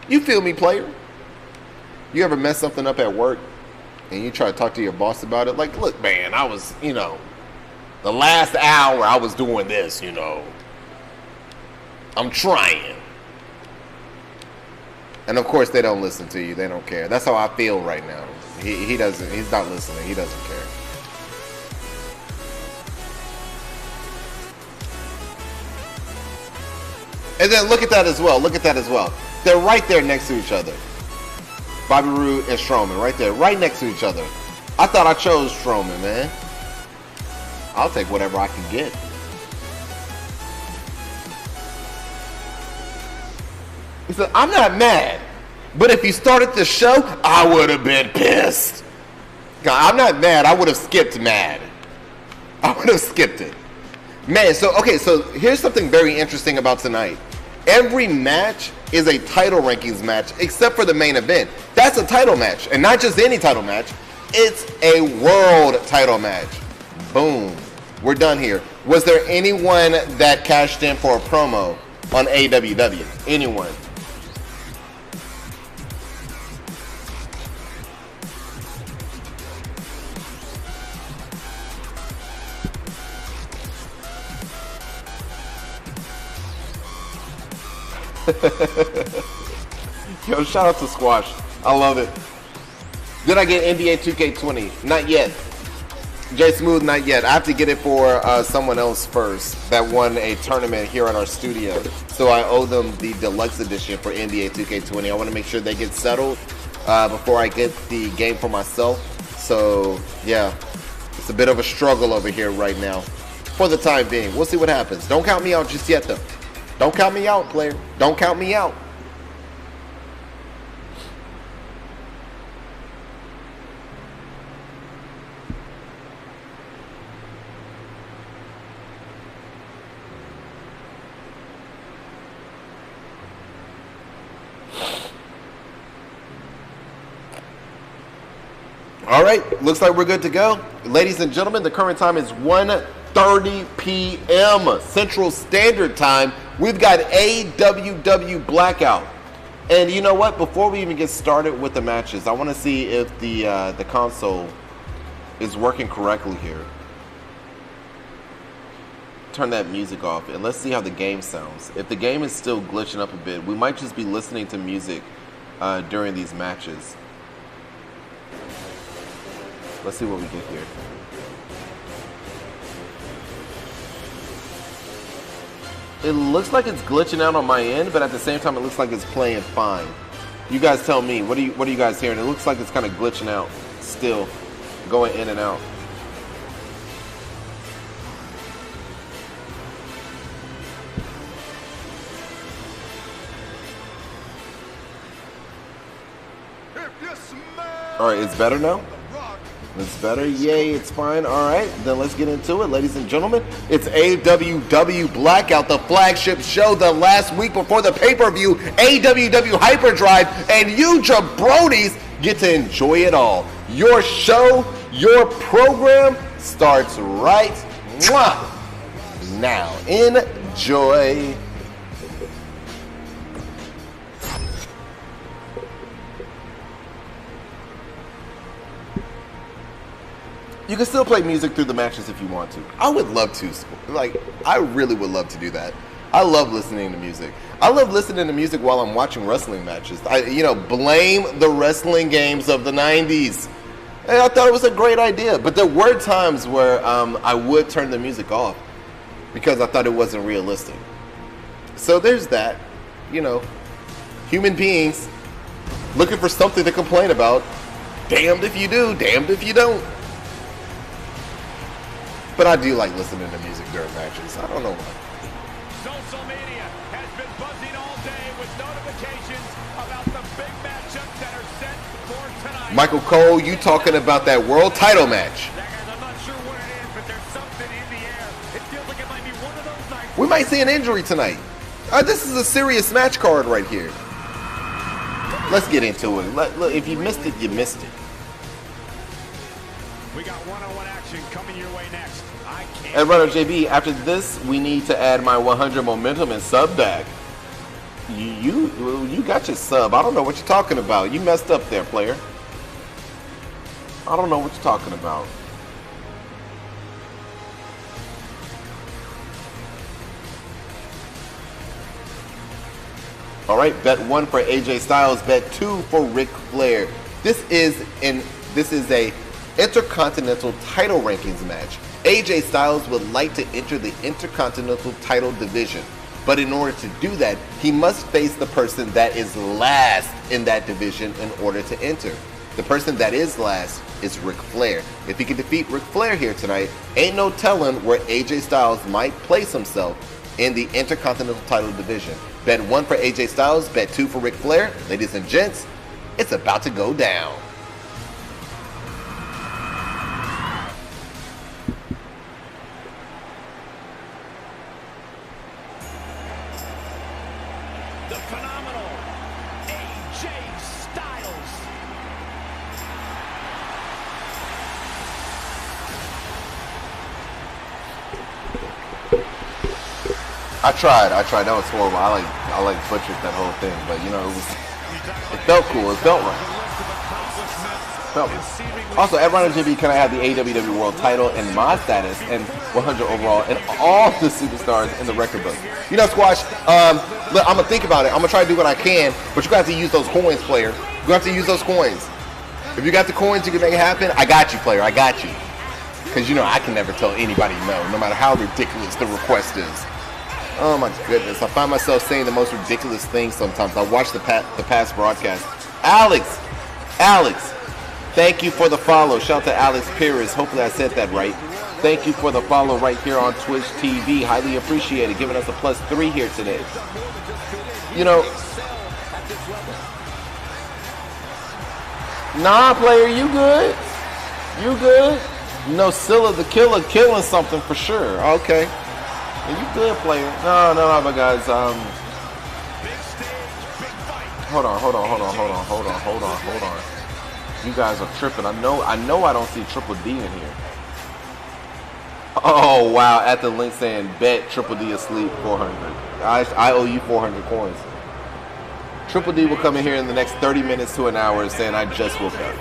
You feel me, player? You ever mess something up at work and you try to talk to your boss about it? Like, look, man, I was, the last hour I was doing this, I'm trying. And of course they don't listen to you. They don't care. That's how I feel right now. He doesn't, he's not listening. He doesn't care. And then look at that as well. They're right there next to each other. Bobby Roode and Strowman right there, right next to each other. I thought I chose Strowman, man. I'll take whatever I can get. He said, I'm not mad, but if you started the show, I would have been pissed. God, I'm not mad. I would have skipped mad. I would have skipped it. Man, so here's something very interesting about tonight. Every match is a title rankings match except for the main event. That's a title match, and not just any title match. It's a world title match. Boom. We're done here. Was there anyone that cashed in for a promo on AWW? Anyone? Yo, shout out to Squash. I love it. Did I get NBA 2K20? Not yet. J Smooth, not yet. I have to get it for someone else first that won a tournament here at our studio. So I owe them the deluxe edition for NBA 2K20. I want to make sure they get settled before I get the game for myself. So, yeah. It's a bit of a struggle over here right now. For the time being. We'll see what happens. Don't count me out just yet, though. Don't count me out, player. Don't count me out. All right, looks like we're good to go. Ladies and gentlemen, the current time is 1:30 p.m. Central Standard Time. We've got AWW Blackout. And you know what? Before we even get started with the matches, I want to see if the console is working correctly here. Turn that music off and let's see how the game sounds. If the game is still glitching up a bit, we might just be listening to music during these matches. Let's see what we get here. It looks like it's glitching out on my end, but at the same time, it looks like it's playing fine. You guys tell me. What are you guys hearing? It looks like it's kind of glitching out still, going in and out. All right, it's better now. It's better. Yay, it's fine. All right, then let's get into it, ladies and gentlemen. It's AWW Blackout, the flagship show the last week before the pay-per-view, AWW Hyperdrive, and you jabronis get to enjoy it all. Your show, your program starts right now. Enjoy. You can still play music through the matches if you want to. I would love to. Like, I really would love to do that. I love listening to music. I love listening to music while I'm watching wrestling matches. Blame the wrestling games of the 90s. And I thought it was a great idea. But there were times where I would turn the music off because I thought it wasn't realistic. So there's that. Human beings looking for something to complain about. Damned if you do, damned if you don't. But I do like listening to music during matches. I don't know why. Social media has been buzzing all day with notifications about the big matchups that are set for tonight. Michael Cole, you talking about that world title match. Guys, I'm not sure what it is, but there's something in the air. It feels like it might be one of those nights. We might see an injury tonight. This is a serious match card right here. Let's get into it. Look, if you missed it, you missed it. We got one-on-one action coming your way next. And Runner JB, after this, we need to add my 100 momentum and sub back. You got your sub. I don't know what you're talking about. You messed up there, player. I don't know what you're talking about. All right, bet 1 for AJ Styles, bet 2 for Ric Flair. This is a Intercontinental title rankings match. AJ Styles would like to enter the Intercontinental title division, but in order to do that, he must face the person that is last in that division in order to enter. The person that is last is Ric Flair. If he can defeat Ric Flair here tonight, ain't no telling where AJ Styles might place himself in the Intercontinental title division. Bet 1 for AJ Styles, bet 2 for Ric Flair. Ladies and gents, it's about to go down. The phenomenal AJ Styles. I tried. That was horrible. I like butchered that whole thing, but it felt cool. It felt right. Also, at Runner JB, can I have the AWW World Title and my status and 100 overall and all the superstars in the record book? Squash. Look, I'm gonna think about it. I'm gonna try to do what I can, but you're gonna have to use those coins, player. You have to use those coins. If you got the coins, you can make it happen. I got you, player. I got you. Because I can never tell anybody no matter how ridiculous the request is. Oh my goodness, I find myself saying the most ridiculous things sometimes. I watch the past broadcast. Alex, thank you for the follow. Shout out to Alex Pires. Hopefully I said that right. Thank you for the follow right here on Twitch TV. Highly appreciated. Giving us a +3 here today. Nah, player, you good? You good? Scylla the Killer killing something for sure. Okay. You good, player. No, but guys, hold on. You guys are tripping. I know I don't see Triple D in here. Oh, wow. At the link saying, bet Triple D asleep, 400. I owe you 400 coins. Triple D will come in here in the next 30 minutes to an hour saying, I just woke up.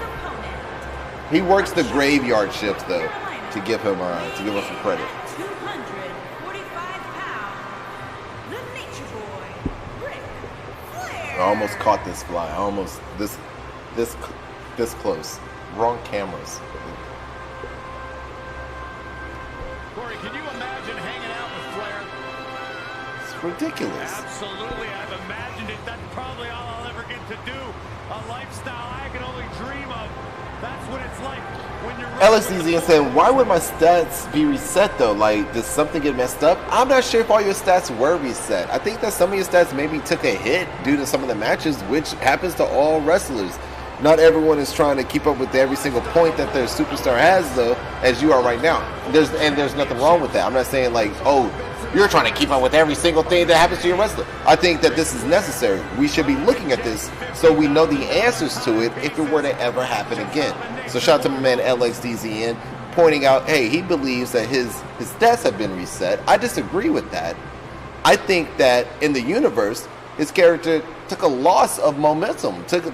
He works the graveyard shifts, though, to give him some credit. 245 pounds, the Nature Boy, Ric Flair. I almost caught this fly. This close. Wrong cameras. Corey, can you imagine hanging out with Flair? It's ridiculous. Absolutely, I've imagined it. That's probably all I'll ever get to do. A lifestyle I can only dream of. That's what it's like when you're... LSDZ saying, why would my stats be reset though? Like, did something get messed up? I'm not sure if all your stats were reset. I think that some of your stats maybe took a hit due to some of the matches, which happens to all wrestlers. Not everyone is trying to keep up with every single point that their superstar has, though, as you are right now. There's nothing wrong with that. I'm not saying like, oh, you're trying to keep up with every single thing that happens to your wrestler. I think that this is necessary. We should be looking at this so we know the answers to it if it were to ever happen again. So shout out to my man LXDZN pointing out, hey, he believes that his stats have been reset. I disagree with that. I think that in the universe, his character took a loss of momentum, took a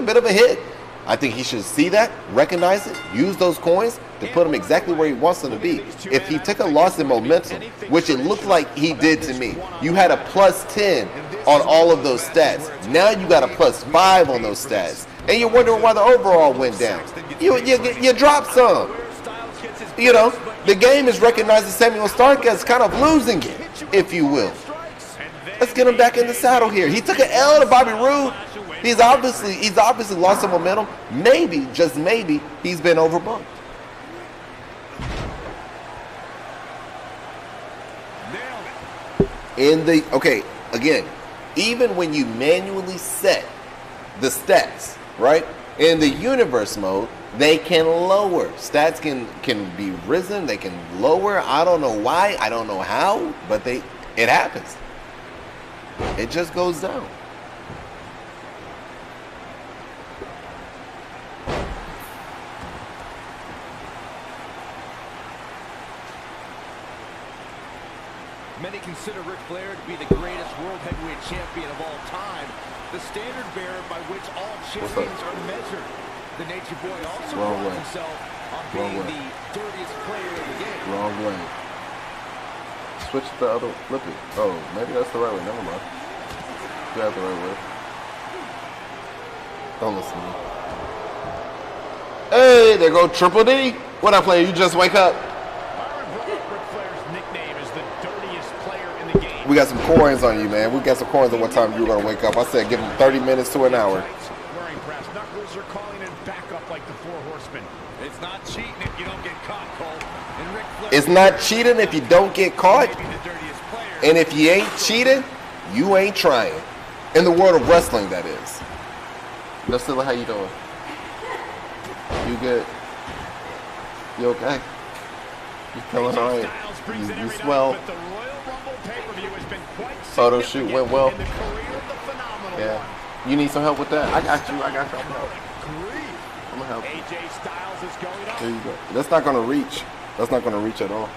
bit of a hit. I think he should see that, recognize it, use those coins to put him exactly where he wants him to be. If he took a loss in momentum, which it looked like he did to me, you had a plus 10 on all of those stats. Now you got a plus 5 on those stats. And you're wondering why the overall went down. You dropped some. You know, the game is recognizing Samuel Stark as kind of losing it, if you will. Let's get him back in the saddle here. He took an L to Bobby Roode. He's obviously lost some momentum. Maybe, just maybe, he's been overbooked. Again, even when you manually set the stats, right? In the universe mode, they can lower. Stats can be risen, they can lower. I don't know why, I don't know how, but it happens. It just goes down. Many consider Ric Flair to be the greatest world heavyweight champion of all time, the standard bearer by which all champions are measured. The Nature Boy also prides himself on being the dirtiest player in the game. Wrong way. Switch the other, flip it. Oh, maybe that's the right way. Never mind. That's the right way. Don't listen to me. Hey, there go Triple D. What up, player? You just wake up. We got some coins on you, man. We got some coins on what time you were gonna wake up. I said give him 30 minutes to an hour. Knuckles are calling in backup like the Four Horsemen. It's not cheating if you don't get caught, Cole. And Ric Flair, it's not cheating if you don't get caught. And if you ain't cheating, you ain't trying. In the world of wrestling, that is. Lucilla, how you doing? You good? You okay? You feeling alright? You swell? Photo shoot went well. Yeah. You need some help with that? I got you. I'm gonna help you. There you go. That's not gonna reach. That's not gonna reach at all.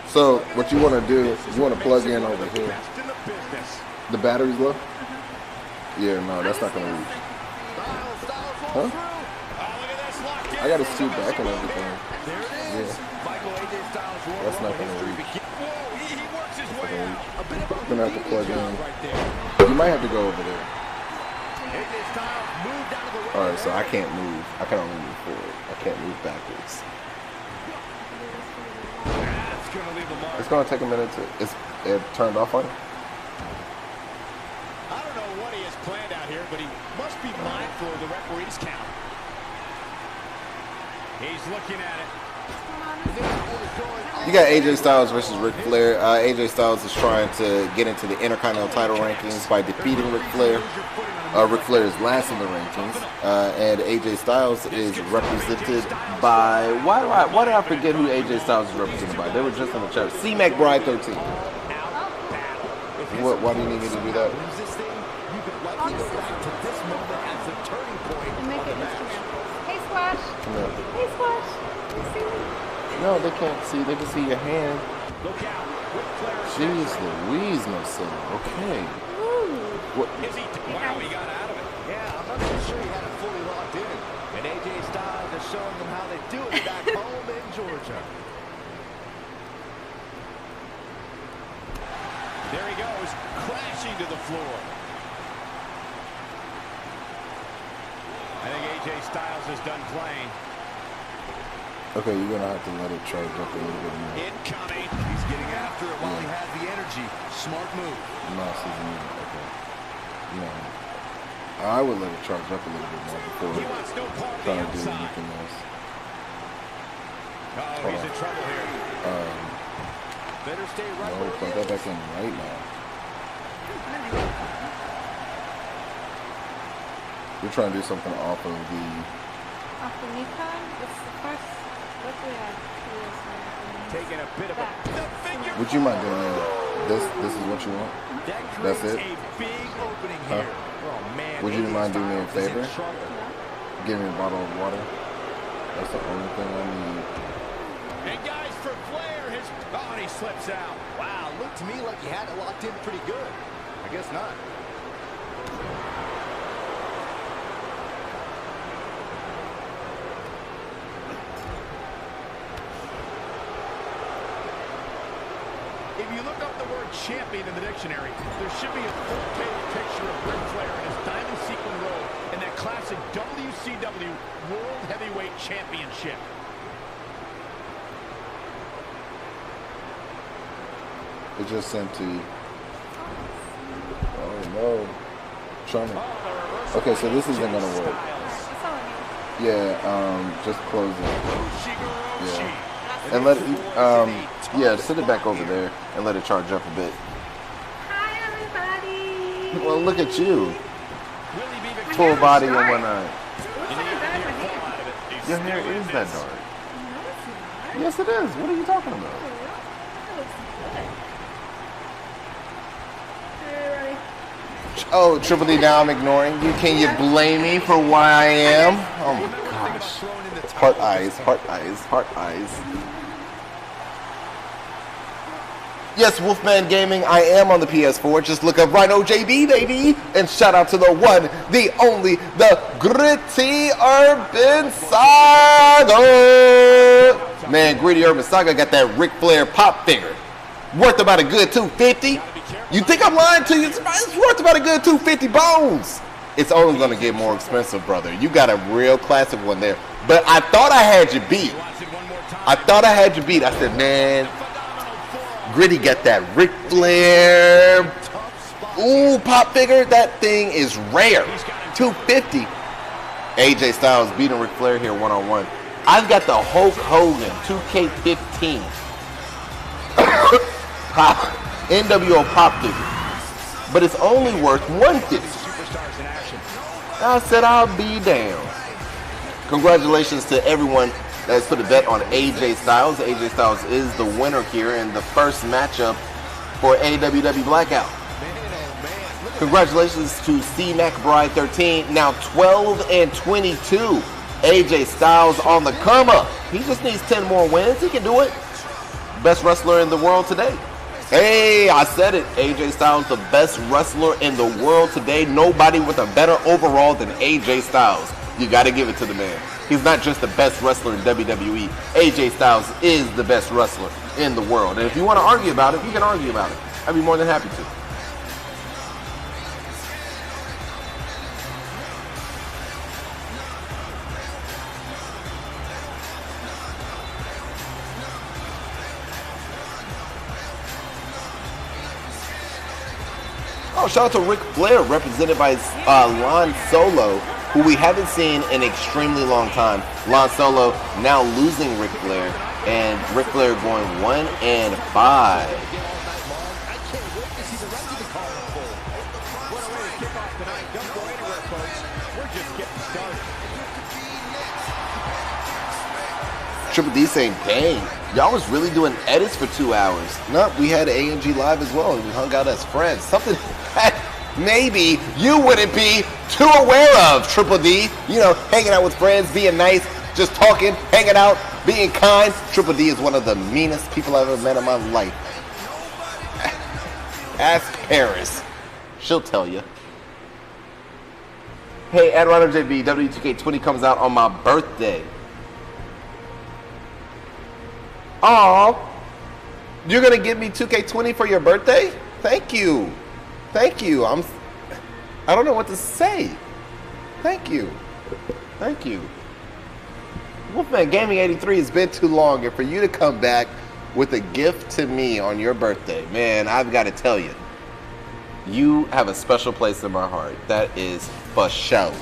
So what you want to do? You want to plug in over here. The battery's low. Yeah, no, that's not gonna reach. Huh? I got to scoot back and everything. Yeah. That's not gonna reach. You're gonna have to plug in. You might have to go over there. Alright, so I can't move. I can only move forward. I can't move backwards. It's gonna take a minute to. It turned off on you? I don't know what he has planned out here, but he must be mindful of the referee's count. He's looking at it. You got AJ Styles versus Ric Flair. AJ Styles is trying to get into the Intercontinental title rankings by defeating Ric Flair. Ric Flair is last in the rankings, and AJ Styles is represented by. Why did I forget who AJ Styles is represented by? They were just in the chat. C McBride 13. Why do you need me to do that? Hey, Squash. No. Hey, Squash. No, they can't see. They can see your hand. Jeez Louise, no son. Okay. What? Wow, he got out of it. Yeah, I'm not so sure he had it fully locked in. And AJ Styles is showing them how they do it back home in Georgia. There he goes, crashing to the floor. I think AJ Styles is done playing. Okay, you're gonna have to let it charge up a little bit more. Incoming. He's getting after it while he has the energy. Smart move. No, okay. No. I would let it charge up a little bit more before trying to do anything else. Oh, he's in trouble here. Better stay right where plug that back in right now. You're trying to do something off of the. Off the Nikon? It's the first. What do we have? Taking a bit of a figure. Would you mind doing that? This is what you want? That's it? A big opening here. Oh man. Would you mind doing me a Styles is in favor? trouble. Give me a bottle of water. That's the only thing I need. And guys, for Flair, his body slips out. Wow, looked to me like he had it locked in pretty good. I guess not. If you look up the word champion in the dictionary, there should be a full-page picture of Ric Flair in his diamond sequin robe in that classic WCW World Heavyweight Championship. It just sent to you. Oh no. Trying to. Okay, so this isn't gonna work. That's all I need. Yeah, just close it. Yeah. And let it, yeah, sit it back over there and let it charge up a bit. Hi, everybody. Well, look at you. Full body and whatnot. Your hair is that dark. Yes, it is. What are you talking about? Oh, Triple D, now I'm ignoring you. Can you blame me for why I am? Oh my gosh. Heart eyes, heart eyes, heart eyes. Yes, Wolfman Gaming, I am on the PS4. Just look up Rhino JB, baby. And shout out to the one, the only, the Gritty Urban Saga. Man, Gritty Urban Saga got that Ric Flair pop figure. Worth about a good $250. You think I'm lying to you? It's worth about a good $250 bones. It's only going to get more expensive, brother. You got a real classic one there. But I thought I had you beat. I said, man, Gritty got that Ric Flair. Ooh, pop figure. That thing is rare. $250. AJ Styles beating Ric Flair here one-on-one. I've got the Hulk Hogan 2K15. NWO pop figure. But it's only worth $150. I said I'll be damned. Congratulations to everyone that's put a bet on AJ Styles. AJ Styles is the winner here in the first matchup for AWW Blackout. Congratulations to C McBride 13, now 12-22. AJ Styles on the come up. He just needs 10 more wins. He can do it. Best wrestler in the world today. Hey, I said it. AJ Styles, the best wrestler in the world today. Nobody with a better overall than AJ Styles. You got to give it to the man. He's not just the best wrestler in WWE. AJ Styles is the best wrestler in the world. And if you want to argue about it, you can argue about it. I'd be more than happy to. Oh, shout out to Ric Flair, represented by Lon Solo, who we haven't seen in an extremely long time. Lon Solo now losing Ric Flair, and Ric Flair going 1-5. Triple D saying, dang, y'all was really doing edits for 2 hours. No, we had AMG Live as well, and we hung out as friends. Something that maybe you wouldn't be too aware of, Triple D. You know, hanging out with friends, being nice, just talking, hanging out, being kind. Triple D is one of the meanest people I've ever met in my life. Ask Paris. She'll tell you. Hey, at Runner JB, W2K20 comes out on my birthday. Aw, you're gonna give me 2K20 for your birthday? Thank you. Thank you. I don't know what to say. Thank you. Thank you. Wolfman Gaming 83 has been too long, and for you to come back with a gift to me on your birthday, man, I've got to tell you, you have a special place in my heart. That is for sure.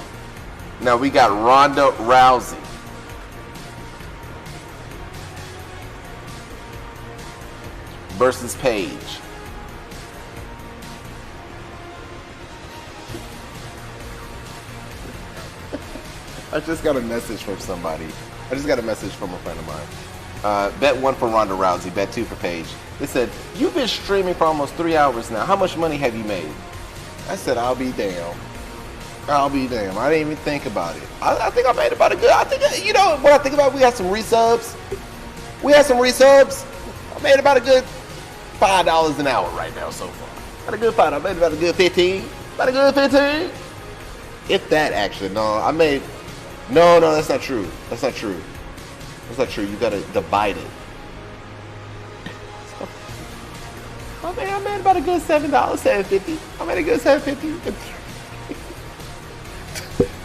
Now we got Ronda Rousey versus Paige. I just got a message from somebody. I just got a message from a friend of mine. Bet 1 for Ronda Rousey, bet 2 for Paige. They said, you've been streaming for almost 3 hours now. How much money have you made? I said, I'll be damned. I'll be damned. I didn't even think about it. I think I made about a good, I think, you know, when I think about it, we had some resubs. I made about a good $5 an hour right now so far. About a good 5. I made about a good 15. About a good 15. If that, actually. No, I made, no, that's not true. That's not true. You gotta divide it. I made about a good $7, $7.50. I made a good $7.50.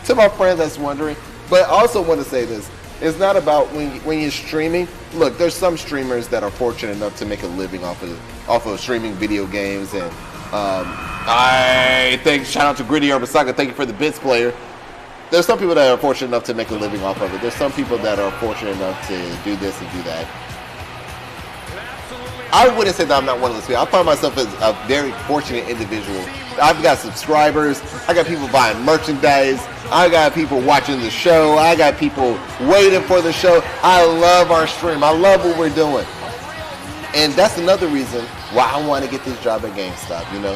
To my friend that's wondering, but I also want to say this. It's not about when you're streaming. Look, there's some streamers that are fortunate enough to make a living off of streaming video games, and shout out to Gritty Urban Saga. Thank you for the bits, player. There's some people that are fortunate enough to make a living off of it. There's some people that are fortunate enough to do this and do that. I wouldn't say that I'm not one of those people. I find myself as a very fortunate individual. I've got subscribers. I got people buying merchandise. I got people watching the show. I got people waiting for the show. I love our stream. I love what we're doing. And that's another reason why I want to get this job at GameStop, you know.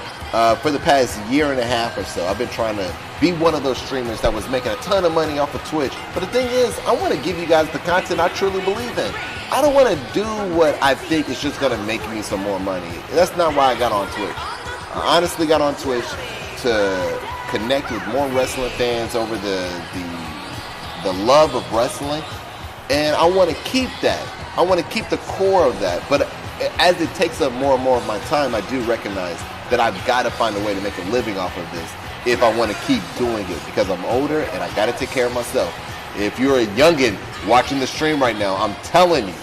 For the past year and a half or so, I've been trying to be one of those streamers that was making a ton of money off of Twitch. But the thing is, I want to give you guys the content I truly believe in. I don't want to do what I think is just going to make me some more money. That's not why I got on Twitch. I honestly got on Twitch to connect with more wrestling fans over the love of wrestling. And I want to keep that. I want to keep the core of that. But as it takes up more and more of my time, I do recognize that I've got to find a way to make a living off of this if I want to keep doing it, because I'm older and I got to take care of myself. If you're a youngin' watching the stream right now, I'm telling you,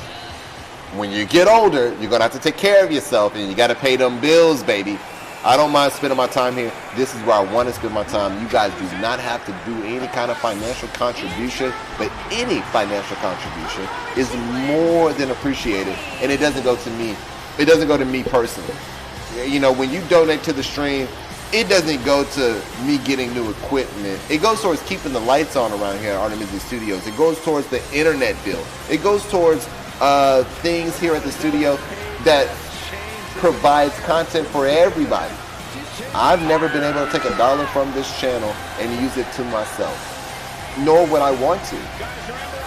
when you get older, you're going to have to take care of yourself and you got to pay them bills, baby. I don't mind spending my time here. This is where I want to spend my time. You guys do not have to do any kind of financial contribution, but any financial contribution is more than appreciated, and it doesn't go to me. It doesn't go to me personally. You know, when you donate to the stream, it doesn't go to me getting new equipment. It goes towards keeping the lights on around here at Artemisia Studios. It goes towards the internet bill. It goes towards things here at the studio that provides content for everybody. I've never been able to take $1 from this channel and use it to myself, nor would I want to.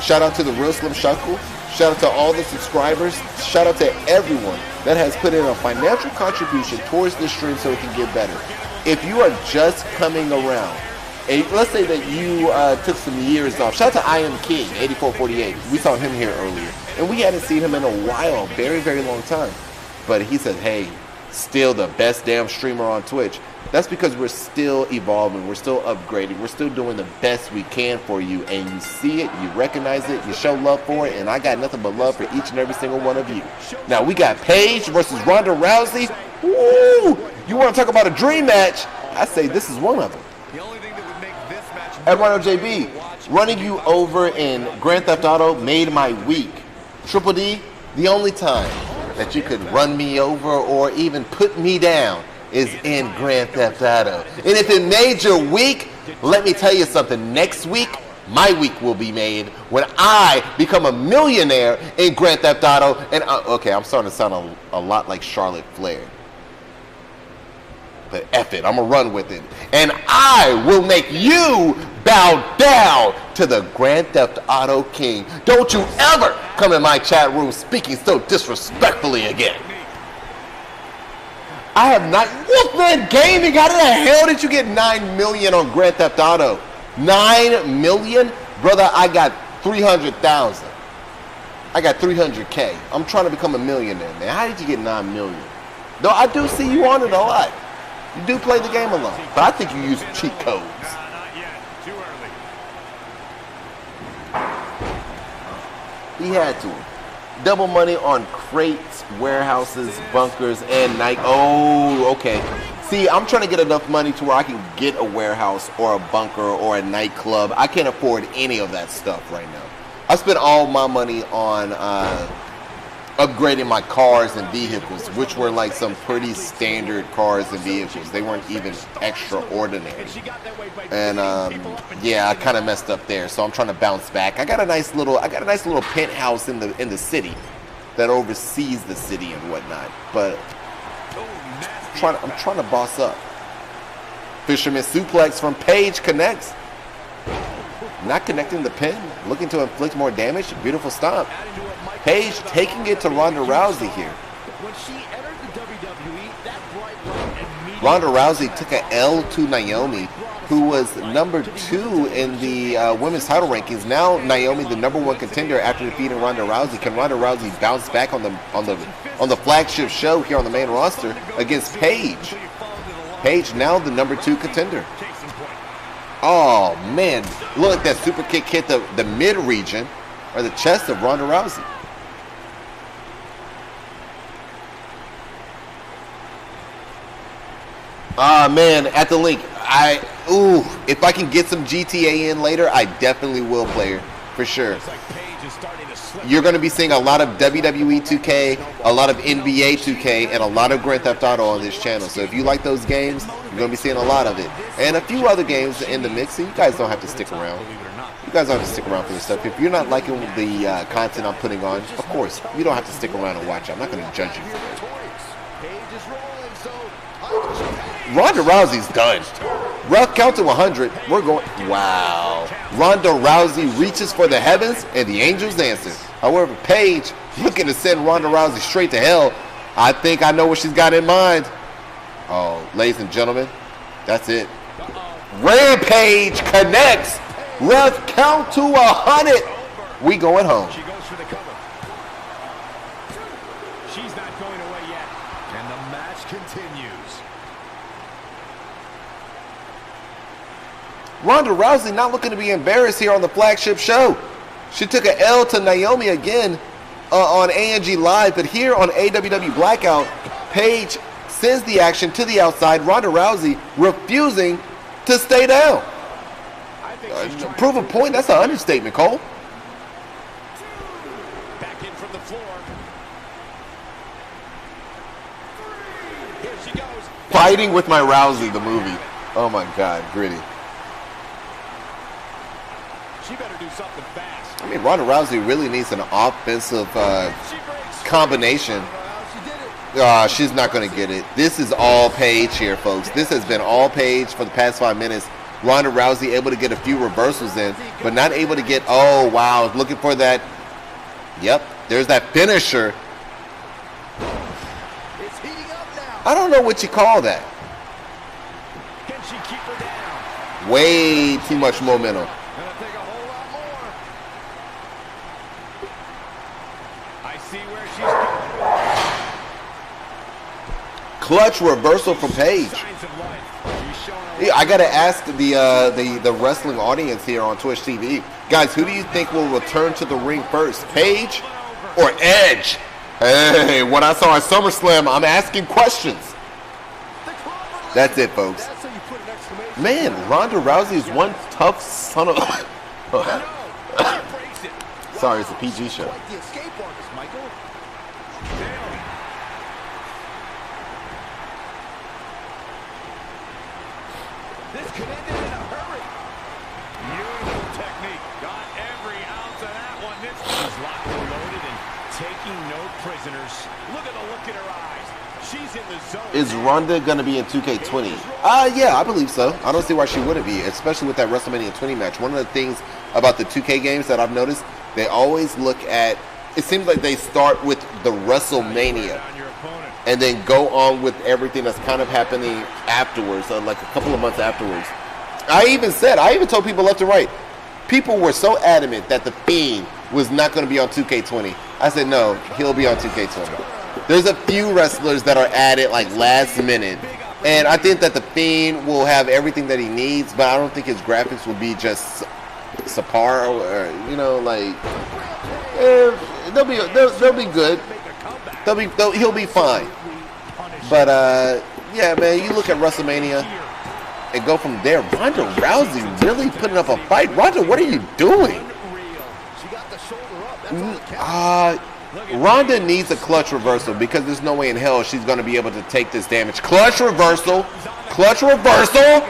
Shout out to the Real Slim Shuckle. Shout out to all the subscribers. Shout out to everyone that has put in a financial contribution towards this stream so it can get better. If you are just coming around, and let's say that you took some years off. Shout out to I Am King 8448. We saw him here earlier, and we hadn't seen him in a while, very, very long time. But he said, hey, still the best damn streamer on Twitch. That's because we're still evolving, we're still upgrading, we're still doing the best we can for you, and you see it, you recognize it, you show love for it, and I got nothing but love for each and every single one of you. Now, we got Paige versus Ronda Rousey. Woo! You want to talk about a dream match? I say this is one of them. The only thing that would make this match Eduardo JB, running you over in Grand Theft Auto made my week. Triple D, the only time that you could run me over or even put me down is in Grand Theft Auto. And if it made your week, let me tell you something. Next week, my week will be made when I become a millionaire in Grand Theft Auto. And okay, I'm starting to sound a lot like Charlotte Flair. But F it, I'm gonna run with it. And I will make you bow down to the Grand Theft Auto King. Don't you ever come in my chat room speaking so disrespectfully again. I have not. Wolfman Gaming, how the hell did you get 9 million on Grand Theft Auto? 9 million? Brother, I got 300,000. I got 300K. I'm trying to become a millionaire, man. How did you get 9 million? Though I do see you on it a lot. You do play the game a lot, but I think you use cheat codes. not yet. Too early. He had to. Double money on crates, warehouses, bunkers, and night. Oh, okay. See, I'm trying to get enough money to where I can get a warehouse or a bunker or a nightclub. I can't afford any of that stuff right now. I spent all my money on upgrading my cars and vehicles, which were like some pretty standard cars and vehicles. They weren't even extraordinary. And yeah, I kind of messed up there, so I'm trying to bounce back. I got a nice little penthouse in the city that oversees the city and whatnot. But I'm trying to boss up. Fisherman suplex from Paige connects. Not connecting the pin, looking to inflict more damage. Beautiful stomp. Paige taking it to Ronda Rousey here. When she entered the WWE, that bright light Ronda Rousey took an L to Naomi, who was number 2 in the women's title rankings. Now Naomi, the number 1 contender after defeating Ronda Rousey. Can Ronda Rousey bounce back on the flagship show here on the main roster against Paige? Paige now the number 2 contender. Oh man, look, that super kick hit the mid region or the chest of Ronda Rousey. Ah man, at the link, if I can get some GTA in later, I definitely will play her, for sure. You're going to be seeing a lot of WWE 2K, a lot of NBA 2K, and a lot of Grand Theft Auto on this channel. So if you like those games, you're going to be seeing a lot of it. And a few other games in the mix, so you guys don't have to stick around. You guys don't have to stick around for this stuff. If you're not liking the content I'm putting on, of course, you don't have to stick around and watch it. I'm not going to judge you for it. Ronda Rousey's done. Rough count to 100. We're going. Wow. Ronda Rousey reaches for the heavens and the angels answer. However, Paige looking to send Ronda Rousey straight to hell. I think I know what she's got in mind. Oh, ladies and gentlemen, that's it. Rampage connects. Rough count to 100. We going home. She goes for the cover. She's not going away yet. And the match continues. Ronda Rousey not looking to be embarrassed here on the flagship show. She took an L to Naomi again on ANG Live, but here on AWW Blackout, Paige sends the action to the outside. Ronda Rousey refusing to stay down. Prove a point, that's an understatement, Cole. Back in from the floor. Here she goes. Fighting with My Rousey, the movie. Oh my God, gritty. She better do something fast. I mean, Ronda Rousey really needs an offensive combination. She's not going to get it. This is all Paige here, folks. This has been all Paige for the past 5 minutes. Ronda Rousey able to get a few reversals in, but not able to get, oh, wow, looking for that. Yep, there's that finisher. It's heating up now. I don't know what you call that. Can she keep her down? Way too much momentum. Gonna take a whole lot more. I see where she's going. Clutch reversal from Paige. Signs of life. She's showing her. Yeah, I gotta ask the wrestling audience here on Twitch TV, guys, who do you think will return to the ring first, Paige or Edge? Hey, what I saw at SummerSlam, I'm asking questions. That's it, folks. That's how you put an exclamation. Man, Ronda Rousey is one tough son of. Sorry, it's a PG show. Quite the escape artist, Michael. This could end it in a hurry. Beautiful technique. Got every ounce of that one. This is locked and loaded and taking no prisoners. Look at the look in her eyes. She's in the zone. Is Ronda gonna be in 2K20? Yeah, I believe so. I don't see why she wouldn't be, especially with that WrestleMania 20 match. One of the things about the 2K games that I've noticed, they always look at. It seems like they start with the WrestleMania and then go on with everything that's kind of happening afterwards, like a couple of months afterwards. I even told people left and right. People were so adamant that The Fiend was not going to be on 2K20. I said, no, he'll be on 2K20. There's a few wrestlers that are added like last minute. And I think that The Fiend will have everything that he needs, but I don't think his graphics will be just subpar or, you know, like, they'll be good. He'll be fine. But yeah, man, you look at WrestleMania and go from there. Ronda Rousey really putting up a fight. Ronda, what are you doing? She got the shoulder up. That's all that counts. Ronda needs a clutch reversal because there's no way in hell she's going to be able to take this damage. Clutch reversal. Clutch reversal.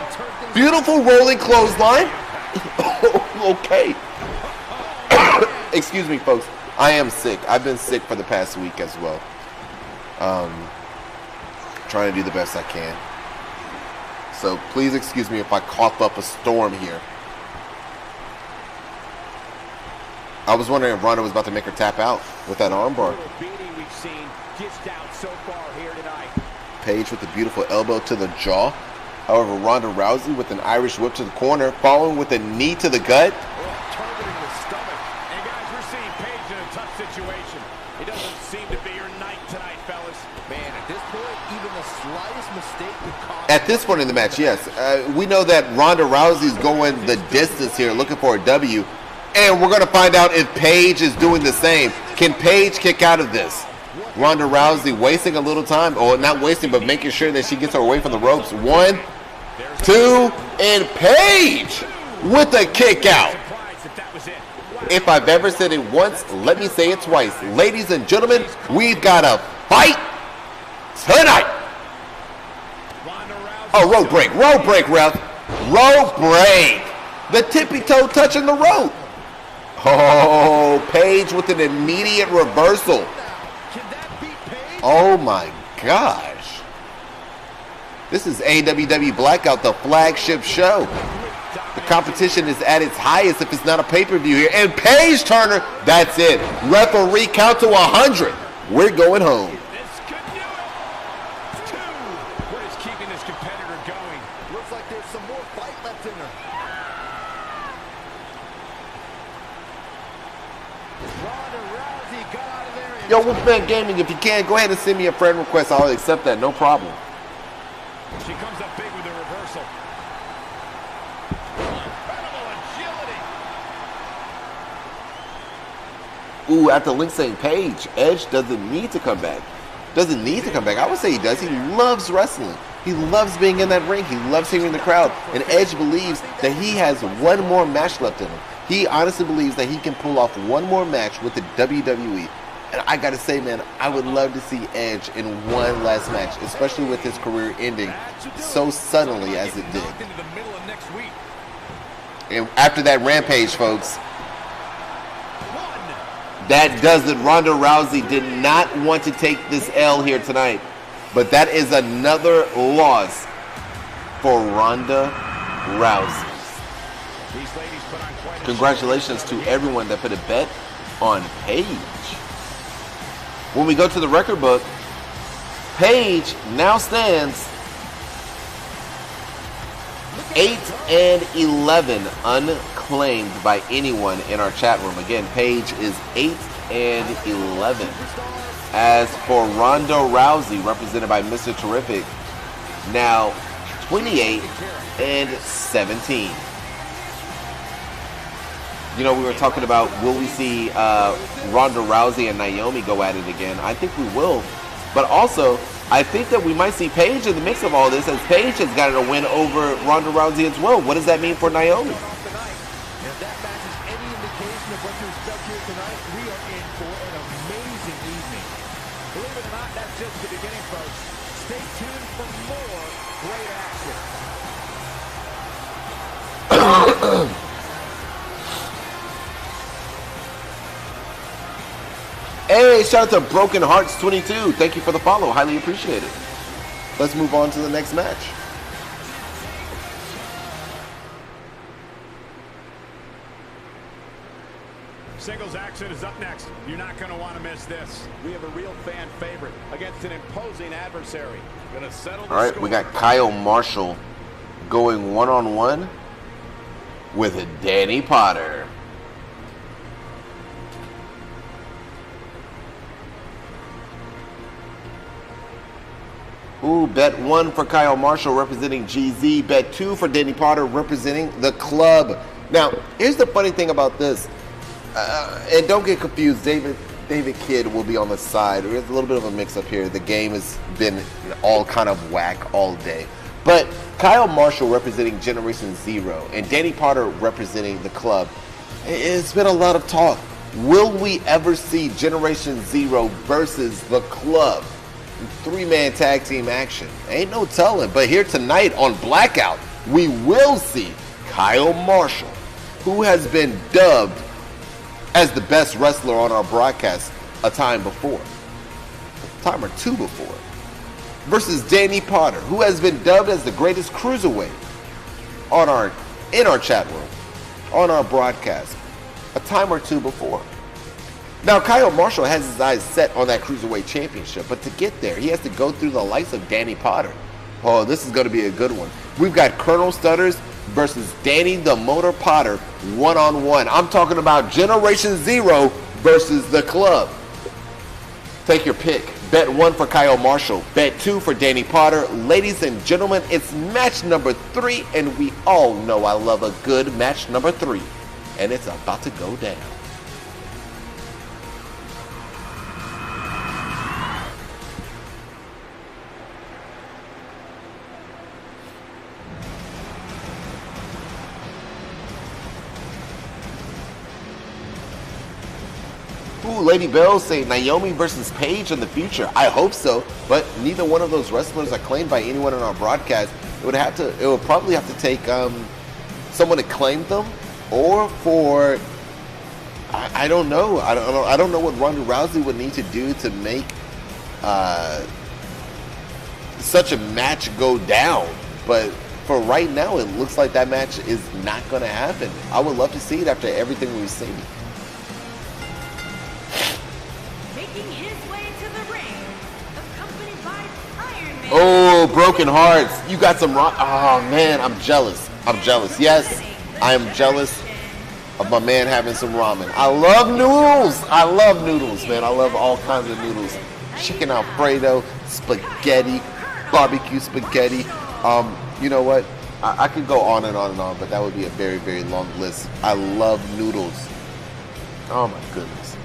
Beautiful rolling clothesline. Okay. Excuse me, folks. I am sick. I've been sick for the past week as well. Trying to do the best I can. So please excuse me if I cough up a storm here. I was wondering if Ronda was about to make her tap out with that armbar. Paige with the beautiful elbow to the jaw. However, Ronda Rousey with an Irish whip to the corner, following with a knee to the gut. Targeting the stomach. And guys, we're seeing Paige in a tough situation. It doesn't seem to be her night tonight, fellas. Man, at this point, even the slightest mistake could cost. At this point in the match, yes. We know that Ronda Rousey's going the distance here, looking for a W. And we're going to find out if Paige is doing the same. Can Paige kick out of this? Ronda Rousey wasting a little time, or not wasting, but making sure that she gets her away from the ropes. 1, 2, and Paige with a kick out. If I've ever said it once, let me say it twice. Ladies and gentlemen, we've got a fight tonight. Oh, rope break, ref. Rope break. The tippy toe touching the rope. Oh, Paige with an immediate reversal. Oh my gosh. This is AWW Blackout, the flagship show. The competition is at its highest if it's not a pay-per-view here. And Paige Turner, that's it. Referee count to 100. We're going home. This could do it. 2. What is keeping this competitor going? Looks like there's some more fight left in her. Ronda Rousey got out of there. Yo, Wolfman Gaming, if you can, go ahead and send me a friend request. I'll accept that, no problem. She comes up big with a reversal. Incredible agility. Ooh, at the link saying Paige, Edge doesn't need to come back. Doesn't need to come back. I would say he does. He loves wrestling. He loves being in that ring. He loves hearing the crowd. And Edge believes that he has one more match left in him. He honestly believes that he can pull off one more match with the WWE. And I gotta say, man, I would love to see Edge in one last match, especially with his career ending so suddenly as it did. And after that Rampage, folks, that does it. Ronda Rousey did not want to take this L here tonight, but that is another loss for Ronda Rousey. Congratulations to everyone that put a bet on Paige. When we go to the record book, Paige now stands 8-11 unclaimed by anyone in our chat room. Again, Paige is 8-11. As for Ronda Rousey, represented by Mr. Terrific, now 28-17. You know, we were talking about, will we see Ronda Rousey and Naomi go at it again? I think we will. But also, I think that we might see Paige in the mix of all this, as Paige has gotten a win over Ronda Rousey as well. What does that mean for Naomi? If that match is any indication of what to expect here tonight, we are in for an amazing evening. Believe it or not, that's just the beginning, folks. Stay tuned for more great action. Hey, shout out to Broken Hearts 22. Thank you for the follow. Highly appreciate it. Let's move on to the next match. Singles action is up next. You're not going to want to miss this. We have a real fan favorite against an imposing adversary. Going to settle the All right, score. we got Kyle Marshall going one-on-one with Danny Potter. Ooh, bet 1 for Kyle Marshall representing GZ. Bet 2 for Danny Potter representing the club. Now, here's the funny thing about this. And don't get confused, David Kidd will be on the side. There's a little bit of a mix-up here. The game has been all kind of whack all day. But Kyle Marshall representing Generation Zero and Danny Potter representing the club. It's been a lot of talk Will we ever see Generation Zero versus the Club? 3-man tag team action. Ain't no telling. But here tonight on Blackout, we will see Kyle Marshall, who has been dubbed as the best wrestler on our broadcast a time before. A time or two before. Versus Danny Potter, who has been dubbed as the greatest cruiserweight in our chat room, on our broadcast, a time or two before. Now, Kyle Marshall has his eyes set on that Cruiserweight Championship, but to get there, he has to go through the likes of Danny Potter. Oh, this is going to be a good one. We've got Colonel Studders versus Danny the Motor Potter one-on-one. I'm talking about Generation Zero versus the Club. Take your pick. Bet 1 for Kyle Marshall. Bet 2 for Danny Potter. Ladies and gentlemen, it's match number 3, and we all know I love a good match number 3. And it's about to go down. Ooh, Lady Bell say Naomi versus Paige in the future. I hope so, but neither one of those wrestlers are claimed by anyone on our broadcast. It would probably have to take someone to claim them, or for I don't know. I don't know what Ronda Rousey would need to do to make such a match go down. But for right now, it looks like that match is not going to happen. I would love to see it after everything we've seen. Oh, Broken Hearts. You got some rock. Oh, man, I'm jealous. I'm jealous. Yes, I am jealous of my man having some ramen. I love noodles. I love noodles, man. I love all kinds of noodles. Chicken Alfredo, spaghetti, barbecue spaghetti. You know what? I could go on and on and on, but that would be a very, very long list. I love noodles. Oh, my goodness.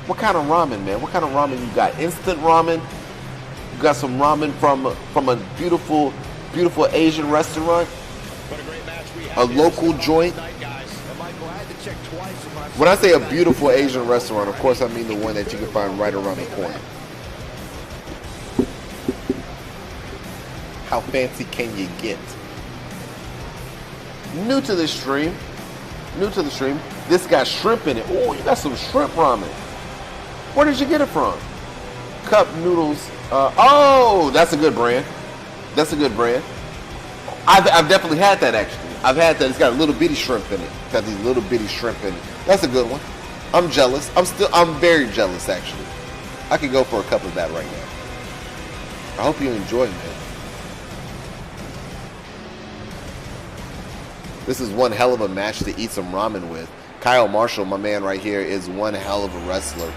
What kind of ramen, man? What kind of ramen you got? Instant ramen? You got some ramen from a beautiful, beautiful Asian restaurant, a local joint. When I say a beautiful Asian restaurant, of course I mean the one that you can find right around the corner. How fancy can you get? New to the stream, this got shrimp in it. Oh, you got some shrimp ramen. Where did you get it from? Cup noodles. Oh, that's a good brand. That's a good brand. I've definitely had that, actually. I've had that. It's got a little bitty shrimp in it. It's got these little bitty shrimp in it. That's a good one. I'm jealous. I'm very jealous, actually. I could go for a cup of that right now. I hope you enjoy, man. This is one hell of a match to eat some ramen with. Kyle Marshall, my man right here, is one hell of a wrestler.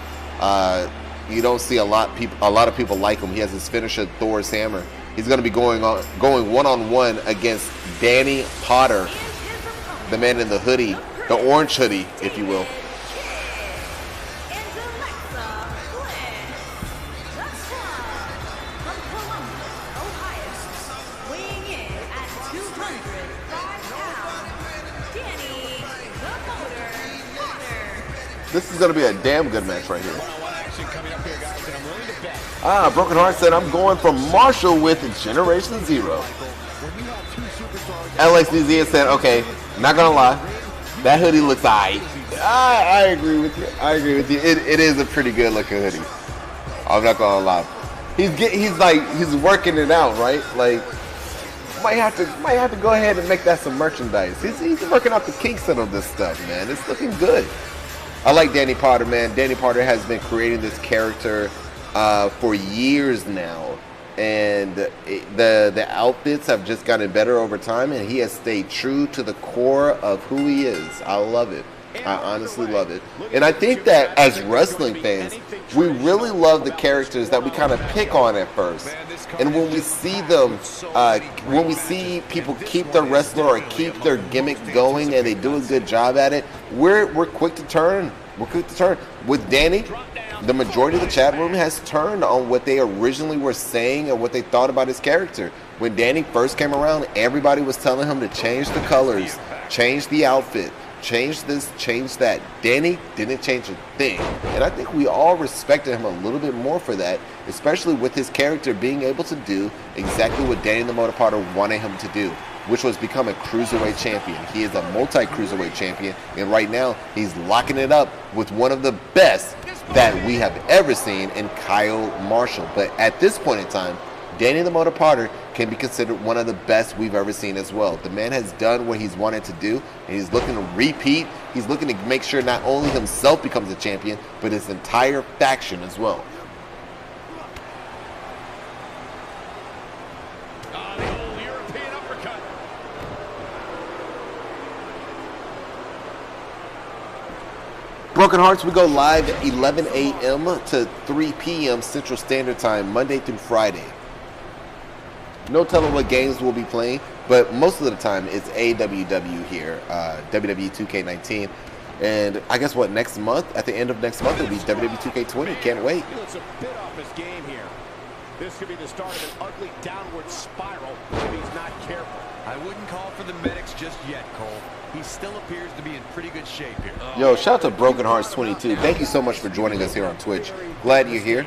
You don't see a lot of people like him. He has his finisher, Thor's Hammer. He's going to be going one-on-one against Danny Potter, the man in the hoodie, the orange hoodie, if you will. This is going to be a damn good match right here. Broken Heart said, I'm going for Marshall with Generation Zero. Alex Nuzia said, okay, not going to lie, that hoodie looks aight. I agree with you. I agree with you. It is a pretty good looking hoodie. I'm not going to lie. He's working it out, right? Like, might have to go ahead and make that some merchandise. He's working out the kinks of this stuff, man. It's looking good. I like Danny Potter, man. Danny Potter has been creating this character for years now, and the outfits have just gotten better over time, and he has stayed true to the core of who he is. I love it. I honestly love it. And I think that as wrestling fans, we really love the characters that we kind of pick on at first. And when we see them, when we see people keep their wrestler or keep their gimmick going and they do a good job at it, we're quick to turn. We're quick to turn. With Danny, the majority of the chat room has turned on what they originally were saying and what they thought about his character. When Danny first came around, everybody was telling him to change the colors, change the outfit. change this, change that. Danny didn't change a thing. And I think we all respected him a little bit more for that, especially with his character being able to do exactly what Danny the Motor Potter wanted him to do, which was become a cruiserweight champion. He is a multi-cruiserweight champion, and right now he's locking it up with one of the best that we have ever seen in Kyle Marshall. But at this point in time, Danny the Motor Potter can be considered one of the best we've ever seen as well. The man has done what he's wanted to do, and he's looking to repeat. He's looking to make sure not only himself becomes a champion, but his entire faction as well. The old European uppercut. Broken Hearts, we go live at 11 a.m. to 3 p.m. Central Standard Time, Monday through Friday. No telling what games we'll be playing, but most of the time it's AWW here, WWE 2K19. And I guess what, next month, at the end of next month, it'll be WWE 2K20. Can't wait. He looks a bit off his game here. This could be the start of an ugly downward spiral if he's not careful. I wouldn't call for the medics just yet, Cole. He still appears to be in pretty good shape here. Yo, shout out to Broken Hearts 22. Thank you so much for joining us here on Twitch. Glad you're here.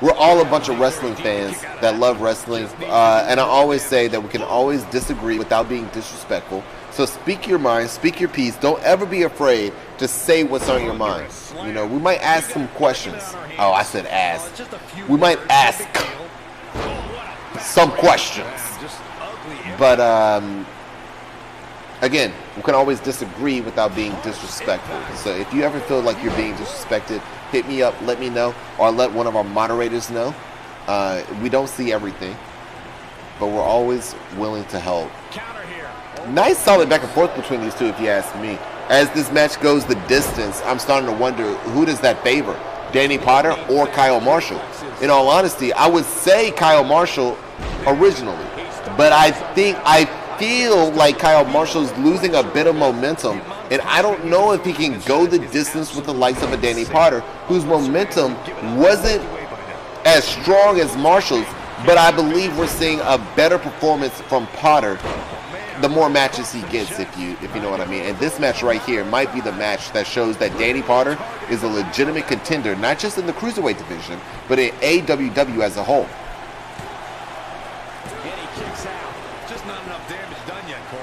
We're all a bunch of wrestling fans that love wrestling, and I always say that we can always disagree without being disrespectful. So speak your mind, speak your piece. Don't ever be afraid to say what's on your mind. You know, we might ask some questions. Oh, I said ask. We might ask some questions. But again, we can always disagree without being disrespectful. So if you ever feel like you're being disrespected, hit me up, let me know, or let one of our moderators know. We don't see everything, but we're always willing to help. Nice solid back and forth between these two, if you ask me. As this match goes the distance, I'm starting to wonder, who does that favor? Danny Potter or Kyle Marshall? In all honesty, I would say Kyle Marshall originally, but I feel like Kyle Marshall's losing a bit of momentum, and I don't know if he can go the distance with the likes of a Danny Potter, whose momentum wasn't as strong as Marshall's, but I believe we're seeing a better performance from Potter the more matches he gets, if you know what I mean. And this match right here might be the match that shows that Danny Potter is a legitimate contender, not just in the Cruiserweight division, but in AWW as a whole. And he kicks out. Just not enough damage done yet, Cole.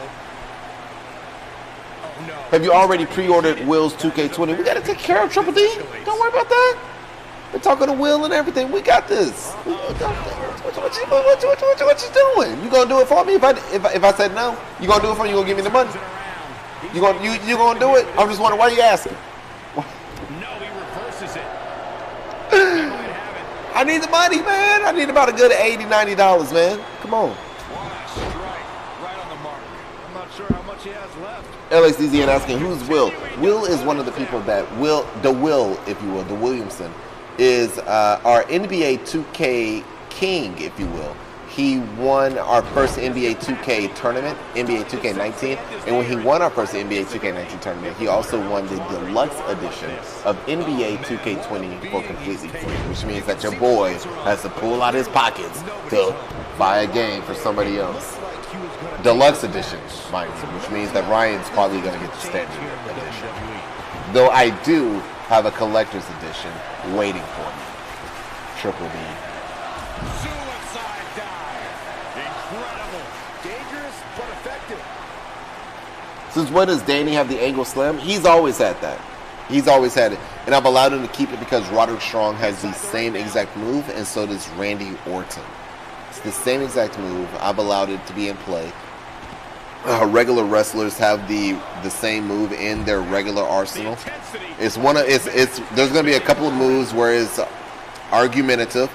Oh, no. Have you already pre-ordered Will's 2K20? We got to take care of Triple D. Don't worry about that. We're talking to Will and everything. We got this. What you doing? You gonna do it for me? If I said no, you gonna do it for me? You gonna give me the money? You gonna do it? I'm just wondering why you asking. No, he reverses it. I need the money, man. I need about a good $80, $90, man. Come on. What a strike. Right on the mark. I'm not sure how much he has left. LXDZN asking, who's Will? Will is one of the people that Will, if you will, the Williamson, is our NBA 2K king, if you will. He won our first NBA 2K tournament, NBA 2K19, and when he won our first NBA 2K19 tournament, he also won the deluxe edition of NBA 2K20 for completely free, which means that your boy has to pull out his pockets to buy a game for somebody else. Deluxe edition, mind you, which means that Ryan's probably going to get the standard edition. Though I do have a collector's edition waiting for me. Triple D. Suicide dive. Incredible. Dangerous, but effective. Since when does Danny have the angle slam? He's always had that. He's always had it. And I've allowed him to keep it because Roderick Strong has the same exact move, and so does Randy Orton. It's the same exact move. I've allowed it to be in play. Regular wrestlers have the same move in their regular arsenal. There's going to be a couple of moves where it's argumentative.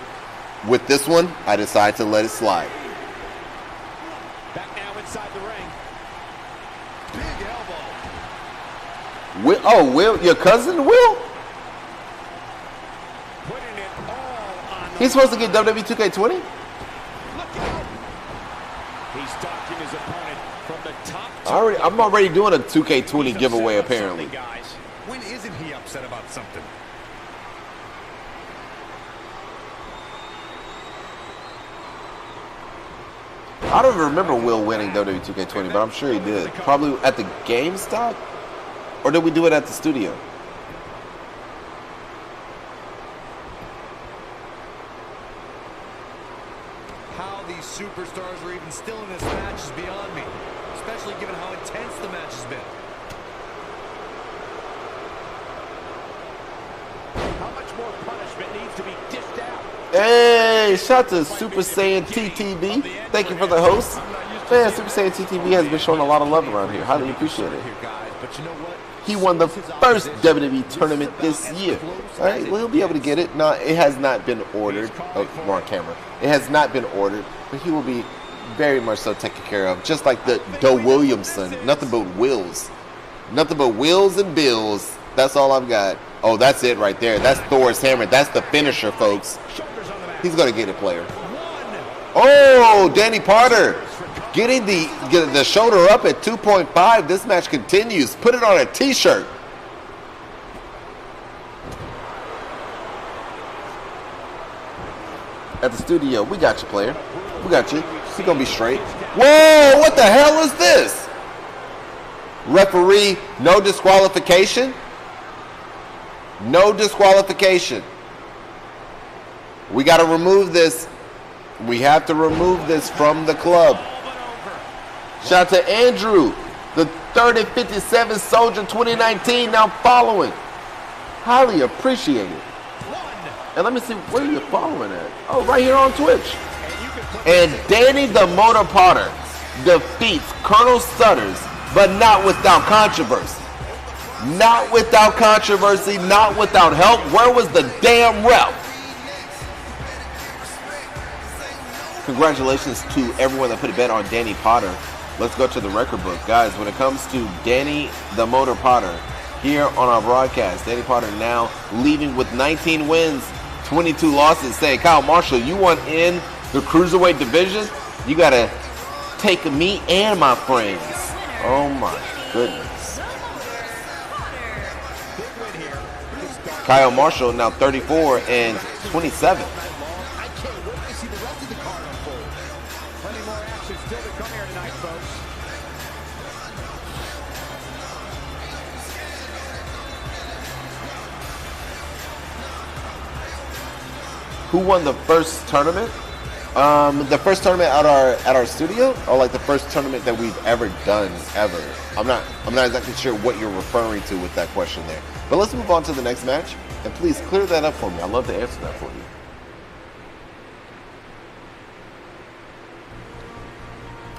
With this one, I decide to let it slide. Back now inside the ring. Big elbow. Will, your cousin Will? Putting it all on. He's supposed to get WWE 2K20? Look out. He's stalking his opponent from the top. I'm already doing a 2K20 giveaway apparently. Guys, when isn't he upset about something? I don't even remember Will winning WWE 2K20, but I'm sure he did. Probably at the GameStop? Or did we do it at the studio? How these superstars are even still in this match is beyond me, especially given how intense the match has been. How much more punishment needs to be dished out? Hey, shout to Super Saiyan TTB. Thank you for the host. Man, Super Saiyan TTB has been showing a lot of love around here. Highly appreciate it. But you know what? He won the first WWE tournament this year. All right, well, he'll be able to get it. No, it has not been ordered. Oh, we're on camera. It has not been ordered, but he will be very much so taken care of. Just like the Williamson. Nothing but wills. Nothing but wheels and bills. That's all I've got. Oh, that's it right there. That's Thor's hammer. That's the finisher, folks. He's going to get it, player. Oh, Danny Potter getting the shoulder up at 2.5. This match continues. Put it on a t-shirt. At the studio, we got you, player. We got you. He's going to be straight. Whoa, what the hell is this? Referee, no disqualification. No disqualification. We got to remove this. We have to remove this from the club. Shout out to Andrew, the 3057 Soldier 2019, now following. Highly appreciated. And let me see, where are you following at? Oh, right here on Twitch. And Danny the Motor Potter defeats Colonel Stutters, but not without controversy. Not without controversy, not without help. Where was the damn ref? Congratulations to everyone that put a bet on Danny Potter. Let's go to the record book. Guys, when it comes to Danny the Motor Potter, here on our broadcast, Danny Potter now leaving with 19 wins, 22 losses, saying, Kyle Marshall, you want in the Cruiserweight division? You got to take me and my friends. Oh my goodness. Kyle Marshall now 34 and 27. Who won the first tournament? The first tournament at our studio, or like the first tournament that we've ever done ever. I'm not exactly sure what you're referring to with that question there. But let's move on to the next match, and please clear that up for me. I'd love to answer that for you.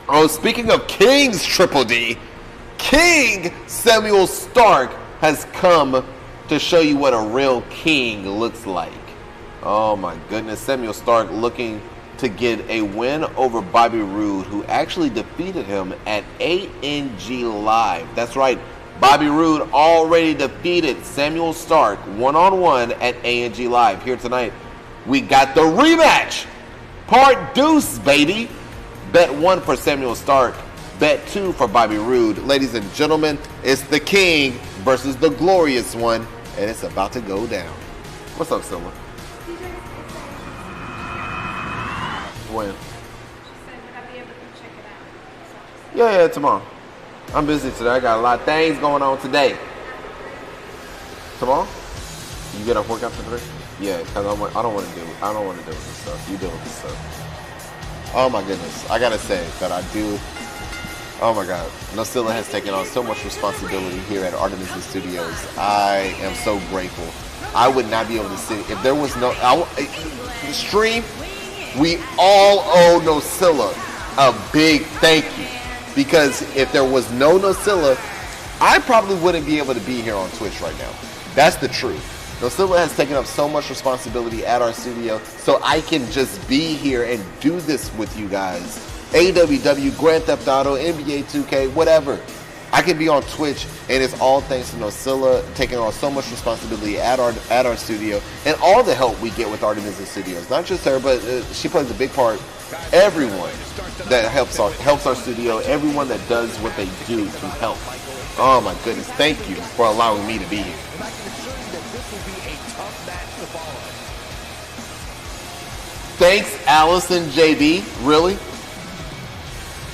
Oh, speaking of Kings, Triple D, King Samuel Stark has come to show you what a real king looks like. Oh my goodness, Samuel Stark looking to get a win over Bobby Roode, who actually defeated him at ANG Live. That's right, Bobby Roode already defeated Samuel Stark one-on-one at ANG Live. Here tonight, we got the rematch. Part deuce, baby. Bet 1 for Samuel Stark, bet 2 for Bobby Roode. Ladies and gentlemen, it's the King versus the Glorious One, and it's about to go down. What's up, Silva? When? Yeah, tomorrow. I'm busy today. I got a lot of things going on today. Tomorrow? You get off work after 3? Yeah, because I don't want to deal with this stuff. You deal with this stuff. Oh my goodness. I gotta say that I do. Oh my God. Nosilla has taken on so much responsibility here at Artemisia Studios. I am so grateful. I would not be able to sit if there was no stream. We all owe Nosilla a big thank you, because if there was no Nosilla, I probably wouldn't be able to be here on Twitch right now. That's the truth. Nosilla has taken up so much responsibility at our studio, so I can just be here and do this with you guys. AWW, Grand Theft Auto, NBA 2K, whatever. I can be on Twitch, and it's all thanks to Nosilla taking on so much responsibility at our studio, and all the help we get with Artemisia Studios. Not just her, but she plays a big part. Everyone that helps our studio, everyone that does what they do to help. Oh my goodness, thank you for allowing me to be here. Thanks, Allison JB. Really?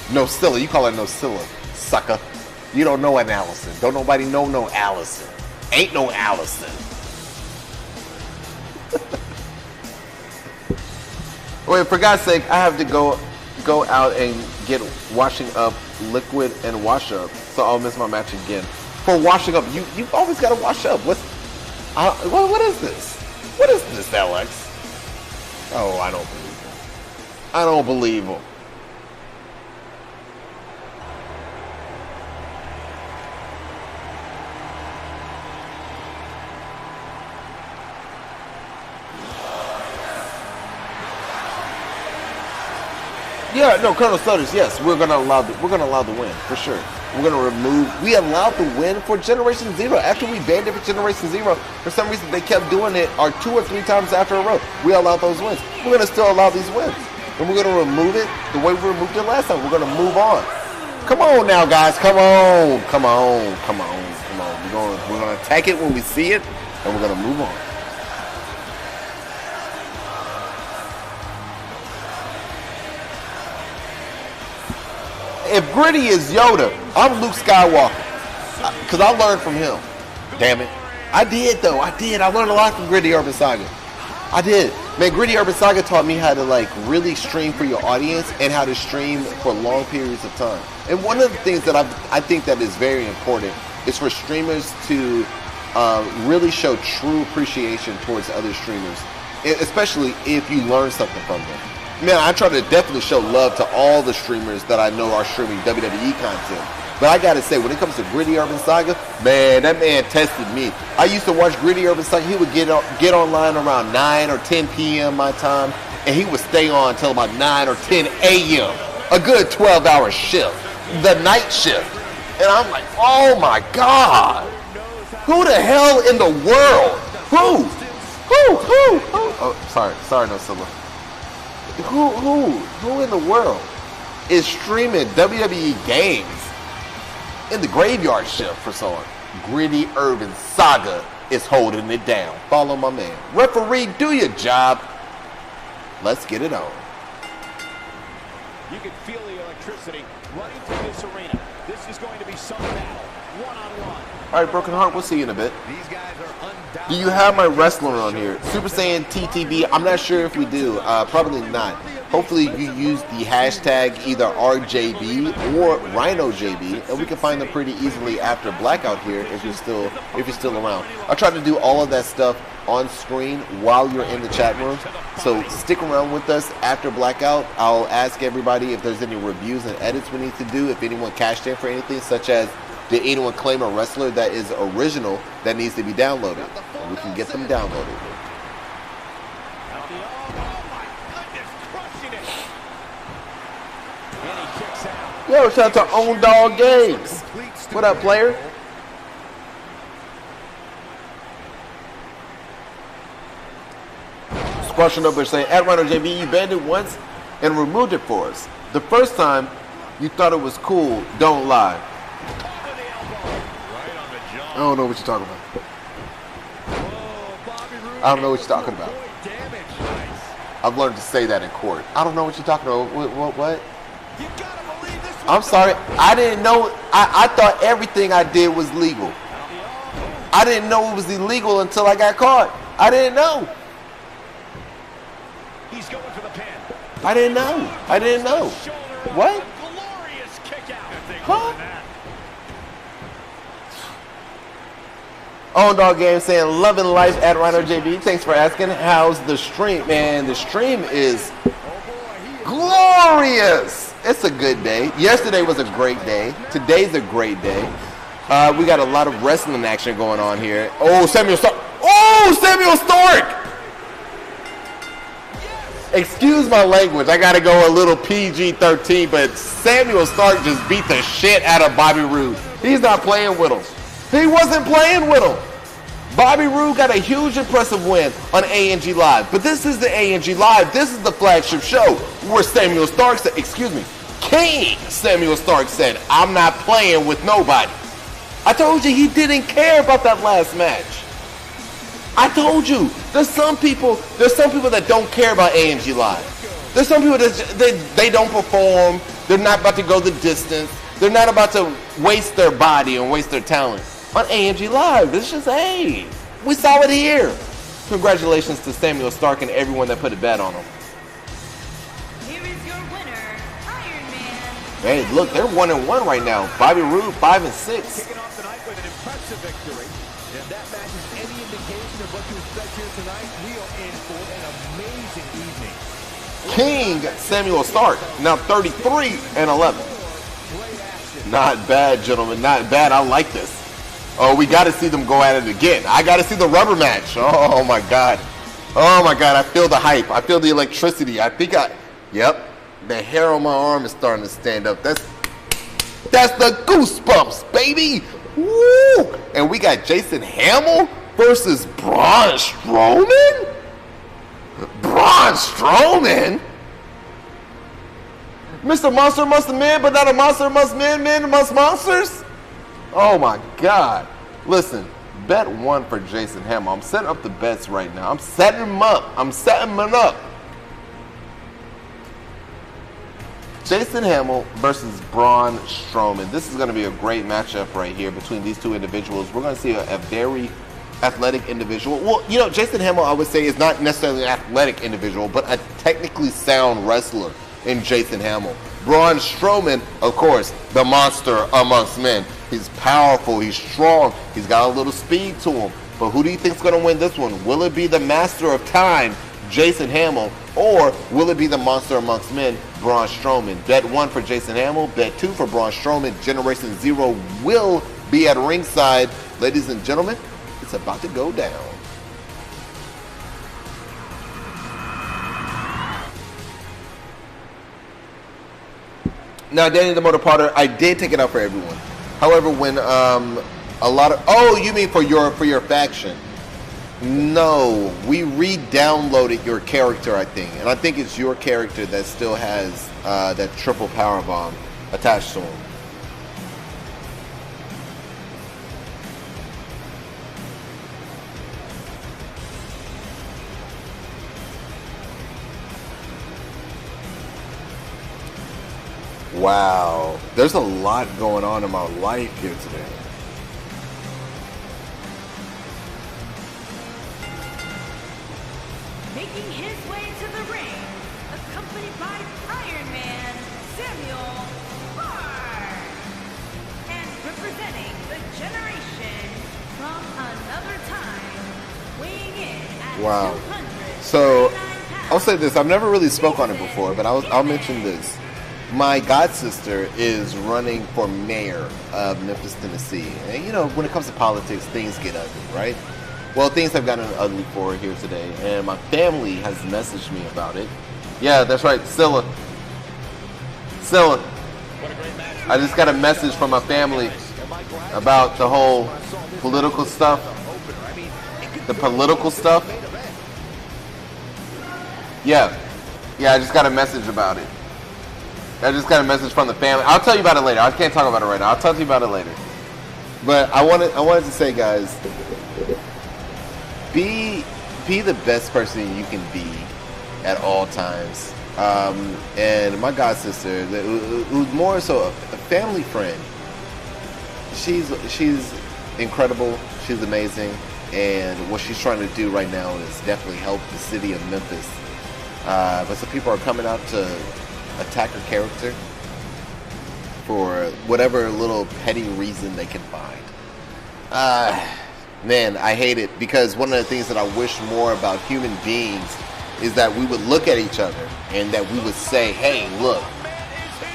Nosilla, you call her Nosilla, sucker. You don't know an Allison. Don't nobody know no Allison. Ain't no Allison. Wait, for God's sake, I have to go out and get washing up liquid and wash up, so I'll miss my match again. For washing up, you always gotta wash up. What is this? What is this, Alex? Oh, I don't believe him. I don't believe him. Yeah, no, Colonel Stutters, yes, we're gonna allow the win for sure. We allowed the win for Generation Zero. After we banned it for Generation Zero, for some reason they kept doing it 2 or 3 times after a row. We allowed those wins. We're gonna still allow these wins. And we're gonna remove it the way we removed it last time. We're gonna move on. Come on now, guys, come on. We're gonna attack it when we see it, and we're gonna move on. If Gritty is Yoda, I'm Luke Skywalker. Because I learned from him. Damn it. I did, though. I learned a lot from Gritty Urban Saga. I did. Man, Gritty Urban Saga taught me how to, really stream for your audience and how to stream for long periods of time. And one of the things that I think that is very important is for streamers to really show true appreciation towards other streamers, especially if you learn something from them. Man, I try to definitely show love to all the streamers that I know are streaming WWE content. But I gotta say, when it comes to Gritty Urban Saga, man, that man tested me. I used to watch Gritty Urban Saga. He would get online around 9 or 10 p.m. my time, and he would stay on until about 9 or 10 a.m. A good 12-hour shift, the night shift. And I'm like, oh my God, who the hell in the world? Who? Oh, sorry, no Silla. Who in the world is streaming WWE games in the graveyard shift for so long? Gritty Urban Saga is holding it down. Follow my man. Referee, do your job. Let's get it on. You can feel the electricity running through this arena. This is going to be some battle, one-on-one. All right, Broken Heart, we'll see you in a bit. These guys are undoubtedly... Do you have my wrestler on here? Super Saiyan TTB, I'm not sure if we do. Probably not. Hopefully you use the hashtag either RJB or RhinoJB, and we can find them pretty easily after Blackout here if you're still around. I'll try to do all of that stuff on screen while you're in the chat room. So stick around with us after Blackout. I'll ask everybody if there's any reviews and edits we need to do, if anyone cashed in for anything, such as did anyone claim a wrestler that is original that needs to be downloaded? And we can get them downloaded. Yo, shout out to Own Dog Games. What up, player? Squashing up and saying, at RhinoJB, you banned it once and removed it for us. The first time, you thought it was cool. Don't lie. I don't know what you're talking about. I don't know what you're talking about. I've learned to say that in court. I don't know what you're talking about. What? I'm sorry. I didn't know. I thought everything I did was legal. I didn't know it was illegal until I got caught. I didn't know. He's going for the pin. I didn't know. What? Huh? Own Dog Game saying, loving life at RhinoJB. Thanks for asking. How's the stream? Man, the stream is glorious. It's a good day. Yesterday was a great day. Today's a great day. We got a lot of wrestling action going on here. Oh, Samuel Stark. Excuse my language. I got to go a little PG-13, but Samuel Stark just beat the shit out of Bobby Roode. He's not playing with him. He wasn't playing with him. Bobby Roode got a huge, impressive win on ANG Live. But this is the ANG Live. This is the flagship show where Samuel Stark said, King Samuel Stark said, I'm not playing with nobody. I told you he didn't care about that last match. I told you. There's some people that don't care about ANG Live. There's some people that they don't perform. They're not about to go the distance. They're not about to waste their body and waste their talent on AMG Live. It's just, hey, we saw it here. Congratulations to Samuel Stark and everyone that put a bet on him. Here is your winner, Iron Man. Hey, look, they're 1-1 right now. Bobby Roode 5-6. Kicking off the night with an impressive victory. If that match is any indication of what to expect here tonight, we are in for an amazing evening. King Samuel Stark now 33-11. Great action. Not bad, gentlemen. Not bad. I like this. Oh, we got to see them go at it again. I got to see the rubber match. Oh, my God. Oh, my God. I feel the hype. I feel the electricity. Yep. The hair on my arm is starting to stand up. That's the goosebumps, baby. Woo! And we got Jason Hamill versus Braun Strowman? Braun Strowman? Mr. Monster amongst the men, but not a monster amongst men amongst monsters? Oh my God. Listen, bet one for Jason Hamill. I'm setting up the bets right now. I'm setting him up. Jason Hamill versus Braun Strowman. This is going to be a great matchup right here between these two individuals. We're going to see a very athletic individual. Well, you know, Jason Hamill, I would say, is not necessarily an athletic individual, but a technically sound wrestler in Jason Hamill. Braun Strowman, of course, the monster amongst men. He's powerful, he's strong, he's got a little speed to him. But who do you think is going to win this one? Will it be the master of time, Jason Hamill, or will it be the monster amongst men, Braun Strowman? Bet one for Jason Hamill, bet two for Braun Strowman. Generation Zero will be at ringside. Ladies and gentlemen, it's about to go down. Now, Danny the Motor Potter, I did take it out for everyone. However, when a lot of, oh, you mean for your faction? No, we re-downloaded your character, I think, and I think it's your character that still has that triple power bomb attached to him. Wow, there's a lot going on in my life here today. Making his way to the ring, accompanied by Iron Man, Samuel Stark. And representing the generation from another time, weighing in at Wow. 200. So, I'll say this, I've never really spoke on it before, but I'll mention this. My god sister is running for mayor of Memphis, Tennessee. And you know, when it comes to politics, things get ugly, right? Well, things have gotten ugly for her here today, and my family has messaged me about it. Yeah, that's right, Scylla. I just got a message from my family about the whole political stuff. The political stuff. Yeah, I just got a message about it. I just got a message from the family. I'll tell you about it later. I can't talk about it right now. I'll talk to you about it later. But I wanted to say, guys, be the best person you can be at all times. And my god sister, who's more so a family friend, she's incredible. She's amazing, and what she's trying to do right now is definitely help the city of Memphis. But some people are coming out to attack her character for whatever little petty reason they can find. Man, I hate it, because one of the things that I wish more about human beings is that we would look at each other and that we would say, hey, look,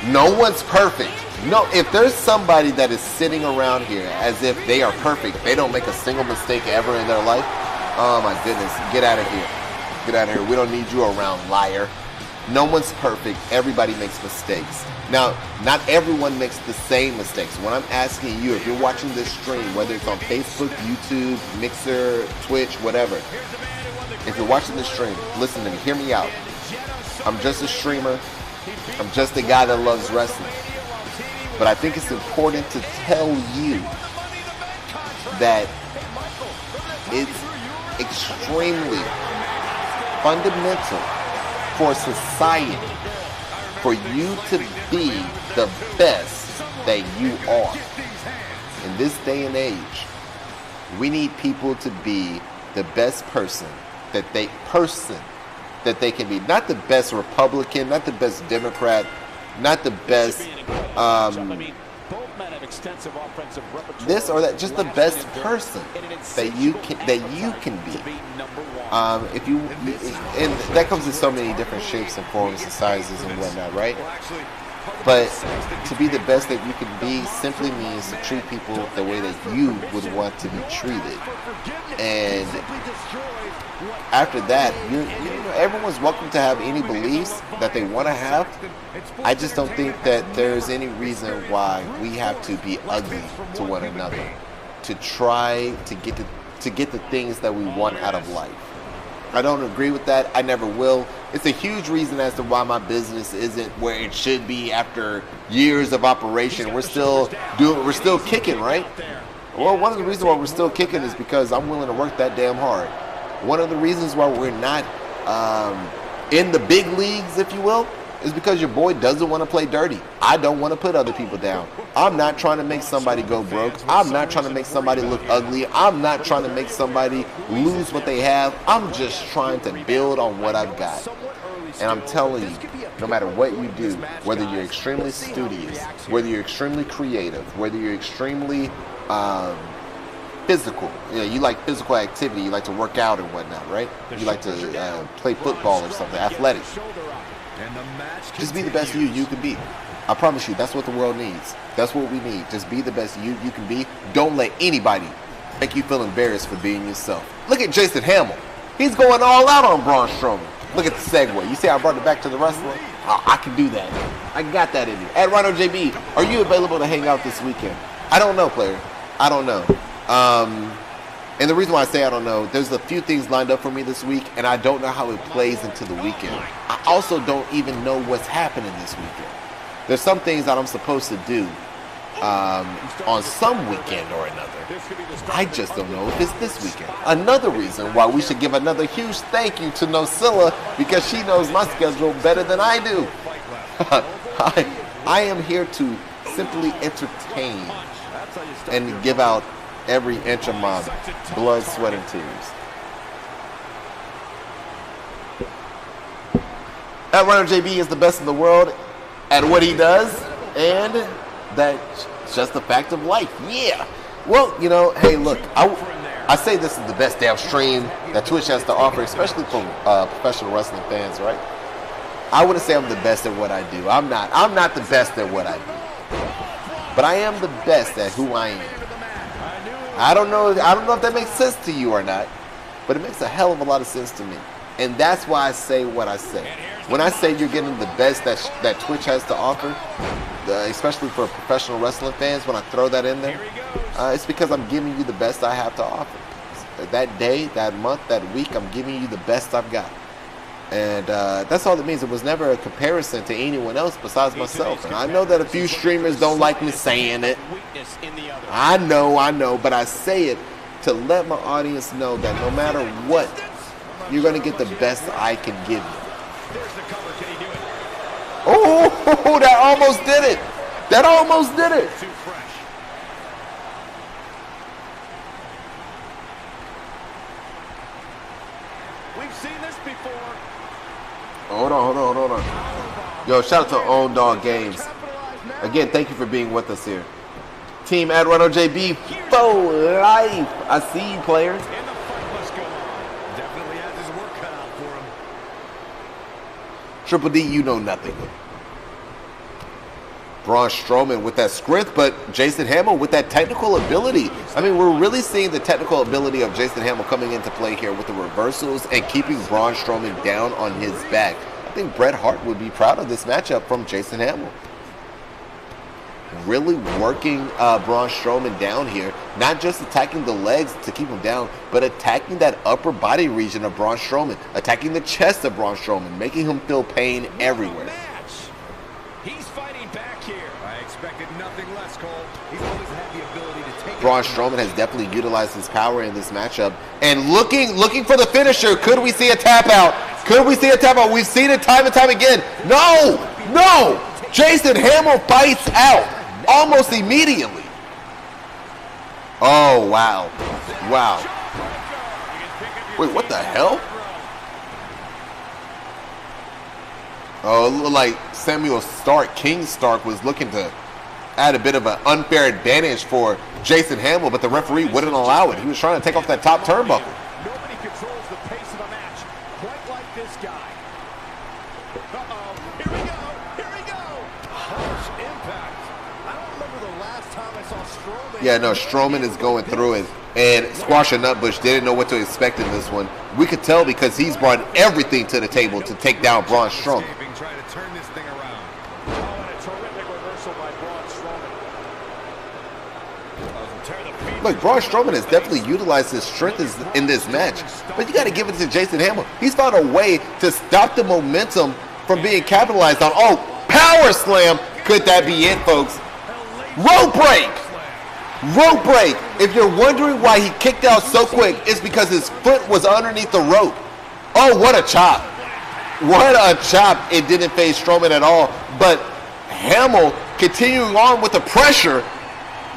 no one's perfect. No, if there's somebody that is sitting around here as if they are perfect, they don't make a single mistake ever in their life, oh my goodness, get out of here. Get out of here. We don't need you around, liar. No one's perfect. Everybody makes mistakes. Now, not everyone makes the same mistakes. When I'm asking you, if you're watching this stream, whether it's on Facebook, YouTube, Mixer, Twitch, whatever, if you're watching this stream, listen to me, hear me out. I'm just a streamer. I'm just a guy that loves wrestling. But I think it's important to tell you that it's extremely fundamental for society for you to be the best that you are. In this day and age, we need people to be the best person that they can be. Not the best Republican, not the best Democrat, not the best this or that, just the best person that you can be. If you, and that comes in so many different shapes and forms and sizes and whatnot, right? But to be the best that you can be simply means to treat people the way that you would want to be treated. And after that, you know, everyone's welcome to have any beliefs that they want to have. I just don't think that there's any reason why we have to be ugly to one another to try to get the things that we want out of life. I don't agree with that. I never will. It's a huge reason as to why my business isn't where it should be after years of operation. We're still kicking, right? Well, one of the reasons why we're still kicking is because I'm willing to work that damn hard. One of the reasons why we're not in the big leagues, if you will, is because your boy doesn't want to play dirty. I don't want to put other people down. I'm not trying to make somebody go broke. I'm not trying to make somebody look ugly. I'm not trying to make somebody lose what they have. I'm just trying to build on what I've got. And I'm telling you, no matter what you do, whether you're extremely studious, whether you're extremely creative, whether you're extremely physical, you know, you like physical activity, you like to work out and whatnot, right? You like to play football or something, athletic. Just be the best you can be. I promise you, that's what the world needs. That's what we need. Just be the best you can be. Don't let anybody make you feel embarrassed for being yourself. Look at Jason Hamill. He's going all out on Braun Strowman. Look at the segue. You see how I brought it back to the wrestling? I can do that. I got that in me. At Rhino JB, are you available to hang out this weekend? I don't know, player. I don't know. And the reason why I say I don't know, there's a few things lined up for me this week, and I don't know how it plays into the weekend. I also don't even know what's happening this weekend. There's some things that I'm supposed to do on some weekend or another. I just don't know if it's this weekend. Another reason why we should give another huge thank you to Nosilla, because she knows my schedule better than I do. I am here to simply entertain and give out every inch of my blood, sweat, and tears. At Runner JB is the best in the world at what he does, and that's just a fact of life. Yeah. Well, you know, hey, look, I say this is the best damn stream that Twitch has to offer, especially for professional wrestling fans, right? I wouldn't say I'm the best at what I do. I'm not the best at what I do. But I am the best at who I am. I don't know if that makes sense to you or not, but it makes a hell of a lot of sense to me. And that's why I say what I say. When I say you're getting the best that Twitch has to offer, especially for professional wrestling fans, when I throw that in there, it's because I'm giving you the best I have to offer. That day, that month, that week, I'm giving you the best I've got. And that's all it means. It was never a comparison to anyone else besides myself. And I know that a few streamers don't like me saying it. I know, but I say it to let my audience know that no matter what, you're going to get the best I can give you. Oh, that almost did it. That almost did it. We've seen this before. Hold on. Yo, shout out to Own Dog Games. Again, thank you for being with us here. Team at Rhino JB for life. I see you, players. And the fight must go on. Definitely has his work cut out for him. Triple D, you know nothing. Braun Strowman with that strength, but Jason Hamill with that technical ability. I mean, we're really seeing the technical ability of Jason Hamill coming into play here with the reversals and keeping Braun Strowman down on his back. I think Bret Hart would be proud of this matchup from Jason Hamill. Really working Braun Strowman down here, not just attacking the legs to keep him down, but attacking that upper body region of Braun Strowman, attacking the chest of Braun Strowman, making him feel pain everywhere. He's fighting back here. I expected nothing less, Cole. He's always had the ability to take Braun Strowman has definitely utilized his power in this matchup and looking for the finisher. Could we see a tap out? Could we see a tap out? We've seen it time and time again. No! Jason Hamill fights out. almost immediately. Oh, wow. Wow. Wait, what the hell? Oh, it looked like Samuel Stark, King Stark, was looking to add a bit of an unfair advantage for Jason Hamill, but the referee wouldn't allow it. He was trying to take off that top turnbuckle. Nobody controls the pace of a match quite like this guy. Uh-oh. Here we go. Here we go. Harsh impact. I don't remember the last time I saw Strowman. Yeah, no, Strowman is going through it. And Squash and Nutbush didn't know what to expect in this one. We could tell because he's brought everything to the table to take down Braun Strowman. Trying to turn this thing around. Oh, and a terrific reversal by Braun Strowman. Look, Braun Strowman has definitely utilized his strength in this match, but you got to give it to Jason Hamill. He's found a way to stop the momentum from being capitalized on. Oh, power slam. Could that be it, folks? Rope break. Rope break. If you're wondering why he kicked out so quick, it's because his foot was underneath the rope. Oh, what a chop. What a chop. It didn't phase Strowman at all. But Hamill continuing on with the pressure.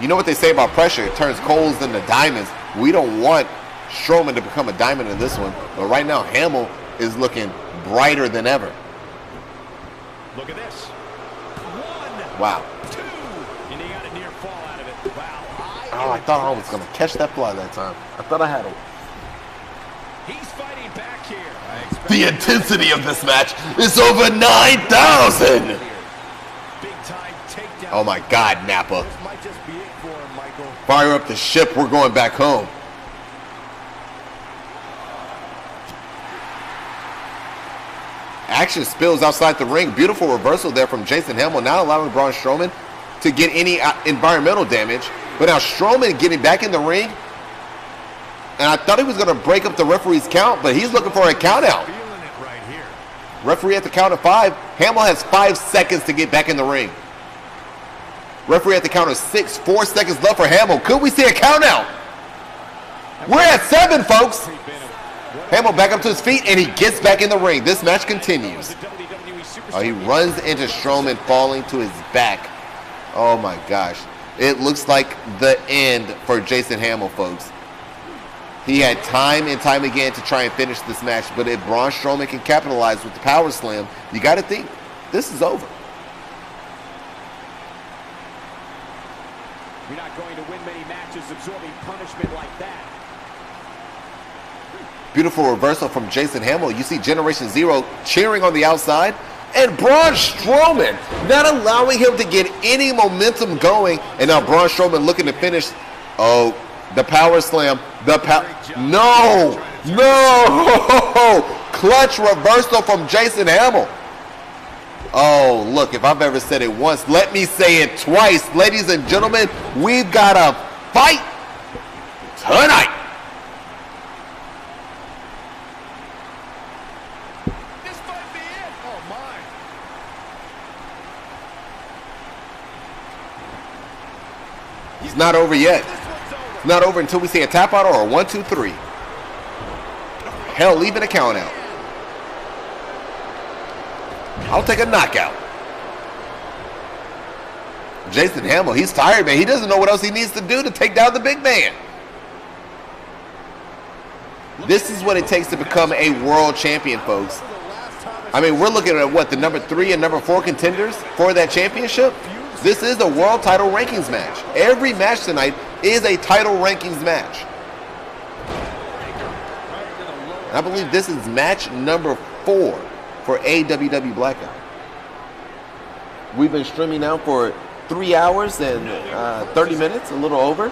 You know what they say about pressure? It turns coals into diamonds. We don't want Strowman to become a diamond in this one. But right now, Hamill is looking brighter than ever. Look at this. 1, Wow. 2, and he got a near fall out of it. Wow. Oh, I thought I was going to catch that fly that time. I thought I had him. He's fighting back here. The intensity of this match is over 9,000. Big time takedown. Oh my God, Nappa. This might just be it for him, Michael. Fire up the ship. We're going back home. Action spills outside the ring. Beautiful reversal there from Jason Hamill, not allowing Braun Strowman to get any environmental damage. But now Strowman getting back in the ring. And I thought he was going to break up the referee's count, but he's looking for a count out. Feeling it right here. Referee at the count of 5. Hamill has 5 seconds to get back in the ring. Referee at the count of 6. 4 seconds left for Hamill. Could we see a count out? We're at 7, folks. Hamill back up to his feet, and he gets back in the ring. This match continues. Oh, he runs into Strowman, falling to his back. Oh, my gosh. It looks like the end for Jason Hamill, folks. He had time and time again to try and finish this match, but if Braun Strowman can capitalize with the power slam, you got to think this is over. You're not going to win many matches absorbing punishment like that. Beautiful reversal from Jason Hamill. You see Generation Zero cheering on the outside, and Braun Strowman not allowing him to get any momentum going, and now Braun Strowman looking to finish. Oh, the power slam. No! Clutch reversal from Jason Hamill. Oh, look, if I've ever said it once, let me say it twice. Ladies and gentlemen, we've got a fight tonight. This might be it. Oh, my. It's not over yet. It's not over until we see a tap out or a 1, 2, 3. Hell, even a count out. I'll take a knockout. Jason Hamill, he's tired, man. He doesn't know what else he needs to do to take down the big man. This is what it takes to become a world champion, folks. I mean, we're looking at what, the number 3 and number 4 contenders for that championship? This is a world title rankings match. Every match tonight is a title rankings match. And I believe this is match number 4 for AWW Blackout. We've been streaming now for 3 hours and 30 minutes, a little over.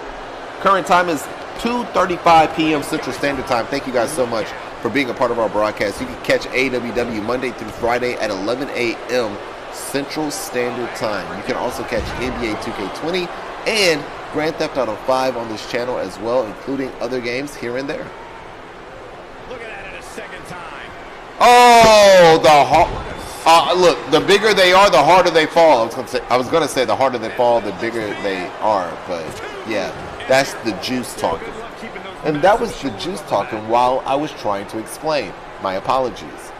Current time is 2:35 p.m. Central Standard Time. Thank you guys so much for being a part of our broadcast. You can catch AWW Monday through Friday at 11 a.m. Central Standard Time. You can also catch NBA 2K20 and Grand Theft Auto 5 on this channel as well, including other games here and there. Look at that in a second time. Oh, look, the bigger they are, the harder they fall. I was gonna say the harder they fall, the bigger they are, but yeah, that's the juice talking. And that was the juice talking while I was trying to explain. My apologies.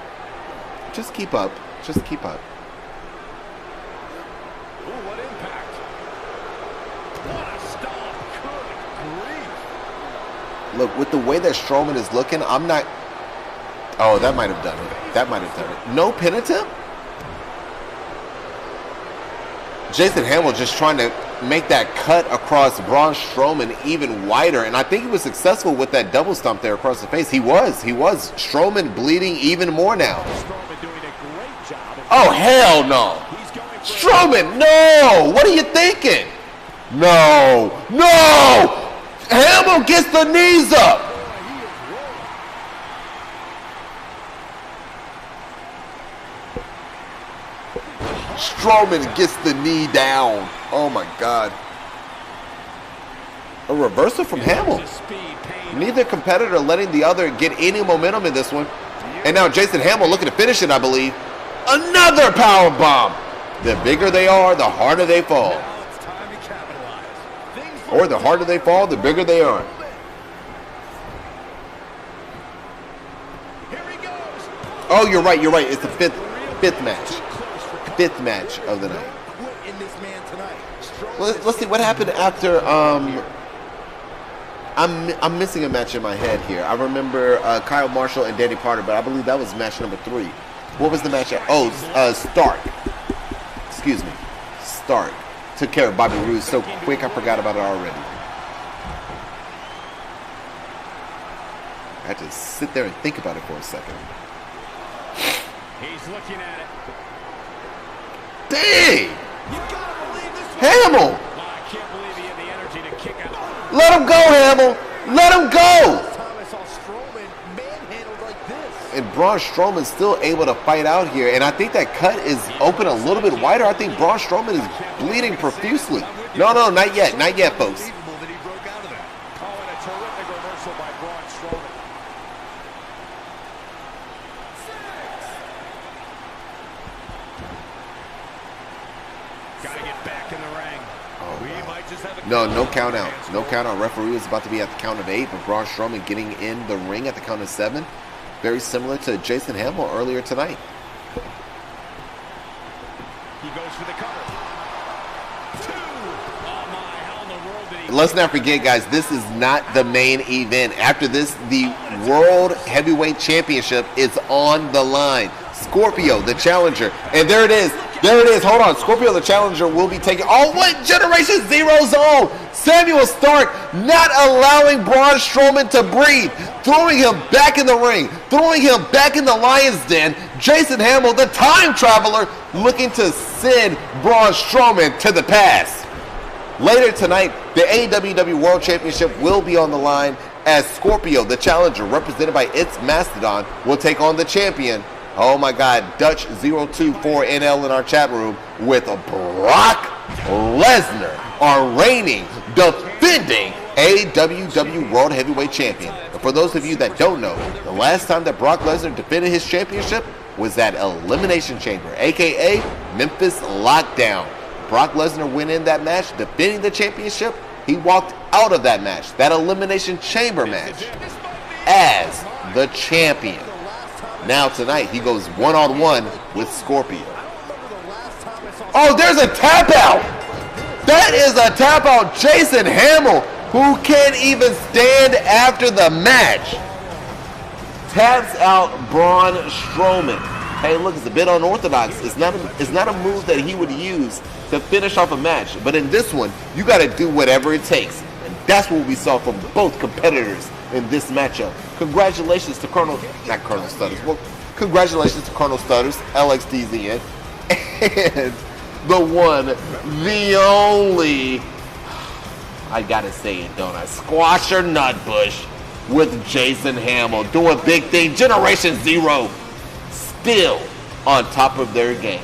Just keep up. Just keep up. Ooh, what impact. Look, with the way that Strowman is looking, I'm not... Oh, that might have done it. That might have done it. No pin attempt? Jason Hamill just trying to make that cut across Braun Strowman even wider, and I think he was successful with that double stomp there across the face. He was. Strowman bleeding even more now. Oh, hell no. Strowman, no! What are you thinking? No! Hamill gets the knees up! Strowman gets the knee down. Oh my God. A reversal from Hamill. Neither competitor letting the other get any momentum in this one. And now Jason Hamill looking to finish it, I believe. Another power bomb. The bigger they are, the harder they fall. Or the harder they fall, the bigger they are. Oh, you're right. It's the fifth match of the night. Let's see what happened after. I'm missing a match in my head here. I remember Kyle Marshall and Danny Carter, but I believe that was match number 3. What was the match? Stark. Excuse me, Stark took care of Bobby Roode so quick I forgot about it already. I had to sit there and think about it for a second. He's looking at it. Dang! Hamill! I can't believe he had the energy to kick out. Let him go, Hamill! Let him go! And Braun Strowman's still able to fight out here, and I think that cut is open a little bit wider. I think Braun Strowman is bleeding profusely. No, not yet, folks. Gotta get back in the ring. We might just have a No count out. No count out. Referee is about to be at the count of 8, but Braun Strowman getting in the ring at the count of 7. Very similar to Jason Hamill earlier tonight. He goes for the cover. 2. Oh my, how in the world did he... Let's not forget, guys, this is not the main event. After this, the World Heavyweight Championship is on the line. Scorpio, the challenger. And there it is. Hold on. Scorpio, the challenger, will be taking... Oh, what? Generation Zero Zone. Samuel Stark not allowing Braun Strowman to breathe. Throwing him back in the ring. Throwing him back in the lion's den. Jason Hamill, the time traveler, looking to send Braun Strowman to the past. Later tonight, the AEW World Championship will be on the line as Scorpio, the challenger, represented by its Mastodon, will take on the champion. Oh my God, Dutch024NL in our chat room with Brock Lesnar, our reigning, defending AEW World Heavyweight Champion. And for those of you that don't know, the last time that Brock Lesnar defended his championship was at Elimination Chamber, aka Memphis Lockdown. Brock Lesnar went in that match defending the championship. He walked out of that match, that Elimination Chamber match, as the champion. Now tonight, he goes one-on-one with Scorpio. Oh, there's a tap out. That is a tap out. Jason Hamill, who can't even stand after the match, taps out Braun Strowman. Hey, look, it's a bit unorthodox. It's not a move that he would use to finish off a match. But in this one, you got to do whatever it takes. And that's what we saw from both competitors in this matchup. Congratulations to congratulations to Colonel Stutters, LXDZN, and the one, the only, I gotta say it, don't I, Squasher Nutbush with Jason Hamill doing big thing. Generation Zero still on top of their game.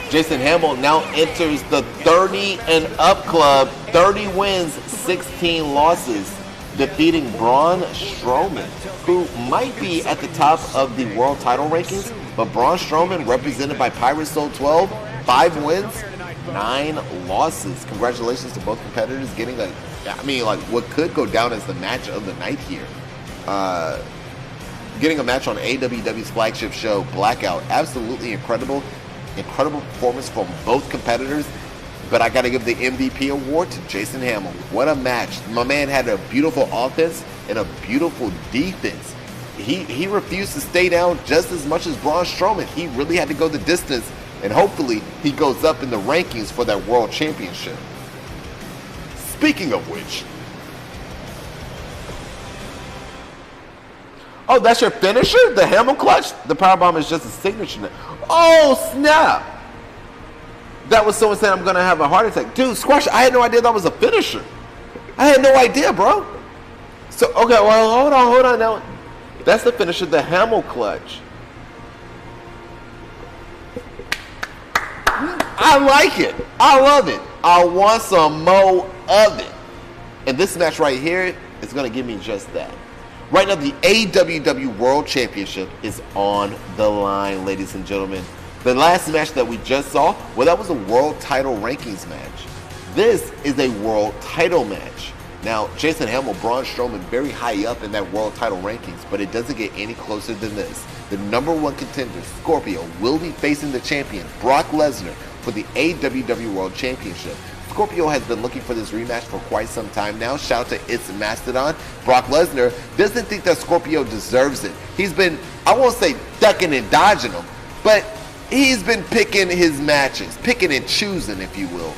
Jason Hamill now enters the 30 and up club, 30 wins, 16 losses, defeating Braun Strowman, who might be at the top of the world title rankings, but Braun Strowman, represented by Pirate Soul 12, 5 wins, 9 losses. Congratulations to both competitors getting what could go down as the match of the night here. Getting a match on AEW's flagship show, Blackout, absolutely incredible. Incredible performance from both competitors. But I got to give the MVP award to Jason Hamill. What a match. My man had a beautiful offense and a beautiful defense. He refused to stay down just as much as Braun Strowman. He really had to go the distance, and hopefully he goes up in the rankings for that World Championship. Speaking of which, oh, that's your finisher? The Hamill clutch? The powerbomb is just a signature. Oh, snap. That was someone saying I'm going to have a heart attack. Dude, Squash, I had no idea that was a finisher. I had no idea, bro. So, okay, well, hold on now. That's the finisher, the Hamill clutch. I like it. I love it. I want some more of it. And this match right here is going to give me just that. Right now, the AWW World Championship is on the line, ladies and gentlemen. The last match that we just saw, well, that was a world title rankings match. This is a world title match. Now, Jason Hamill, Braun Strowman, very high up in that world title rankings, but it doesn't get any closer than this. The #1 contender, Scorpio, will be facing the champion, Brock Lesnar, for the AWW World Championship. Scorpio has been looking for this rematch for quite some time now. Shout out to It's Mastodon. Brock Lesnar doesn't think that Scorpio deserves it. He's been, I won't say ducking and dodging them, but he's been picking his matches, picking and choosing, if you will.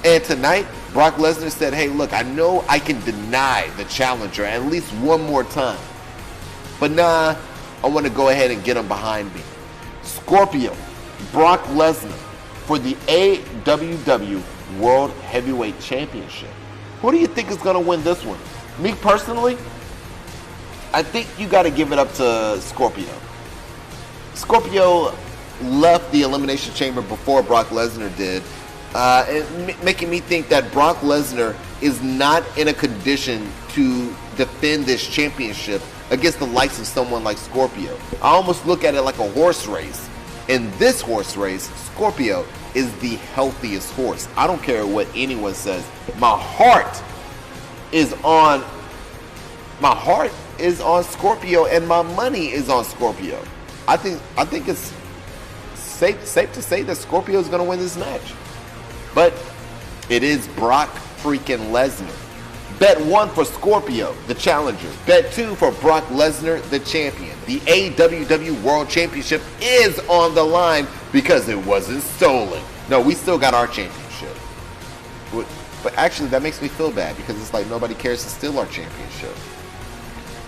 And tonight, Brock Lesnar said, hey, look, I know I can deny the challenger at least one more time. But nah, I want to go ahead and get him behind me. Scorpio, Brock Lesnar for the AWW World Heavyweight Championship. Who do you think is going to win this one? Me personally, I think you got to give it up to Scorpio. Scorpio left the Elimination Chamber before Brock Lesnar did, making me think that Brock Lesnar is not in a condition to defend this championship against the likes of someone like Scorpio. I almost look at it like a horse race. In this horse race, Scorpio is the healthiest horse. I don't care what anyone says. My heart is on Scorpio, and my money is on Scorpio. I think it's safe to say that Scorpio is going to win this match. But it is Brock freaking Lesnar. Bet 1 for Scorpio, the challenger. Bet 2 for Brock Lesnar, the champion. The AWW World Championship is on the line because it wasn't stolen. No, we still got our championship. But actually, that makes me feel bad because it's like nobody cares to steal our championship.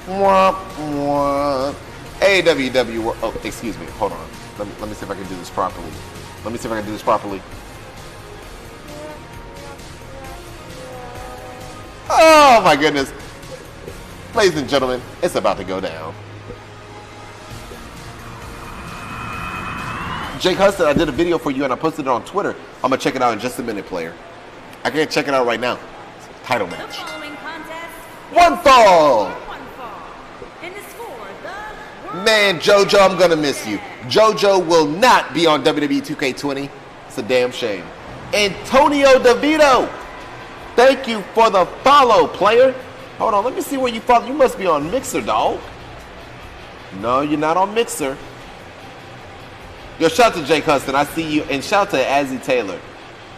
Womp, womp. AWW World... Oh, excuse me. Hold on. Let me see if I can do this properly. Oh my goodness. Ladies and gentlemen, it's about to go down. Jake Hudson, I did a video for you and I posted it on Twitter. I'm going to check it out in just a minute, player. I can't check it out right now. Title The match. following contest, One fall. one fall. And the score, the World Man, JoJo, I'm going to miss you. JoJo will not be on WWE 2K20. It's a damn shame. Antonio DeVito. Thank you for the follow, player. Hold on, let me see where you follow. You must be on Mixer, dog. No, you're not on Mixer. Yo, shout out to Jake Hudson. I see you. And shout out to Azzy Taylor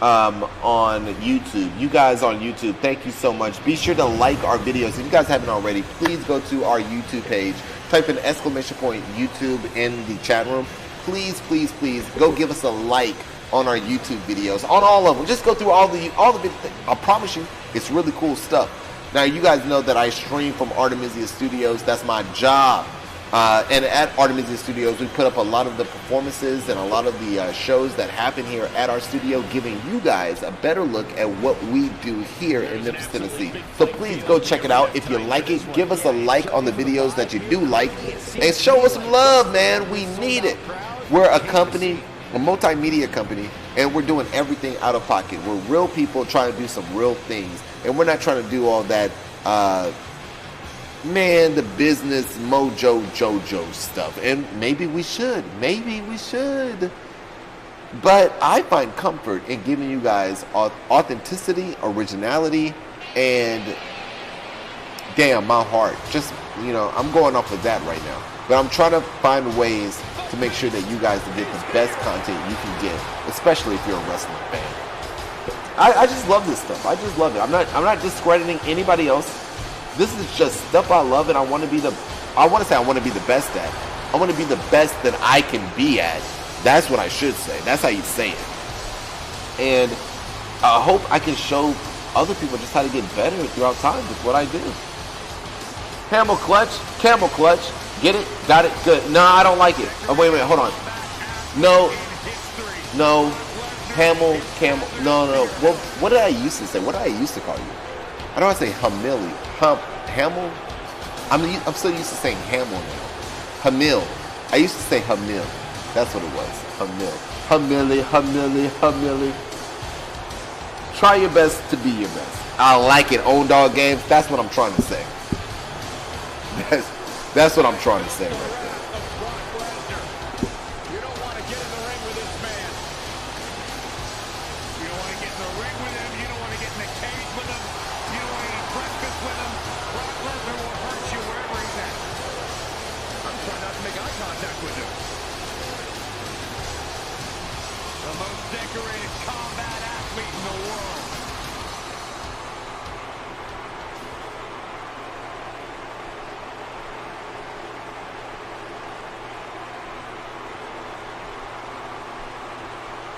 on YouTube. You guys on YouTube, thank you so much. Be sure to like our videos. If you guys haven't already, please go to our YouTube page. Type in !YouTube in the chat room. Please, please, please go give us a like on our YouTube videos, on all of them. Just go through all the videos. I promise you, it's really cool stuff. Now, you guys know that I stream from Artemisia Studios. That's my job. And at Artemisia Studios, we put up a lot of the performances and a lot of the shows that happen here at our studio, giving you guys a better look at what we do here in Memphis, Tennessee. So please go check it out. If you like it, give us a like on the videos that you do like, and show us some love, man. We need it. We're a company, a multimedia company, and we're doing everything out of pocket. We're real people trying to do some real things, and we're not trying to do all that man, the business mojo jojo stuff. And maybe we should, but I find comfort in giving you guys authenticity, originality, and damn, my heart, just, you know, I'm going off of that right now, but I'm trying to find ways to make sure that you guys get the best content you can get, especially if you're a wrestling fan. I just love this stuff. I just love it. I'm not discrediting anybody else. This is just stuff I love, and I want to be the best at. I want to be the best that I can be at. That's what I should say. That's how you say it. And I hope I can show other people just how to get better throughout time with what I do. Camel clutch, get it, got it, good. No, I don't like it. Oh, wait a minute, hold on. No, camel, no. What did I used to say? What did I used to call you? I don't want to say Hamil. I'm so used to saying Hamil now. Hamil. I used to say Hamil. That's what it was. Hamili. Try your best to be your best. I like it. Own dog games. That's what I'm trying to say. That's what I'm trying to say right there. You don't want to get in the ring with this man. You don't want to get in the ring with him. You don't want to get in the cage with him. You don't want to eat breakfast with him. Brock Lesnar will hurt you wherever he's at. I'm trying not to make eye contact with him. The most decorated combat athlete in the world.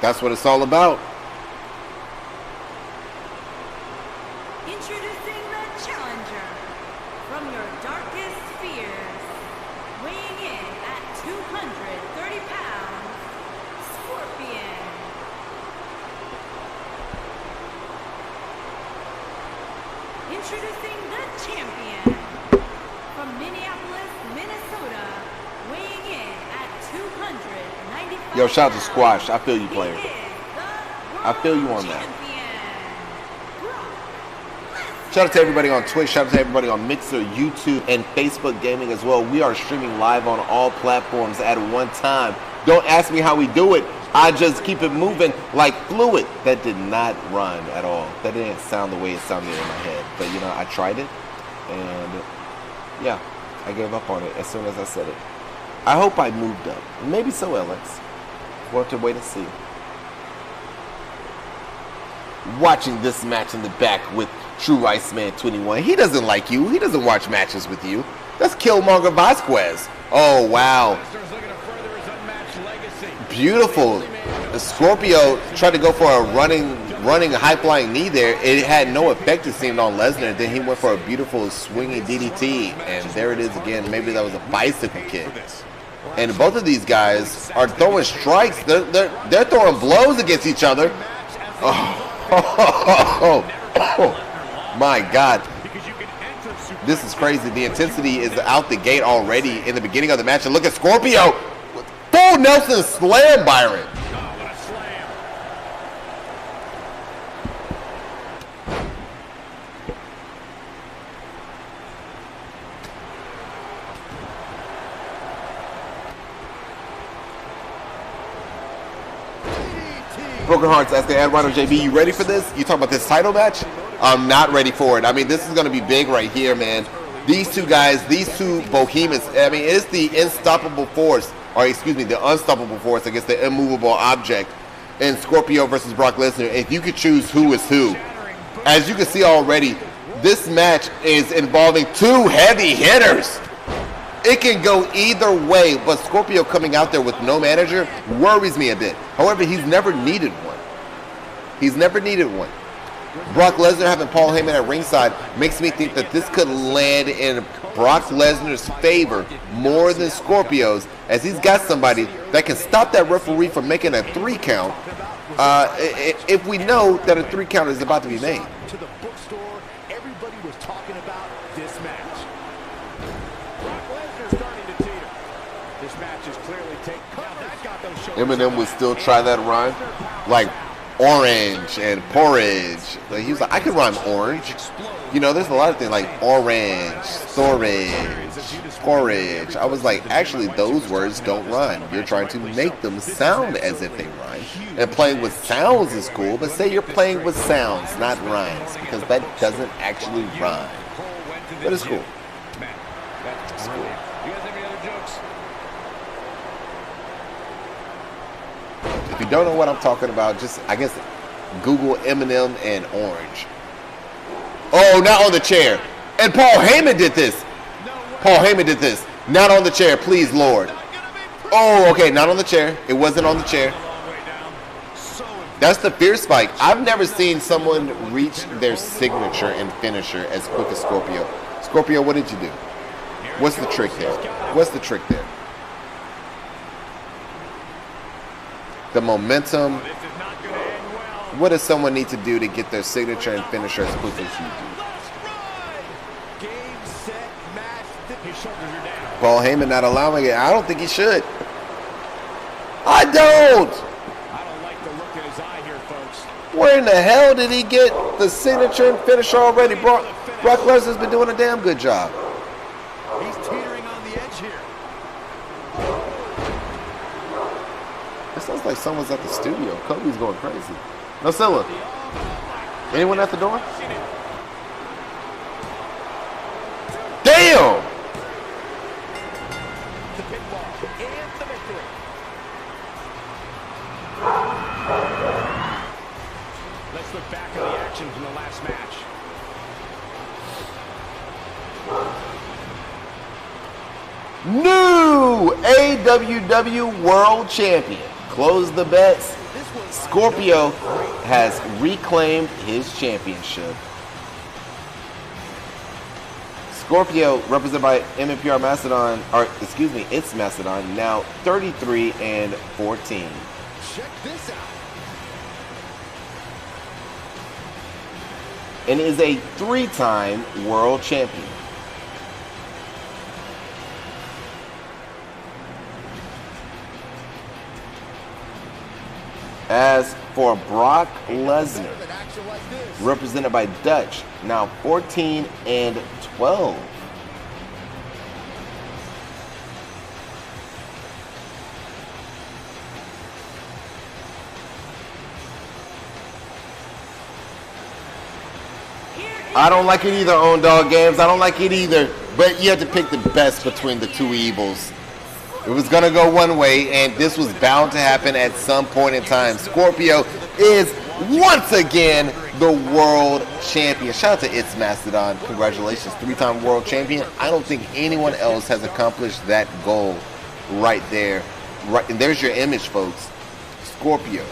That's what it's all about. Introducing the challenger from your darkest fears, weighing in at 230 pounds, Scorpion. Introducing the champion from Minneapolis, Minnesota, weighing in at 295 Yo, shout out to Squash. I feel you, He player. is the I feel you world on that. champion, Brock Lesnar. Shout out to everybody on Twitch. Shout out to everybody on Mixer, YouTube, and Facebook Gaming as well. We are streaming live on all platforms at one time. Don't ask me how we do it. I just keep it moving like fluid. That did not rhyme at all. That didn't sound the way it sounded in my head. But, you know, I tried it. And, yeah, I gave up on it as soon as I said it. I hope I moved up. Maybe so, Alex. We'll have to wait and see. Watching this match in the back with True Iceman 21. He doesn't like you. He doesn't watch matches with you. That's Killmonger Vasquez. Oh, wow. Lesnar's looking to further his unmatched legacy. Beautiful. The Scorpio tried to go for a running high-flying knee there. It had no effect, it seemed, on Lesnar. Then he went for a beautiful swinging DDT. And there it is again. Maybe that was a bicycle kick. And both of these guys are throwing strikes. They're throwing blows against each other. Oh, my God. This is crazy. The intensity is out the gate already in the beginning of the match. And look at Scorpio. Full Nelson slam Byron. Broken Hearts asking Eduardo JB, you ready for this? You talking about this title match? I'm not ready for it. I mean, this is going to be big right here, man. These two guys, these two behemoths, I mean, it's the unstoppable force against the immovable object in Scorpio versus Brock Lesnar. If you could choose who is who. As you can see already, this match is involving two heavy hitters. It can go either way, but Scorpio coming out there with no manager worries me a bit. However, he's never needed one. Brock Lesnar having Paul Heyman at ringside makes me think that this could land in Brock Lesnar's favor more than Scorpio's, as he's got somebody that can stop that referee from making a 3 count if we know that a 3 count is about to be made. To the bookstore, everybody was talking about this match. Brock Lesnar starting to teeter. This match is clearly taking. That got those shoulders. Eminem would still try that rhyme, like orange and porridge. Like, he was like, I could rhyme orange. You know, there's a lot of things like orange, storage, porridge. I was like, actually, those words don't rhyme. You're trying to make them sound as if they rhyme. And playing with sounds is cool, but say you're playing with sounds, not rhymes, because that doesn't actually rhyme. But it's cool. It's cool. You guys have any other jokes? you don't know what I'm talking about, just, I guess, Google Eminem and Orange. Oh, not on the chair. And Paul Heyman did this. Paul Heyman did this. Not on the chair, please, Lord. Oh, okay, not on the chair. It wasn't on the chair. That's the fear spike. I've never seen someone reach their signature and finisher as quick as Scorpio. Scorpio, what did you do? What's the trick there? What's the trick there? The momentum. What does someone need to do to get their signature and finisher as quick as you do? Paul Heyman not allowing it. I don't think he should. I don't. Where in the hell did he get the signature and finisher already? Brock Lesnar's been doing a damn good job. He's teetering on the edge here. It sounds like someone's at the studio. Kobe's going crazy. Nocilla, anyone at the door? Damn! The pinfall and the victory. Let's look back at the action from the last match. New AWW World Champion. Close the bets. Scorpio has reclaimed his championship. Scorpio, represented by MMPR Macedon, or excuse me, it's Macedon, now 33-14. Check this out. And is a 3-time world champion. As for Brock Lesnar, represented by Dutch, now 14-12. I don't like it either, Own Dog Games. I don't like it either. But you have to pick the best between the two evils. It was going to go one way, and this was bound to happen at some point in time. Scorpio is once again the world champion. Shout out to It's Mastodon. Congratulations, 3-time world champion. I don't think anyone else has accomplished that goal right there. Right, and there's your image, folks. Scorpio,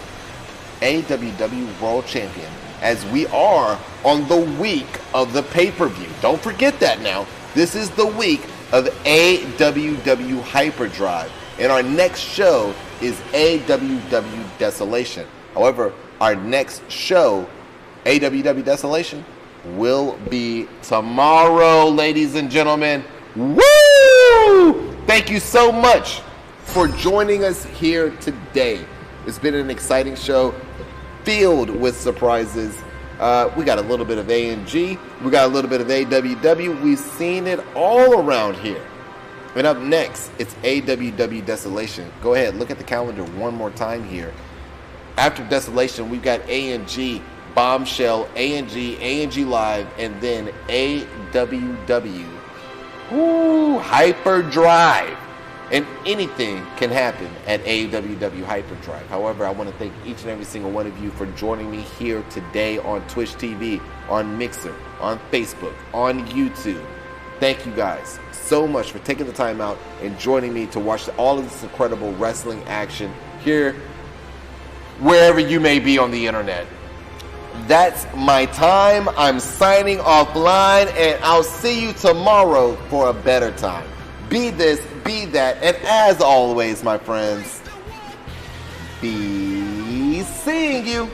AWW world champion. As we are on the week of the pay-per-view. Don't forget that now. This is the week of AWW Hyperdrive. And our next show is AWW Desolation. However, our next show, AWW Desolation, will be tomorrow, ladies and gentlemen. Woo! Thank you so much for joining us here today. It's been an exciting show, filled with surprises. We got a little bit of A&G. We got a little bit of AWW. We've seen it all around here. And up next, it's AWW Desolation. Go ahead, look at the calendar one more time here. After Desolation, we've got A&G, Bombshell, A&G Live, and then AWW. Ooh, Hyperdrive. And anything can happen at AWW Hyperdrive. However, I want to thank each and every single one of you for joining me here today on Twitch TV, on Mixer, on Facebook, on YouTube. Thank you guys so much for taking the time out and joining me to watch all of this incredible wrestling action here, wherever you may be on the internet. That's my time. I'm signing offline, and I'll see you tomorrow for a better time. Be this, be that, and as always, my friends, be seeing you.